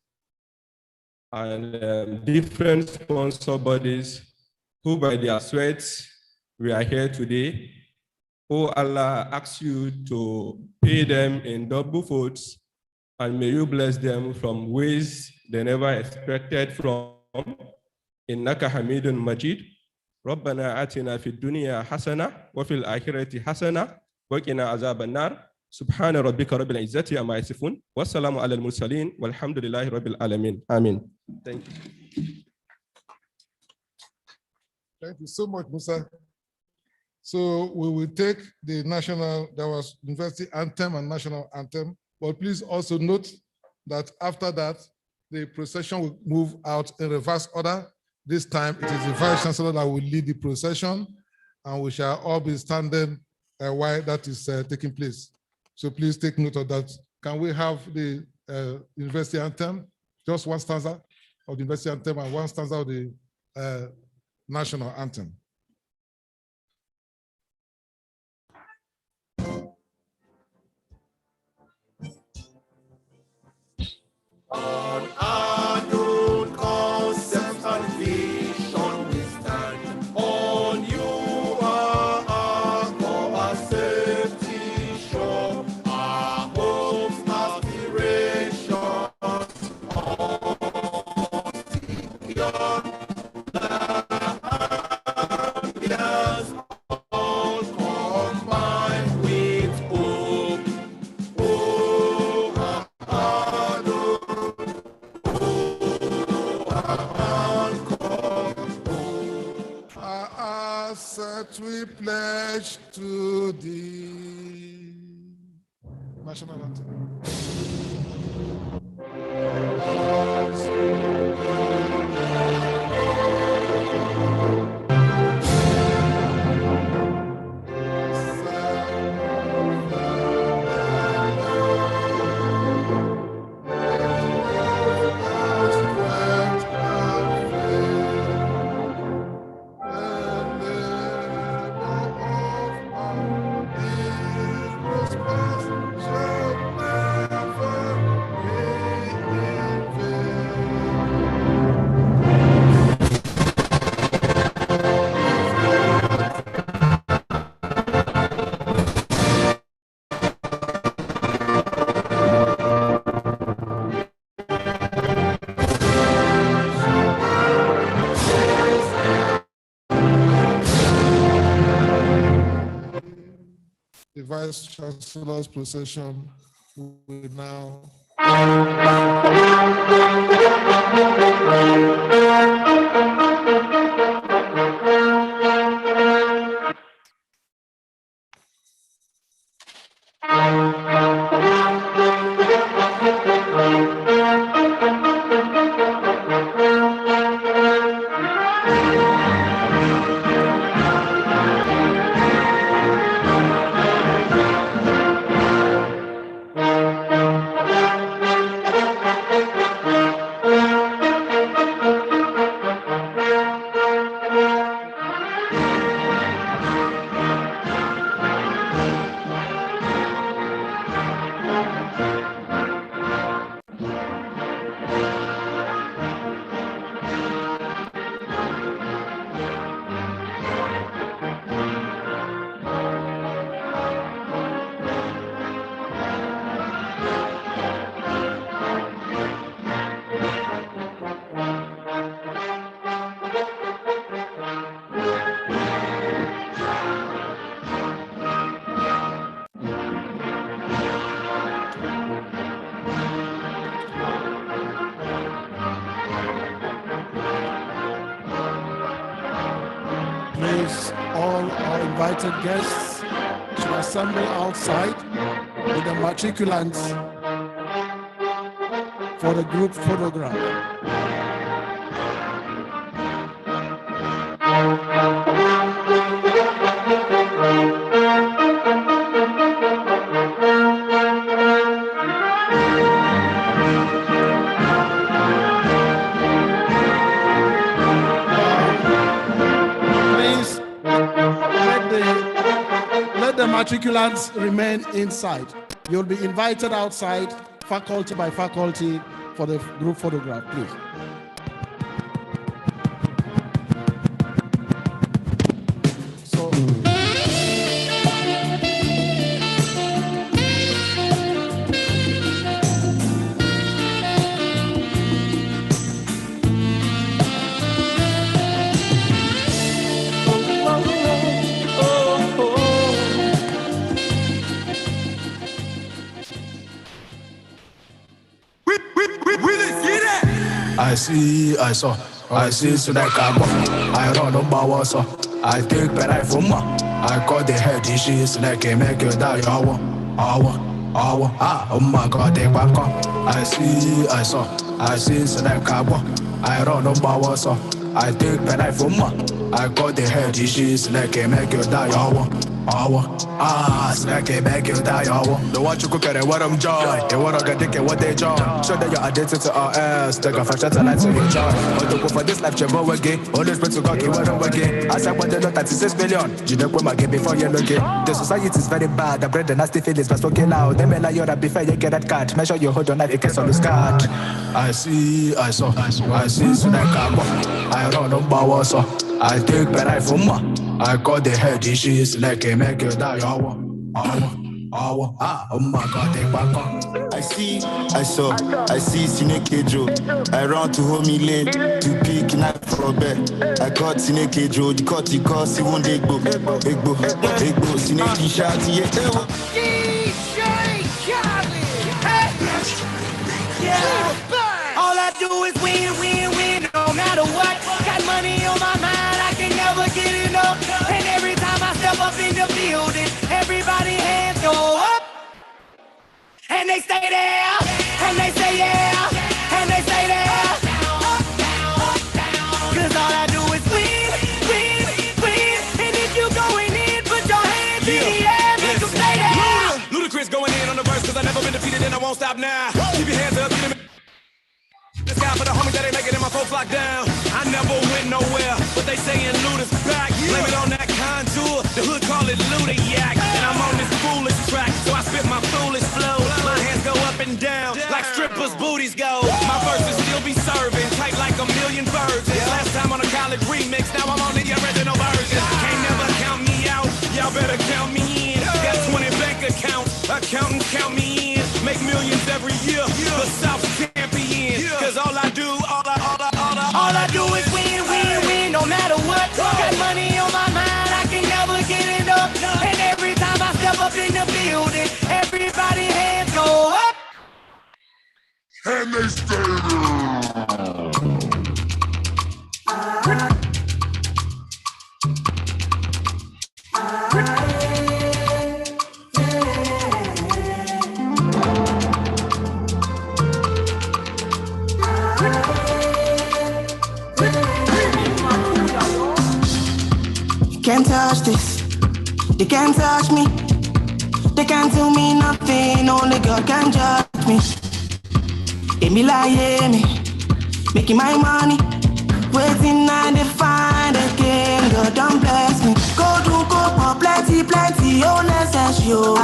and different sponsor bodies who by their sweats we are here today, oh Allah asks you to pay them in double folds, and may you bless them from ways they never expected from. Innaka Hamidun Majid. ربنا آتنا في الدنيا حسنة وفي الآخرة حسنة وقنا عذاب النار سبحان ربك رب العزة عما يصفون والسلام على المرسلين والحمد لله رب العالمين. Amen. Thank you. Thank you so much, Musa. So we will take the national, there was university anthem and national anthem, but please also note that after that, the procession will move out in reverse order. This time it is the Vice Chancellor that will lead the procession, and we shall all be standing while that is taking place. So please take note of that. Can we have the university anthem, just one stanza of the university anthem and one stanza of the national anthem? On unknown concepts and vision we stand. On you are our core, our safety shore, our hopes, aspirations, all secure. The years all combined with hope. That we pledge to the national anthem. The Vice Chancellor's procession will now. Please, all our invited guests should assemble outside with the matriculants. for the group photograph. Please let the matriculants remain inside. You'll be invited outside, faculty by faculty, for the group photograph, please. So, I saw, so that I don't know about what's up. I take that I from I got the head dishes like a make you die. Oh my god, they back up. I saw, so that I don't know about what's up. I take that I from I got the head dishes like a make you die. Snack it, make you die. Don't want you cook at what I'm joy. They want to get what they joy. Show that you're addicted to our ass. Take a fresh shot and to enjoy. But to go for this life, you go again. Always pray to God, you won't again. I said, what they know, 36 million. You don't come again before you look it. The society is very bad. The bread, the nasty feelings, but spoken out. They may lie you before you get that card. Make sure you hold on that it gets on the card. I saw, so that I don't know about what's up. I take that I from I got the head dishes like a make you die. Oh my god, they back up. I saw, Sinekejo. I ran to homie lane to pick knife from bed. I caught Sinekejo, the cut he cost, he won't Egbo, Sineke shot, All I do is win, no matter what. Got money on my mind, I can never get enough. And every time I step up in the building, everybody hands go up. And they stay there, and they say yeah, and they stay there. Cause all I do is win. And if you going in, put your hands in the air, make them stay there. Ludacris going in on the verse, cause I never been defeated and I won't stop now. Keep your hands up, this guy for the homies that ain't making it, my folks locked down. I never went nowhere, but they saying Luda's back. Blame it on that contour, the hood call it Luda-yak. And I'm on this foolish track, so I spit my foolish flow. My hands go up and down, like strippers' booties go. My verses still be serving, tight like a million birds. Last time on a college remix, now I'm on the original version. Can't never count me out, y'all better count me in. Got 20 bank accounts, accountants count me in. Make millions every year, the South champion. Cause all I do is win, no matter what. Got money on my mind, I can never get enough. And every time I step up in the building, everybody hands go up. And they stay Can't touch this, they can't touch me. They can't do me nothing, only God can judge me. Me me, making my money, waiting and they find again. God don't bless me. Go do go for plenty, oh let's ask you.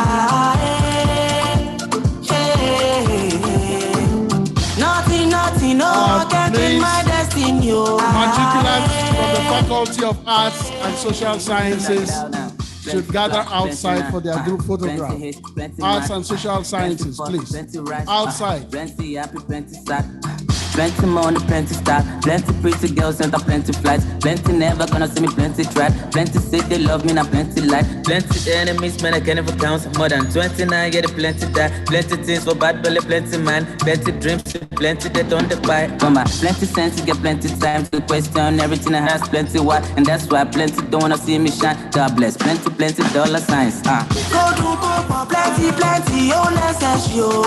Nothing, no, I can't in my destiny. Matriculants from the Faculty of Arts and Social Sciences should gather outside for their group photograph. Arts and Social Sciences, please. Outside. Plenty money, plenty style, plenty pretty girls and plenty flights. Plenty never gonna see me, plenty try. Plenty say they love me, now plenty light. Plenty enemies, man, I can't even count. More than 29, yeah, plenty die. Plenty things for bad belly, plenty man. Plenty dreams, plenty that on the buy. Come on, plenty sense, get plenty time to question everything I has, plenty what. And that's why plenty don't wanna see me shine. God bless, plenty dollar signs. Go for plenty, oh let's ask you.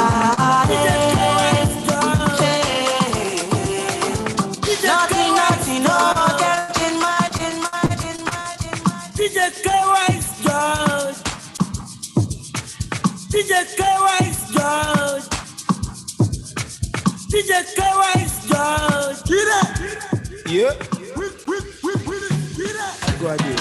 DJ K-Wise George. DJ K-Wise George. DJ K-Wise George. Get it. Yeah. Go ahead.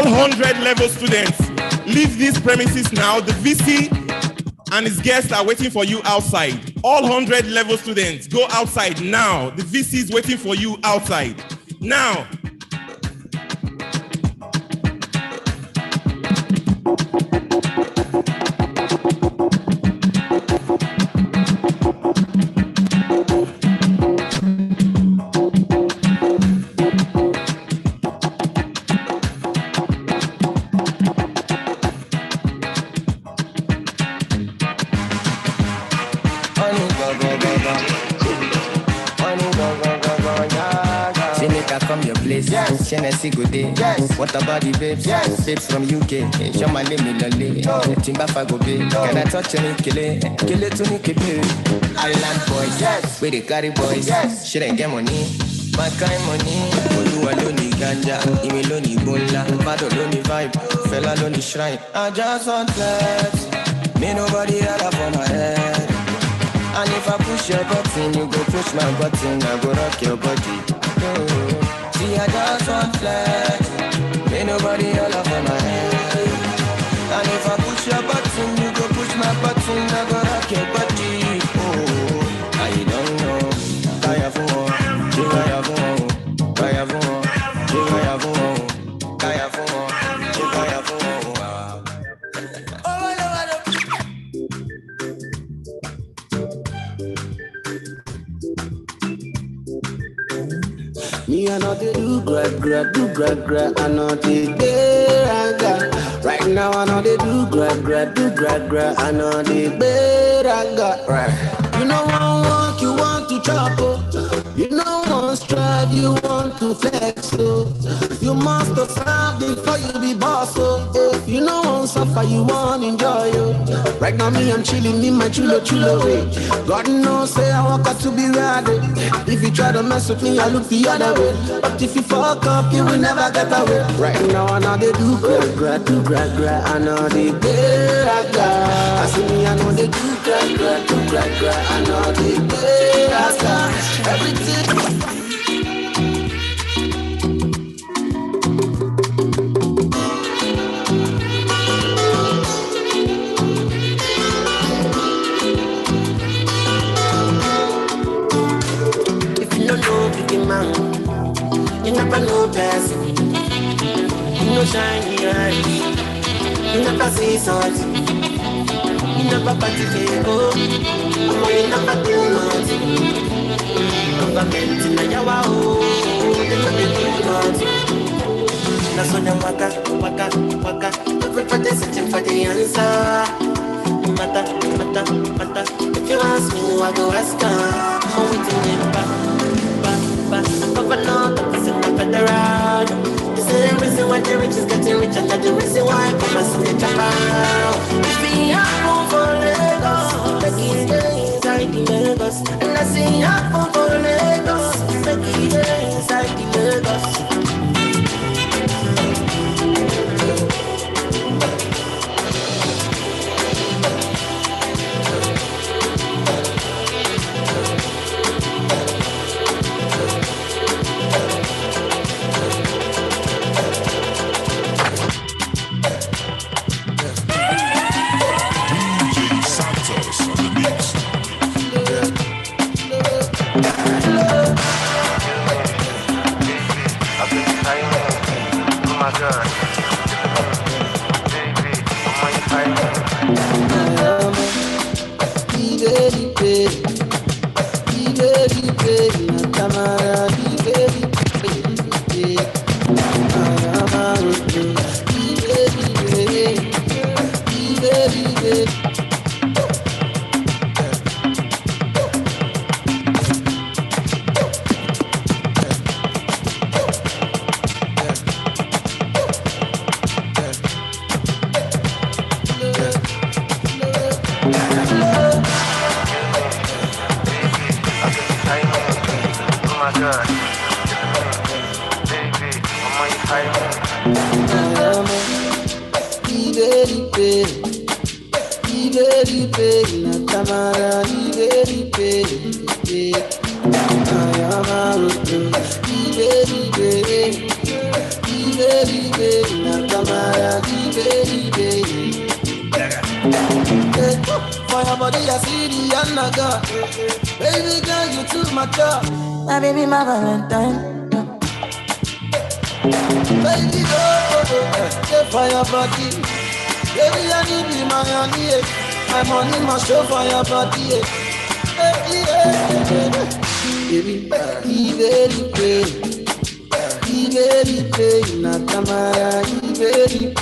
100 level students, leave these premises now. The VC and his guests are waiting for you outside. All 100 level students, go outside now. The VC is waiting for you outside now. Tennessee good day. Yes. What about the babes? Yes. Babes from UK. Show my name Lolly. Timba Fago Bay. Can I touch any kille? Kill it to me, Island boys. Yes. We the carry boys. Yes. Should I get money? My kind money. Olu aloni ganja. Imi loni bola. Bado loni vibe. Fella loni shrine. I just want flex. Me nobody all up on my head. And if I push your button, you go push my button. I go rock your body. See, I just want flex. Ain't nobody all up on my head. And if I push your button, you go push my button. I go rock your body. Oh, I don't know. Kaya for Kaya for Kaya for Kaya for Kaya for Kaya for. Me I know they do gra, I know they beraga. Right now I know they do gra, I know they beraga. Right. You know one walk, you want to chop up. You know one strive, you want to flex up. You must have served before you be boss up. You know one suffer, you want enjoy up. Right now me I'm chilling in my chulo way. God knows say I walk out to be ready. If you try to mess with me, I look the other way. But if you fuck up, you will never get away. Right now I know they do gra, I know they beraga. I see me, I know they do gra, I know they beraga. Everything. You never know best. You know shine in your eyes. You never see something. You never participate. You never do nothing. Government in your wow. They never do nothing. That's when they waka. Everybody searching for the answer. Mata. If you ask me, I go ask her. How we doing back? Governor, but this is not federal. This is the reason why the rich is getting rich, and that's the reason why people stay trapped. You see, I go for Lagos, like it's inside the Lagos. And I see I go for Lagos, like it's inside the Lagos. Baby girl, you took my job. My baby, my Valentine. Baby, stay for your body. Baby, I need you, my honey. My money must show for your body. Baby, Nakamara, baby,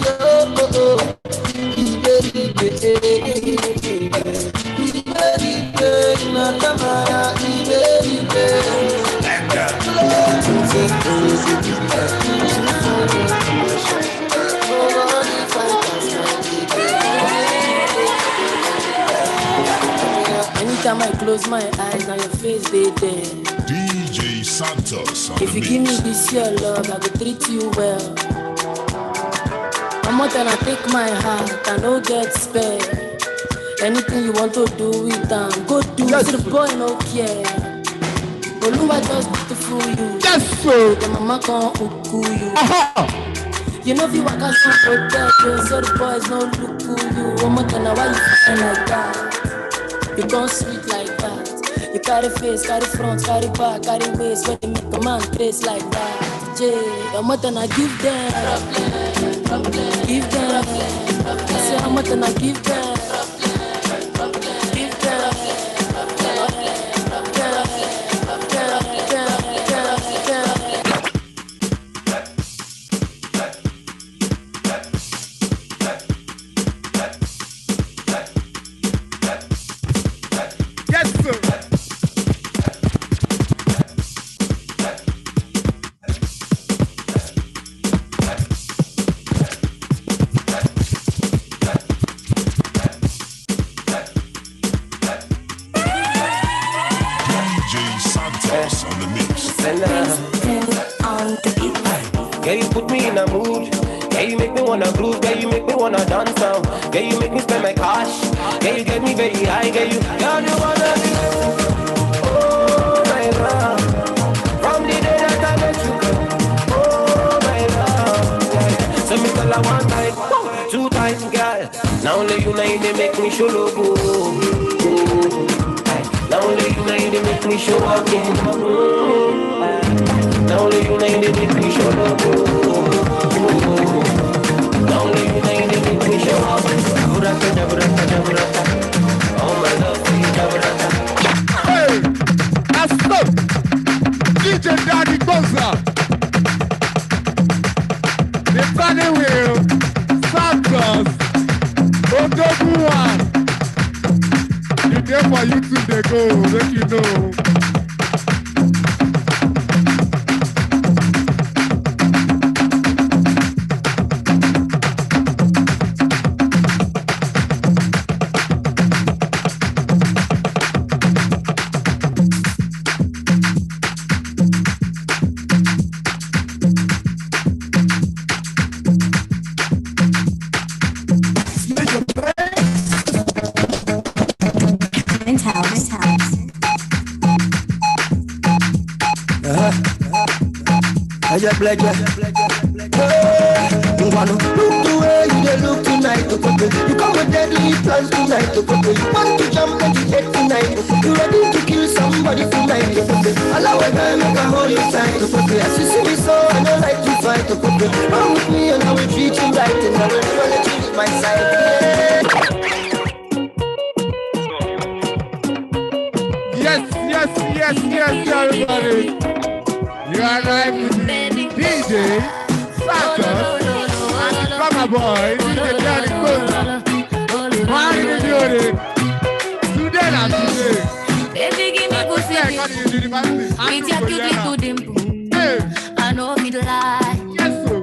oh. Anytime I close my eyes, now your face they there. DJ Santos on If you give me this your love, I will treat you well. I'm more than I take my heart, I no get spare. Anything you want to do with them, go do. Yes. The boy no care. Oluwa just to fool you. Yes, sir. The mama can't uku you. You know if you walk out some protect you, so the boys no look to you. One more than why you feeling like that? You gon' sweet like that. You carry face, carry front, carry back, carry waist. When you make a man face like that, Jay, I'm more than I give them. Give them. I say I'm more than I give them. Yeah, you put me in a mood. Yeah, you make me wanna groove. Yeah, you make me wanna dance now. Yeah, you make me spend my cash. Yeah, you get me very high. Yeah, you wanna be. Oh my love, from the day that I met you, oh my love. Yeah. So me tell her one time, two times, girl. Now only you know they make me show love. Now only you know they make me show up. Now only you know they make me show up. Now only you know they make me show up. Oh my love, hey, that's up. DJ Daddy Goza. The funny wheel, Santos, Odogu one. You there for YouTube, they go, let you know. Look the way you dey look tonight, you come with deadly plans tonight. You want to jump and you hit tonight. You ready to kill somebody tonight. Allow a guy make a hold you tight. As you see me so, I don't like to fight. Come with me and I will treat you right. And I will never let you leave my side. Yes, everybody. You are live with DJ Santos and the drummer boy, DJ Johnny Cola. One in the building. Today and today. Baby, give me pussy. With your cute little dimple. I know me lie. Yes, sir.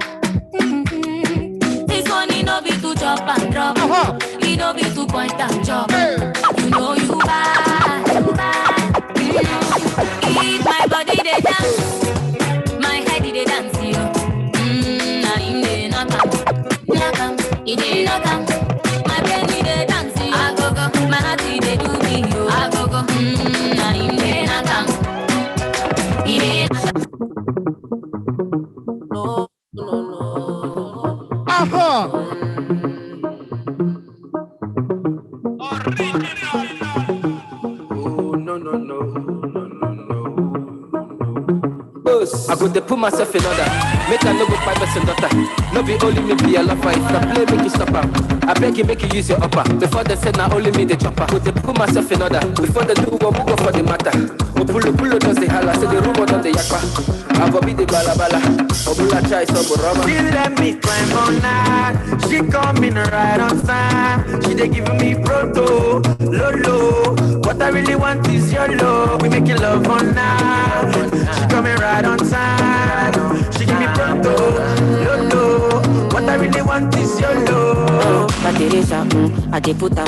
This one, it no be to chop and drop. It no be to point and chop. You know you bad. Eat my body, they dance. My head, they dance, you. Nah, him, they not come. He did not come. My brain, they dance, you. I go go. My heart, they do me, you. I go go. Nah, him, they not come. He did. I go to put myself in order. Make a no go 5% daughter. No be only me be a lover. If the play make you stop her. I beg you make you use your upper. Before they said now only me the chopper. Go to put myself in order. Before they do what go for the matter. Pulo does the holla. Say the rumor on the yakpa. I go be the balabala. Obula try some rubber. She let me climb on night. She coming right on time. She they giving me proto, lolo. What I really want is your love. We making love on night. She coming right on time. She give me proto, lolo. What I really want is your love. Teresa, I dey put am,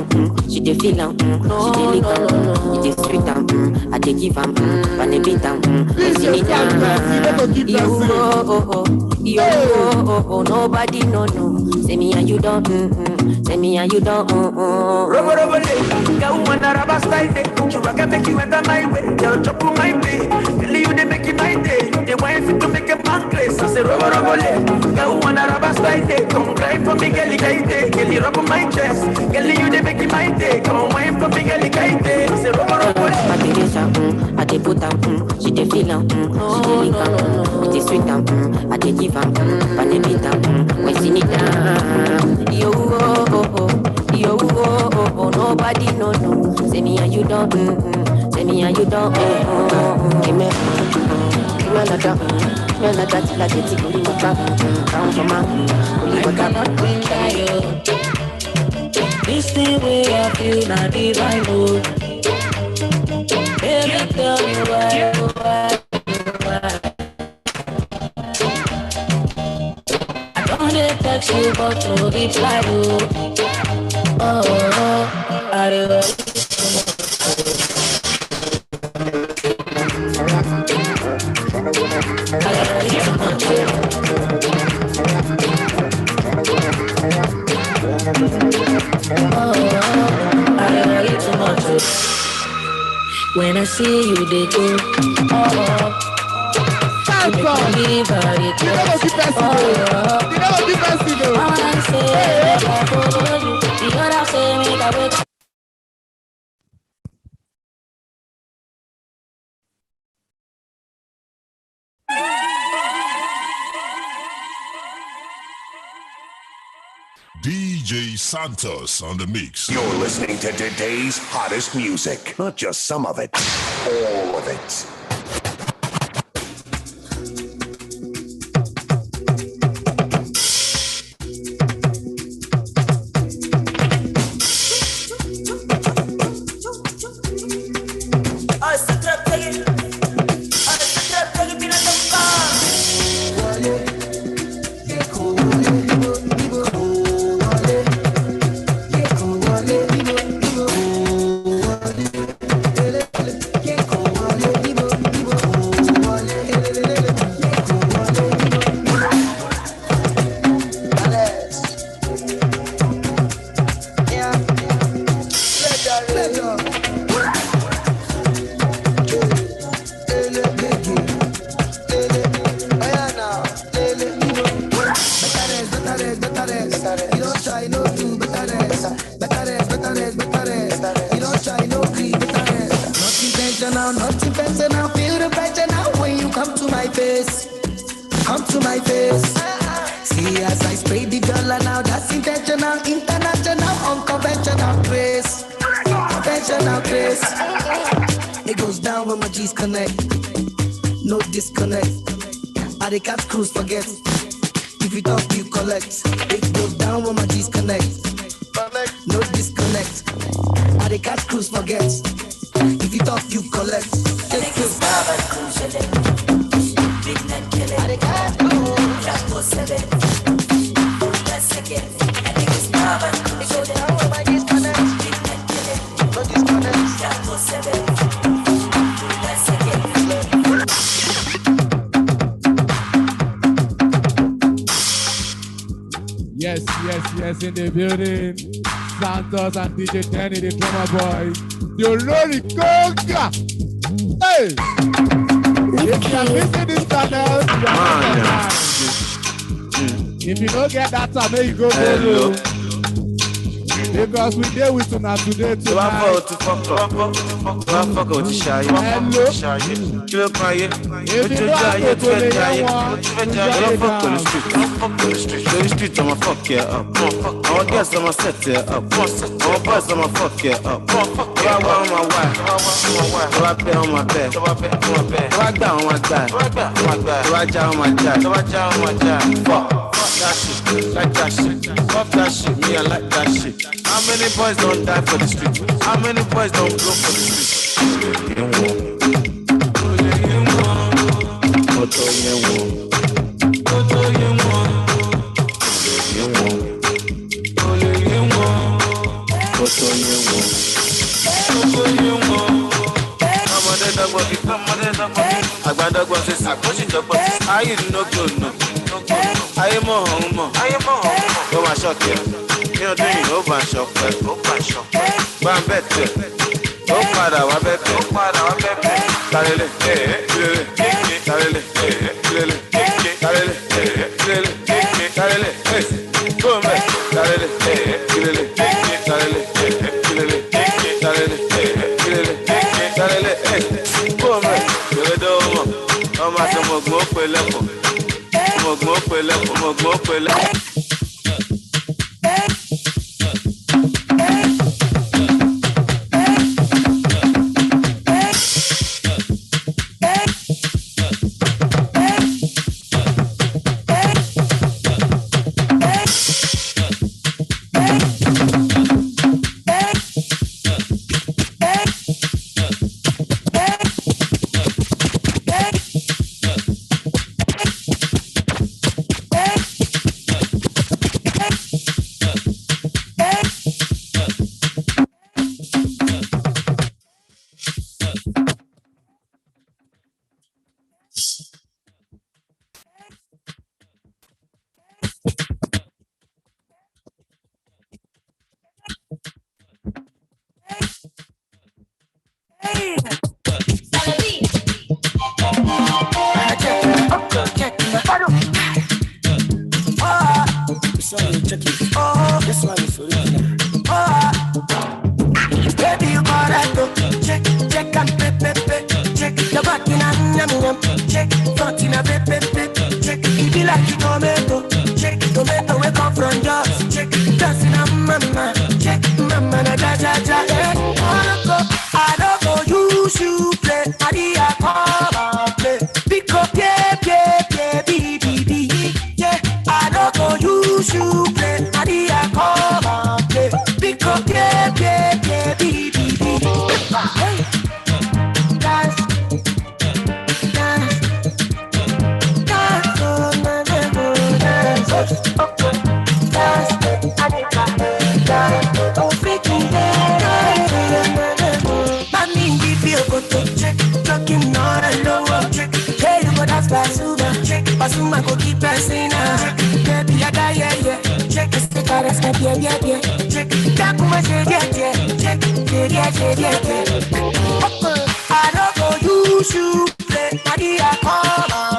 she dey feel am, she dey lick am, it dey sweet am, I dey give am, when they beat am, nobody no, say me and you don't, say me and you don't, Robo, girl, wanna rubber style day, you rock and make you enter my way, girl, chop on my day, girl, you dey make it my day, they want you to make a man place, I say Robo, girl, wanna rubber style day, come cry for me, girl, you rub on my chest, girl, you dey make it my day, come wine for me, girl, I say Robo, Teresa, I dey put am, she dey feel am, she dey lick am, it dey sweet am, I dey give am, when they beat am, when she need am, nobody no, say me and you don't, say me and you don't, give me that till I get it, only waka, down for my, only waka. This thing way I feel not divine, oh. Baby, tell me why. I don't text you, but no reply, oh. I don't. When I see you, they go. You never keep festival. You never keep festival. I wanna say, I follow you. You gotta say me that way. DJ Santos on the mix. You're listening to today's hottest music. Not just some of it, all of it. It goes down when my G's connect. No disconnect. the cat cruise forget. If you talk, you collect. It goes down when my disconnect. No disconnect. The cat cruise forget. If you talk, you collect. Take it. Big neck kill it. The cat cruise. That was 7. Let's second. I think it's Baba cruise. It goes down when my disconnect. Big neck kill it. No disconnect. That was 7. Let's second. Yes, in the building. Santos and DJ Tenny, the drummer boys. The Lori Conga. Hey! If you are missing this channel, if you don't get that time, then you go follow. Because we deal with tonight today tonight. Hello. If you don't have to the street, I'ma fuck you up. I'ma guess I'ma set you up. I'ma bust, I'ma fuck you up. I want my wife. I pay on my bed. I down on my die. I down on my die. Fuck that shit. Like that shit. Fuck that shit. Me, I like that shit. How many boys don't die for the street? How many boys don't blow for the street? I no good no. I am more. Go my shock here. You know doing open shop. Bam better. Oh para wa better. Tarele. Go me. Tarele. Go me. I'm at the I don't go use you, play, I come on.